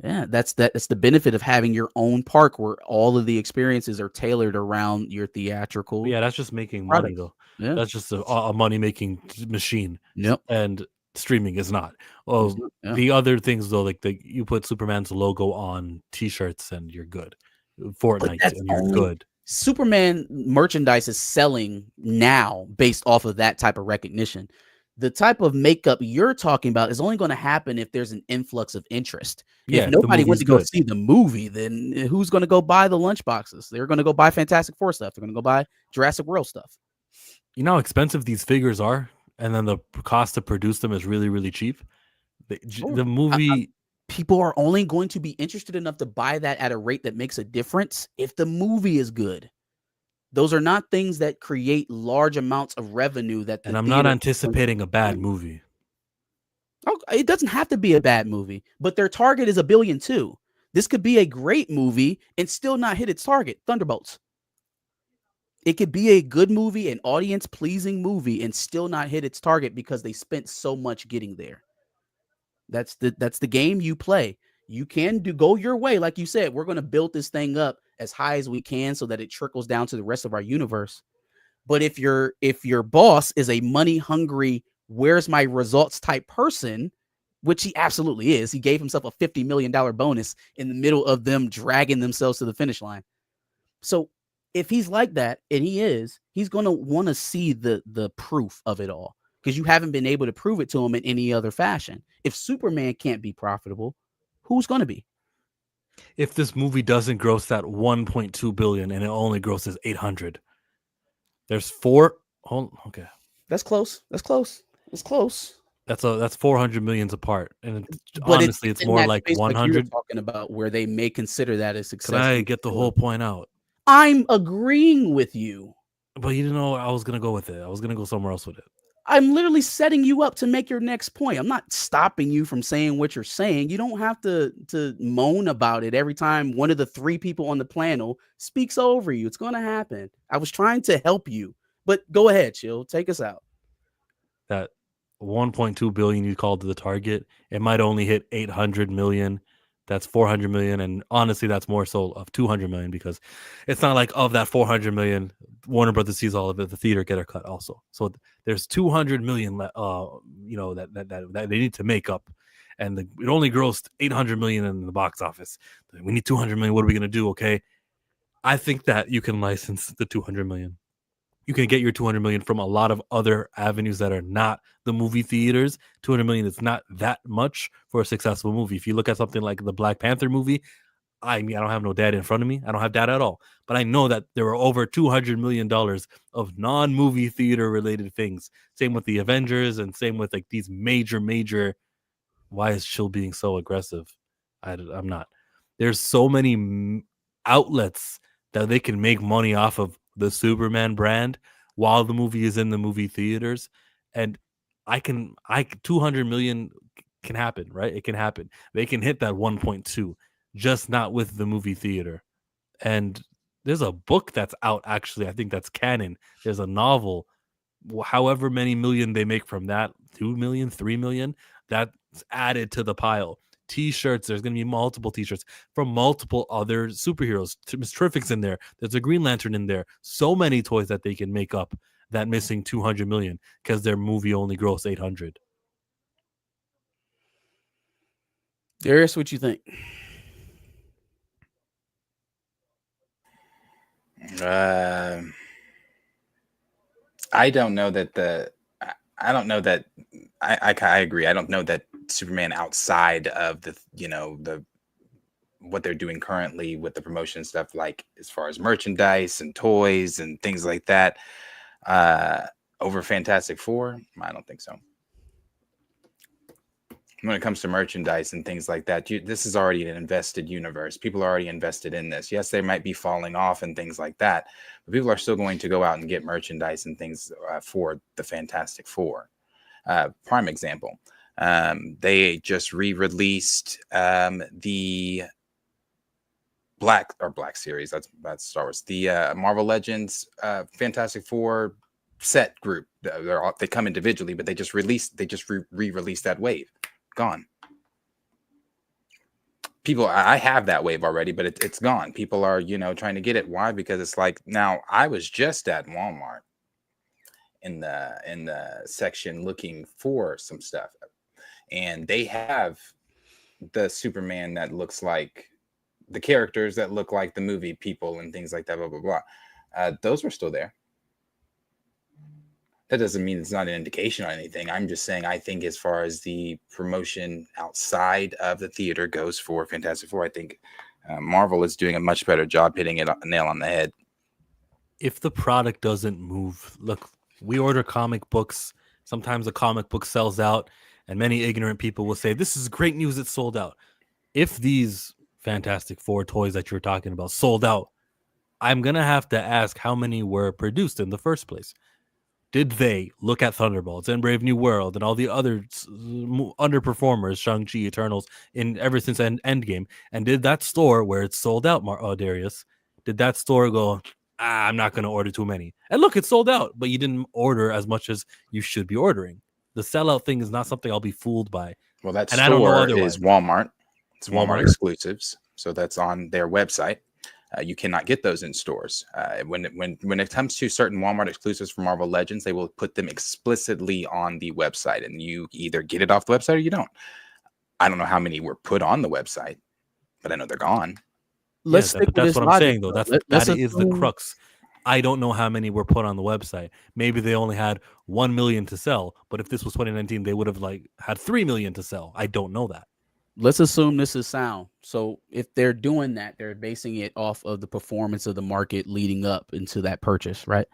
Yeah, that's the benefit of having your own park where all of the experiences are tailored around your theatrical. Yeah, that's just making money though. Yeah. That's just a money making machine. Yep. And streaming is not. Oh, Yeah. the other things though, like you put Superman's logo on T-shirts and you're good. Fortnite and you're good. Superman merchandise is selling now based off of that type of recognition. The type of makeup you're talking about is only going to happen if there's an influx of interest. Yeah, if nobody went movie's to go good. see the movie, then who's going to go buy the lunchboxes? They're going to go buy Fantastic Four stuff. They're going to go buy Jurassic World stuff. You know how expensive these figures are, and then the cost to produce them is really, really cheap. The movie. People are only going to be interested enough to buy that at a rate that makes a difference if the movie is good. Those are not things that create large amounts of revenue that the And I'm not anticipating a bad movie. Oh, it doesn't have to be a bad movie, but their target is $1 billion too. This could be a great movie and still not hit its target. Thunderbolts. It could be a good movie, an audience-pleasing movie, and still not hit its target because they spent so much getting there. That's the game you play. You can go your way, like you said. We're going to build this thing up as high as we can so that it trickles down to the rest of our universe. But if your boss is a money-hungry, where's my results type person, which he absolutely is, he gave himself a $50 million bonus in the middle of them dragging themselves to the finish line. So if he's like that, and he's going to want to see the proof of it all, because you haven't been able to prove it to him in any other fashion. If Superman can't be profitable, who's going to be? If this movie doesn't gross that 1.2 billion and it only grosses 800, there's okay. That's close. That's close. It's close. That's 400 millions apart, and But honestly, it's more like 100. Like talking about where they may consider that a success. Can I get the whole point out? I'm agreeing with you. But you didn't know I was gonna go with it. I was gonna go somewhere else with it. I'm literally setting you up to make your next point. I'm not stopping you from saying what you're saying. You don't have to moan about it every time one of the 3 people on the panel speaks over you. It's going to happen. I was trying to help you, but go ahead, Chill. Take us out. That 1.2 billion you called to the target, it might only hit 800 million. That's 400 million, and honestly, that's more so of 200 million, because it's not like of that 400 million, Warner Brothers sees all of it, the theater get a cut also. So there's 200 million, that they need to make up, and it only grossed 800 million in the box office. We need 200 million. What are we gonna do? Okay, I think that you can license the 200 million. You can get your 200 million from a lot of other avenues that are not the movie theaters. 200 million is not that much for a successful movie. If you look at something like the Black Panther movie, I don't have no data in front of me. I don't have data at all. But I know that there were over $200 million of non-movie theater related things. Same with the Avengers, and same with like these major. Why is Chill being so aggressive? I'm not. There's so many outlets that they can make money off of the Superman brand while the movie is in the movie theaters, and 200 million can happen, right? It can happen. They can hit that 1.2, just not with the movie theater. And there's a book that's out, actually. I think that's canon. There's a novel. However many million they make from that, 2 million, 3 million, that's added to the pile. T-shirts, there's going to be multiple T-shirts from multiple other superheroes. Miss Terrific's in there. There's a Green Lantern in there. So many toys that they can make up that missing 200 million because their movie only grossed 800. Darius, what you think? I don't know that I agree. I don't know that Superman, outside of the what they're doing currently with the promotion stuff, like as far as merchandise and toys and things like that, over Fantastic Four, I don't think so. When it comes to merchandise and things like that, this is already an invested universe. People are already invested in this. Yes, they might be falling off and things like that, but people are still going to go out and get merchandise and things for the Fantastic Four. Prime example, they just re-released the Black series. That's Star Wars. The Marvel Legends Fantastic Four set group. They come individually, but they just re-released that wave. Gone. People, I have that wave already, but it's gone. People are trying to get it. Why? Because it's like, now I was just at Walmart, in the section looking for some stuff, and they have the Superman that looks like the characters that look like the movie people and things like that, blah blah blah. Those were still there. That doesn't mean it's not an indication on anything. I'm just saying, I think as far as the promotion outside of the theater goes for Fantastic Four, I think Marvel is doing a much better job hitting it a nail on the head. If the product doesn't move, look, we order comic books. Sometimes a comic book sells out, and many ignorant people will say, this is great news, it's sold out. If these Fantastic Four toys that you're talking about sold out, I'm going to have to ask how many were produced in the first place. Did they look at Thunderbolts and Brave New World and all the other underperformers, Shang-Chi, Eternals, ever since Endgame, and did that store where it's sold out, Darius, did that store go, I'm not going to order too many? And look, it's sold out, but you didn't order as much as you should be ordering. The sellout thing is not something I'll be fooled by. Well, that and store is Walmart. It's Walmart exclusives, so that's on their website. You cannot get those in stores. When it comes to certain Walmart exclusives for Marvel Legends, they will put them explicitly on the website, and you either get it off the website or you don't. I don't know how many were put on the website, but I know they're gone. That's what I'm saying, though. That is the crux. I don't know how many were put on the website. Maybe they only had 1 million to sell, but if this was 2019, they would have had 3 million to sell. I don't know that. Let's assume this is sound. So if they're doing that, they're basing it off of the performance of the market leading up into that purchase, right?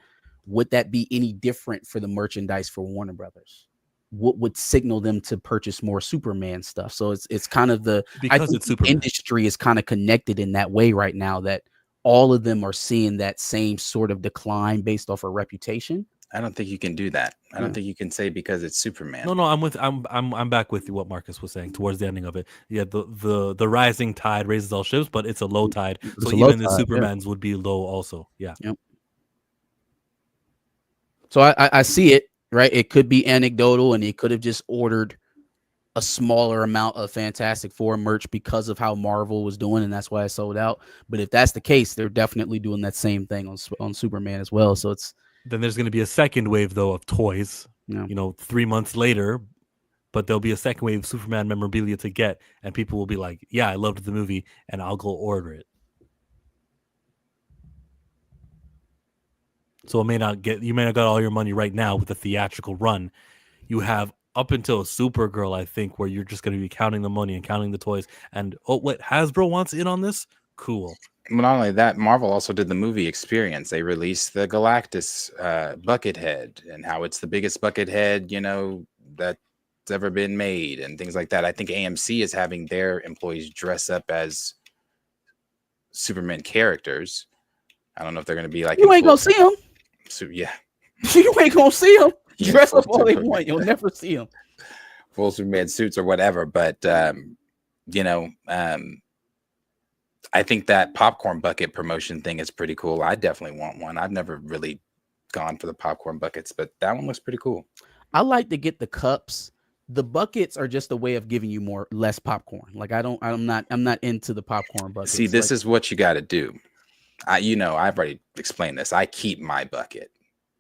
Would that be any different for the merchandise for Warner Brothers? What would signal them to purchase more Superman stuff? So it's kind of because it's Superman. Industry is kind of connected in that way right now, that all of them are seeing that same sort of decline based off a reputation. I don't think you can do that. I don't think you can say because it's Superman. No, I'm back with what Marcus was saying towards the ending of it. Yeah, the rising tide raises all ships, but it's a low tide. So even the Supermans would be low also. Yeah. Yep. So I see it, right? It could be anecdotal, and he could have just ordered a smaller amount of Fantastic Four merch because of how Marvel was doing, and that's why it sold out. But if that's the case, they're definitely doing that same thing on Superman as well. So then there's going to be a second wave, though, of toys, 3 months later, but there'll be a second wave of Superman memorabilia to get, and people will be like, yeah, I loved the movie, and I'll go order it. So you may not get all your money right now with the theatrical run. You have up until Supergirl, I think, where you're just going to be counting the money and counting the toys. And, Hasbro wants in on this? Cool. Well, not only that, Marvel also did the movie experience. They released the Galactus Buckethead and how it's the biggest Buckethead, that's ever been made and things like that. I think AMC is having their employees dress up as Superman characters. I don't know if they're going to be like... You ain't going to see them. Yeah. You ain't going to see them. Dress up all they want. You'll never see them. Full Superman suits or whatever. But, I think that popcorn bucket promotion thing is pretty cool. I definitely want one. I've never really gone for the popcorn buckets, but that one looks pretty cool. I like to get the cups. The buckets are just a way of giving you less popcorn. Like I'm not into the popcorn buckets. See, this is what you got to do. I've already explained this. I keep my bucket.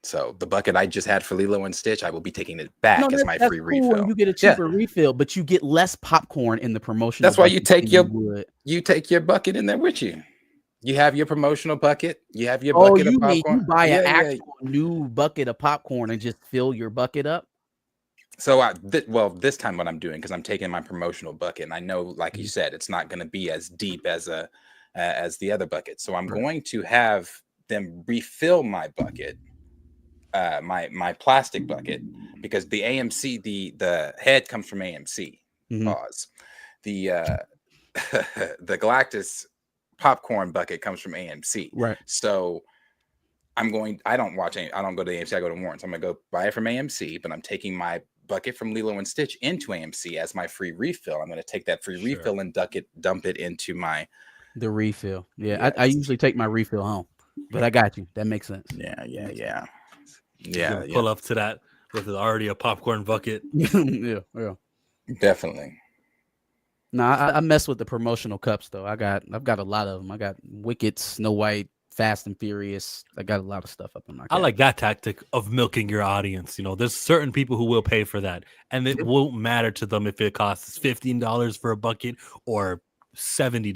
So the bucket I just had for Lilo and Stitch, I will be taking it back as my free refill. You get a cheaper refill, but you get less popcorn in the promotional. That's why you take your bucket in there with you. You have your promotional bucket. You have your bucket of popcorn. You buy an actual new bucket of popcorn and just fill your bucket up. So this time what I'm doing, because I'm taking my promotional bucket, and I know, like you said, it's not going to be as deep as the other bucket. So I'm going to have them refill my bucket. My plastic bucket, because the AMC, the head comes from AMC. Pause. The the Galactus popcorn bucket comes from AMC. Right. So I don't go to AMC, I go to Warren's. I'm gonna go buy it from AMC, but I'm taking my bucket from Lilo and Stitch into AMC as my free refill. I'm gonna take that free refill and dump it into the refill. Yeah, I usually take my refill home, but I got you. That makes sense. Yeah. Pull up to that with already a popcorn bucket. yeah. Definitely. No, I mess with the promotional cups though. I've got a lot of them. I got Wicked, Snow White, Fast and Furious. I got a lot of stuff up in my. I like that tactic of milking your audience. There's certain people who will pay for that, and it won't matter to them if it costs $15 for a bucket or $70.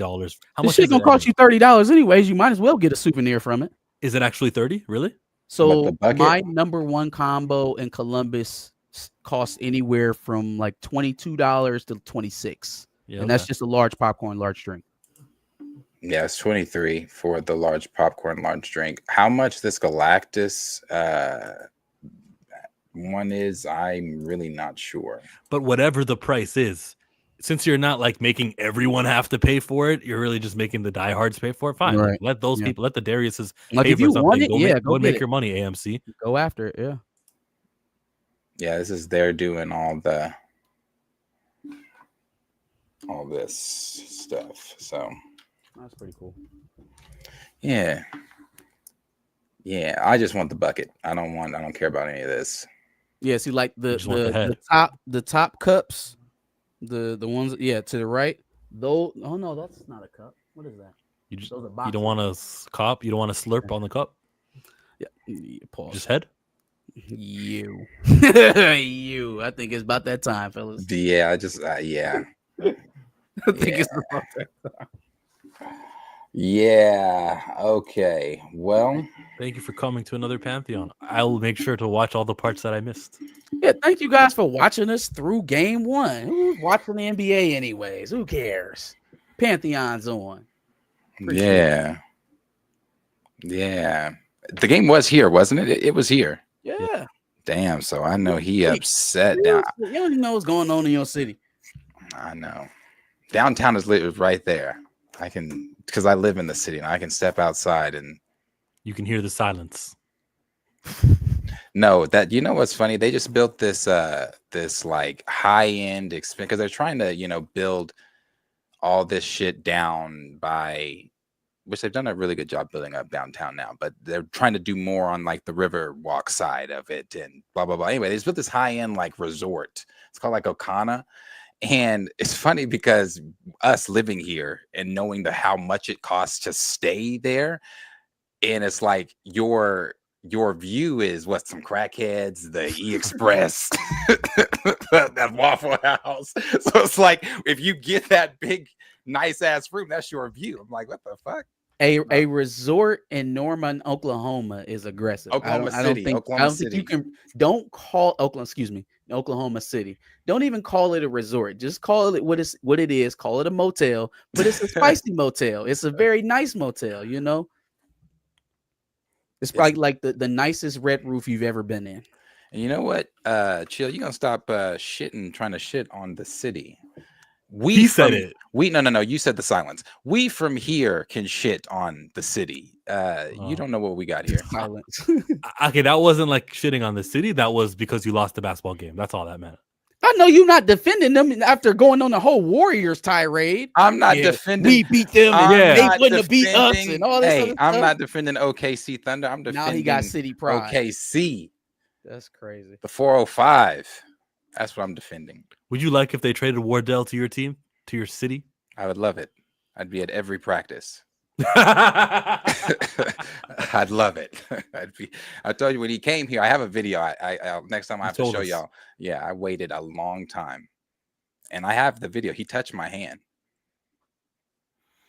How much shit is gonna it? cost you $30 anyways? You might as well get a souvenir from it. Is it actually 30? Really? So my number one combo in Columbus costs anywhere from like $22 to $26, and that's just a large popcorn, large drink. Yeah, it's 23 for the large popcorn, large drink. How much this Galactus one is, I'm really not sure. But whatever the price is, since you're not like making everyone have to pay for it, you're really just making the diehards pay for it. Fine, Right. let those people, let the Dariuses like pay if for you something. want it, Go make it. your money, AMC. Go after it. Yeah. Yeah, this is they're doing all this stuff. So that's pretty cool. Yeah. Yeah, I just want the bucket. I don't care about any of this. Yeah, see, like the top cups, the ones, to the right. Though, oh no, that's not a cup. What is that? You don't want a cup. You don't want to slurp on the cup. Yeah, pause. Just head. You. I think it's about that time, fellas. Yeah, I just yeah. I think it's about that time. Yeah. Okay. Well, thank you for coming to another Pantheon. I'll make sure to watch all the parts that I missed. Yeah, thank you guys for watching us through game one. Who's watching the NBA anyways? Who cares? Pantheon's on. Yeah. The game was here, wasn't it? It was here. Yeah. Damn. So I know he upset now. You don't even know what's going on in your city. I know. Downtown is right there. I can, because I live in the city and I can step outside and you can hear the silence. No, you know what's funny? They just built this like high-end experience because they're trying to, build all this shit down which they've done a really good job building up downtown now, but they're trying to do more on like the river walk side of it and blah blah blah. Anyway, they just built this high-end like resort. It's called like Okana. And it's funny because us living here and knowing how much it costs to stay there, and it's like your view is what some crackheads, the E-Express, that Waffle House. So it's like if you get that big, nice ass room, that's your view. I'm like, what the fuck? A resort in Norman, Oklahoma is aggressive. Oklahoma City. You can. Don't call Oklahoma City. Don't even call it a resort. Just call it what it is. Call it a motel, but it's a spicy motel. It's a very nice motel. It's probably like the nicest red roof you've ever been in. And you know what, Chill, you gonna stop trying to shit on the city. He said it. No, you said the silence. We from here can shit on the city. You don't know what we got here. Silence. Okay, that wasn't like shitting on the city. That was because you lost the basketball game. That's all that meant. I know you're not defending them after going on the whole Warriors tirade. I'm not defending. We beat them, and they wouldn't have beat us, and all this. Hey, I'm not defending OKC Thunder. I'm defending. Now he got city pride. OKC. That's crazy. The 405. That's what I'm defending. Would you like if they traded Wardell to your team, to your city? I would love it. I'd be at every practice. I'd love it. I told you when he came here, I have a video. I next time I have to show y'all. Yeah, I waited a long time, and I have the video. He touched my hand.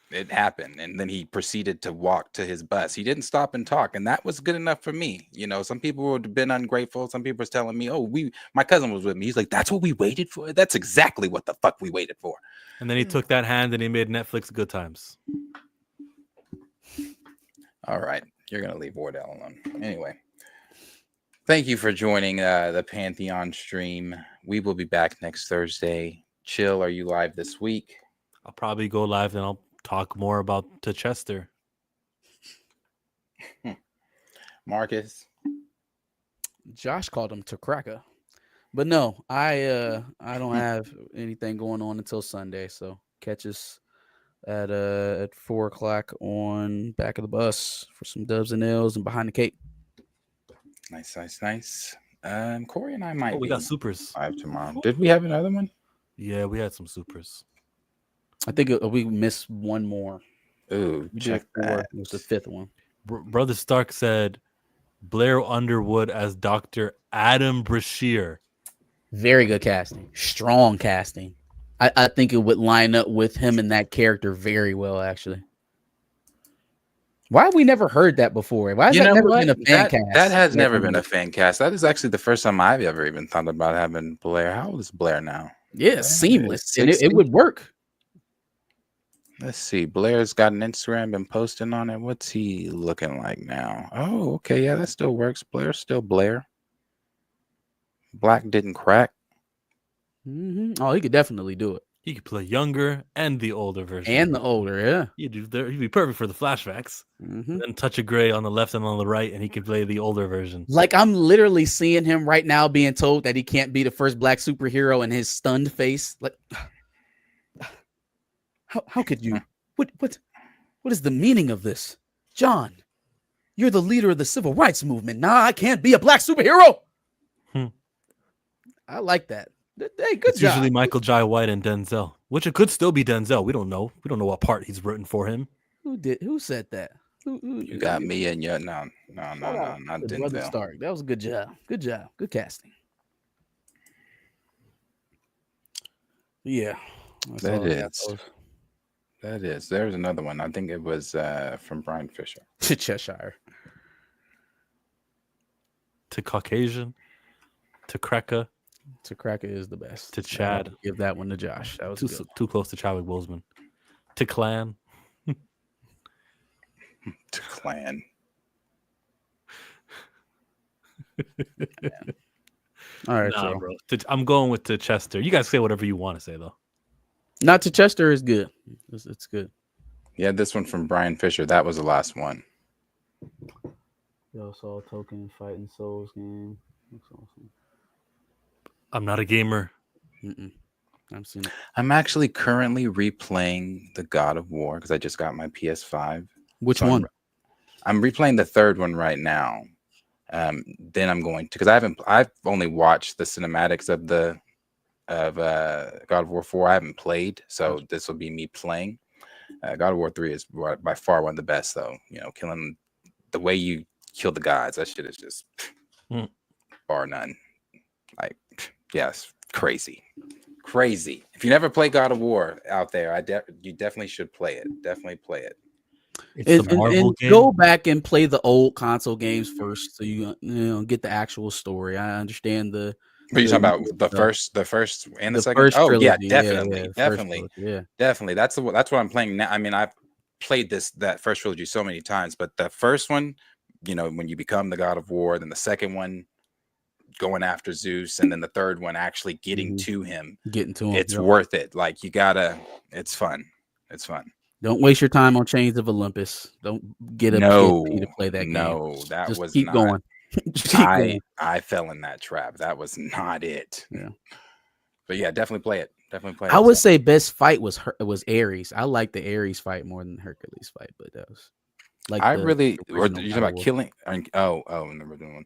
It happened, and then he proceeded to walk to his bus. He didn't stop and talk, and that was good enough for me. Some people would have been ungrateful. Some people was telling me, "Oh, my cousin was with me." He's like, "That's what we waited for. That's exactly what the fuck we waited for." And then he took that hand and he made Netflix Good Times. All right, you're gonna leave Wardell alone. Anyway, thank you for joining the Pantheon stream. We will be back next Thursday. Chill, are you live this week? I'll probably go live and I'll talk more about Chester. Marcus. Josh called him to cracker. But no, I don't have anything going on until Sunday. So catch us at 4:00 on Back of the Bus for some dubs and L's and Behind the Cape. Nice. Corey and I might. We got supers live tomorrow. Did we have another one? Yeah, we had some supers. I think we missed one more. Ooh, check that. It was the fifth one. Brother Stark said Blair Underwood as Dr. Adam Brashear. Very good casting. Strong casting. I think it would line up with him and that character very well, actually. Why have we never heard that before? Why has You that know never what? been a fan cast? That has never been a fan cast. That is actually the first time I've ever even thought about having Blair. How old is Blair now? Yeah, Blair seamless. is And it 60? would work. Let's see. Blair's got an Instagram, been posting on it. What's he looking like now? Oh, okay. Yeah, that still works. Blair's still Blair. Black didn't crack. Oh, he could definitely do it. He could play younger and the older version. And the older, yeah. He'd be perfect for the flashbacks. Mm-hmm. Then touch of gray on the left and on the right, and he can play the older version. Like, I'm literally seeing him right now being told that he can't be the first black superhero, and his stunned face. Like, how could you? What is the meaning of this? John, you're the leader of the civil rights movement. Nah, I can't be a black superhero. I like that. Hey, good It's job. usually Michael Jai White and Denzel, which it could still be Denzel. We don't know. We don't know what part he's written for him. Who said that? You got me and your no, not Brother Denzel. Stark. That was a good job. Good job. Good casting. Yeah. That is. There's another one. I think it was from Brian Fisher. To Cheshire. To Caucasian. To Kreka. To Cracker is the best. To Chad. Give that one to Josh. That was too close to Chadwick Boseman. To Clan. To Clan. Yeah. All right, bro. I'm going with to Chester. You guys say whatever you want to say, though. Not to Chester is good. It's good. Yeah, this one from Brian Fisher. That was the last one. Yo, saw Token Fighting Souls game. Looks awesome. I'm not a gamer. I've seen it. I'm actually currently replaying the God of War because I just got my PS5. Which one? I'm replaying the third one right now. Then I'm going to, because I've only watched the cinematics of God of War 4. I haven't played, so this will be me playing. God of War 3 is by far one of the best, though. You know, killing the way you kill the gods, that shit is just bar none. Like, yes, crazy. If you never play God of War out there, you definitely should play it. Definitely play it. It's a Marvel game. Go back and play the old console games first, so you get the actual story. I understand the. What are you talking about? The first and the second? First trilogy, yeah, definitely. Definitely. That's what I'm playing now. I mean, I've played that first trilogy so many times, but the first one, when you become the God of War, then the second one, going after Zeus, and then the third one actually getting to him. It's worth it. Like, it's fun. It's fun. Don't waste your time on Chains of Olympus. Don't get a PSP to play that game. No, that Just was keep not, going. I fell in that trap. That was not it. Yeah. But yeah, definitely play it. I would say best fight was Ares. I like the Ares fight more than Hercules fight, but that was like you're talking about killing. In the original one.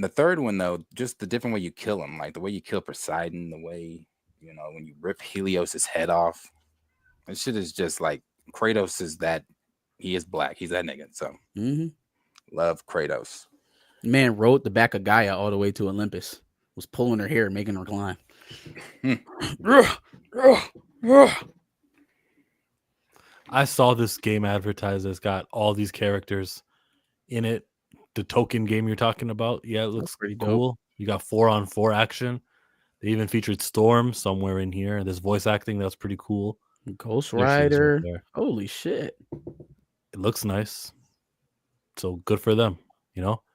The third one though, just the different way you kill him, like the way you kill Poseidon, the way when you rip Helios's head off. That shit is just like Kratos is that he is black. He's that nigga. So love Kratos. Man rode the back of Gaia all the way to Olympus. Was pulling her hair, making her climb. I saw this game advertised. It's got all these characters in it. The Token game you're talking about. Yeah, it looks pretty cool. Dope. You got 4-on-4 action. They even featured Storm somewhere in here. There's voice acting. That's pretty cool. Ghost Rider. Holy shit. It looks nice. So good for them,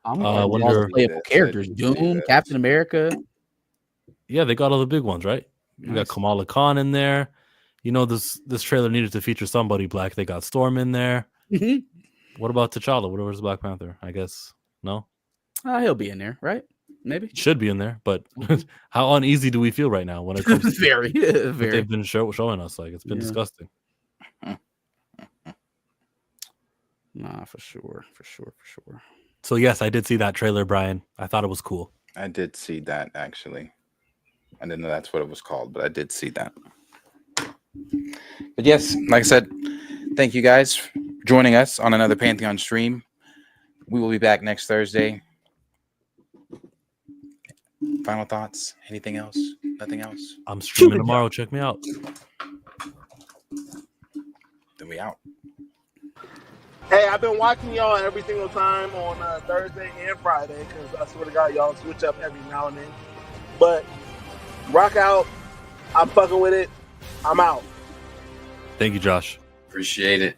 I'm wonder playable characters. Doom, Captain America. Yeah, they got all the big ones, right? Nice. You got Kamala Khan in there. This trailer needed to feature somebody black. They got Storm in there. What about T'Challa? Whatever's Black Panther? I guess no. He'll be in there, right? Maybe should be in there, but how uneasy do we feel right now when it comes to very. They've been showing us? Like, it's been disgusting. Nah, for sure. So yes, I did see that trailer, Brian. I thought it was cool. I did see that actually. I didn't know that's what it was called, but I did see that. But yes, like I said, thank you guys for joining us on another Pantheon stream. We will be back next Thursday. Final thoughts? Anything else? Nothing else? I'm streaming tomorrow. Check me out. Then we out. Hey, I've been watching y'all every single time on Thursday and Friday because I swear to God, y'all switch up every now and then. But rock out. I'm fucking with it. I'm out. Thank you, Josh. Appreciate it.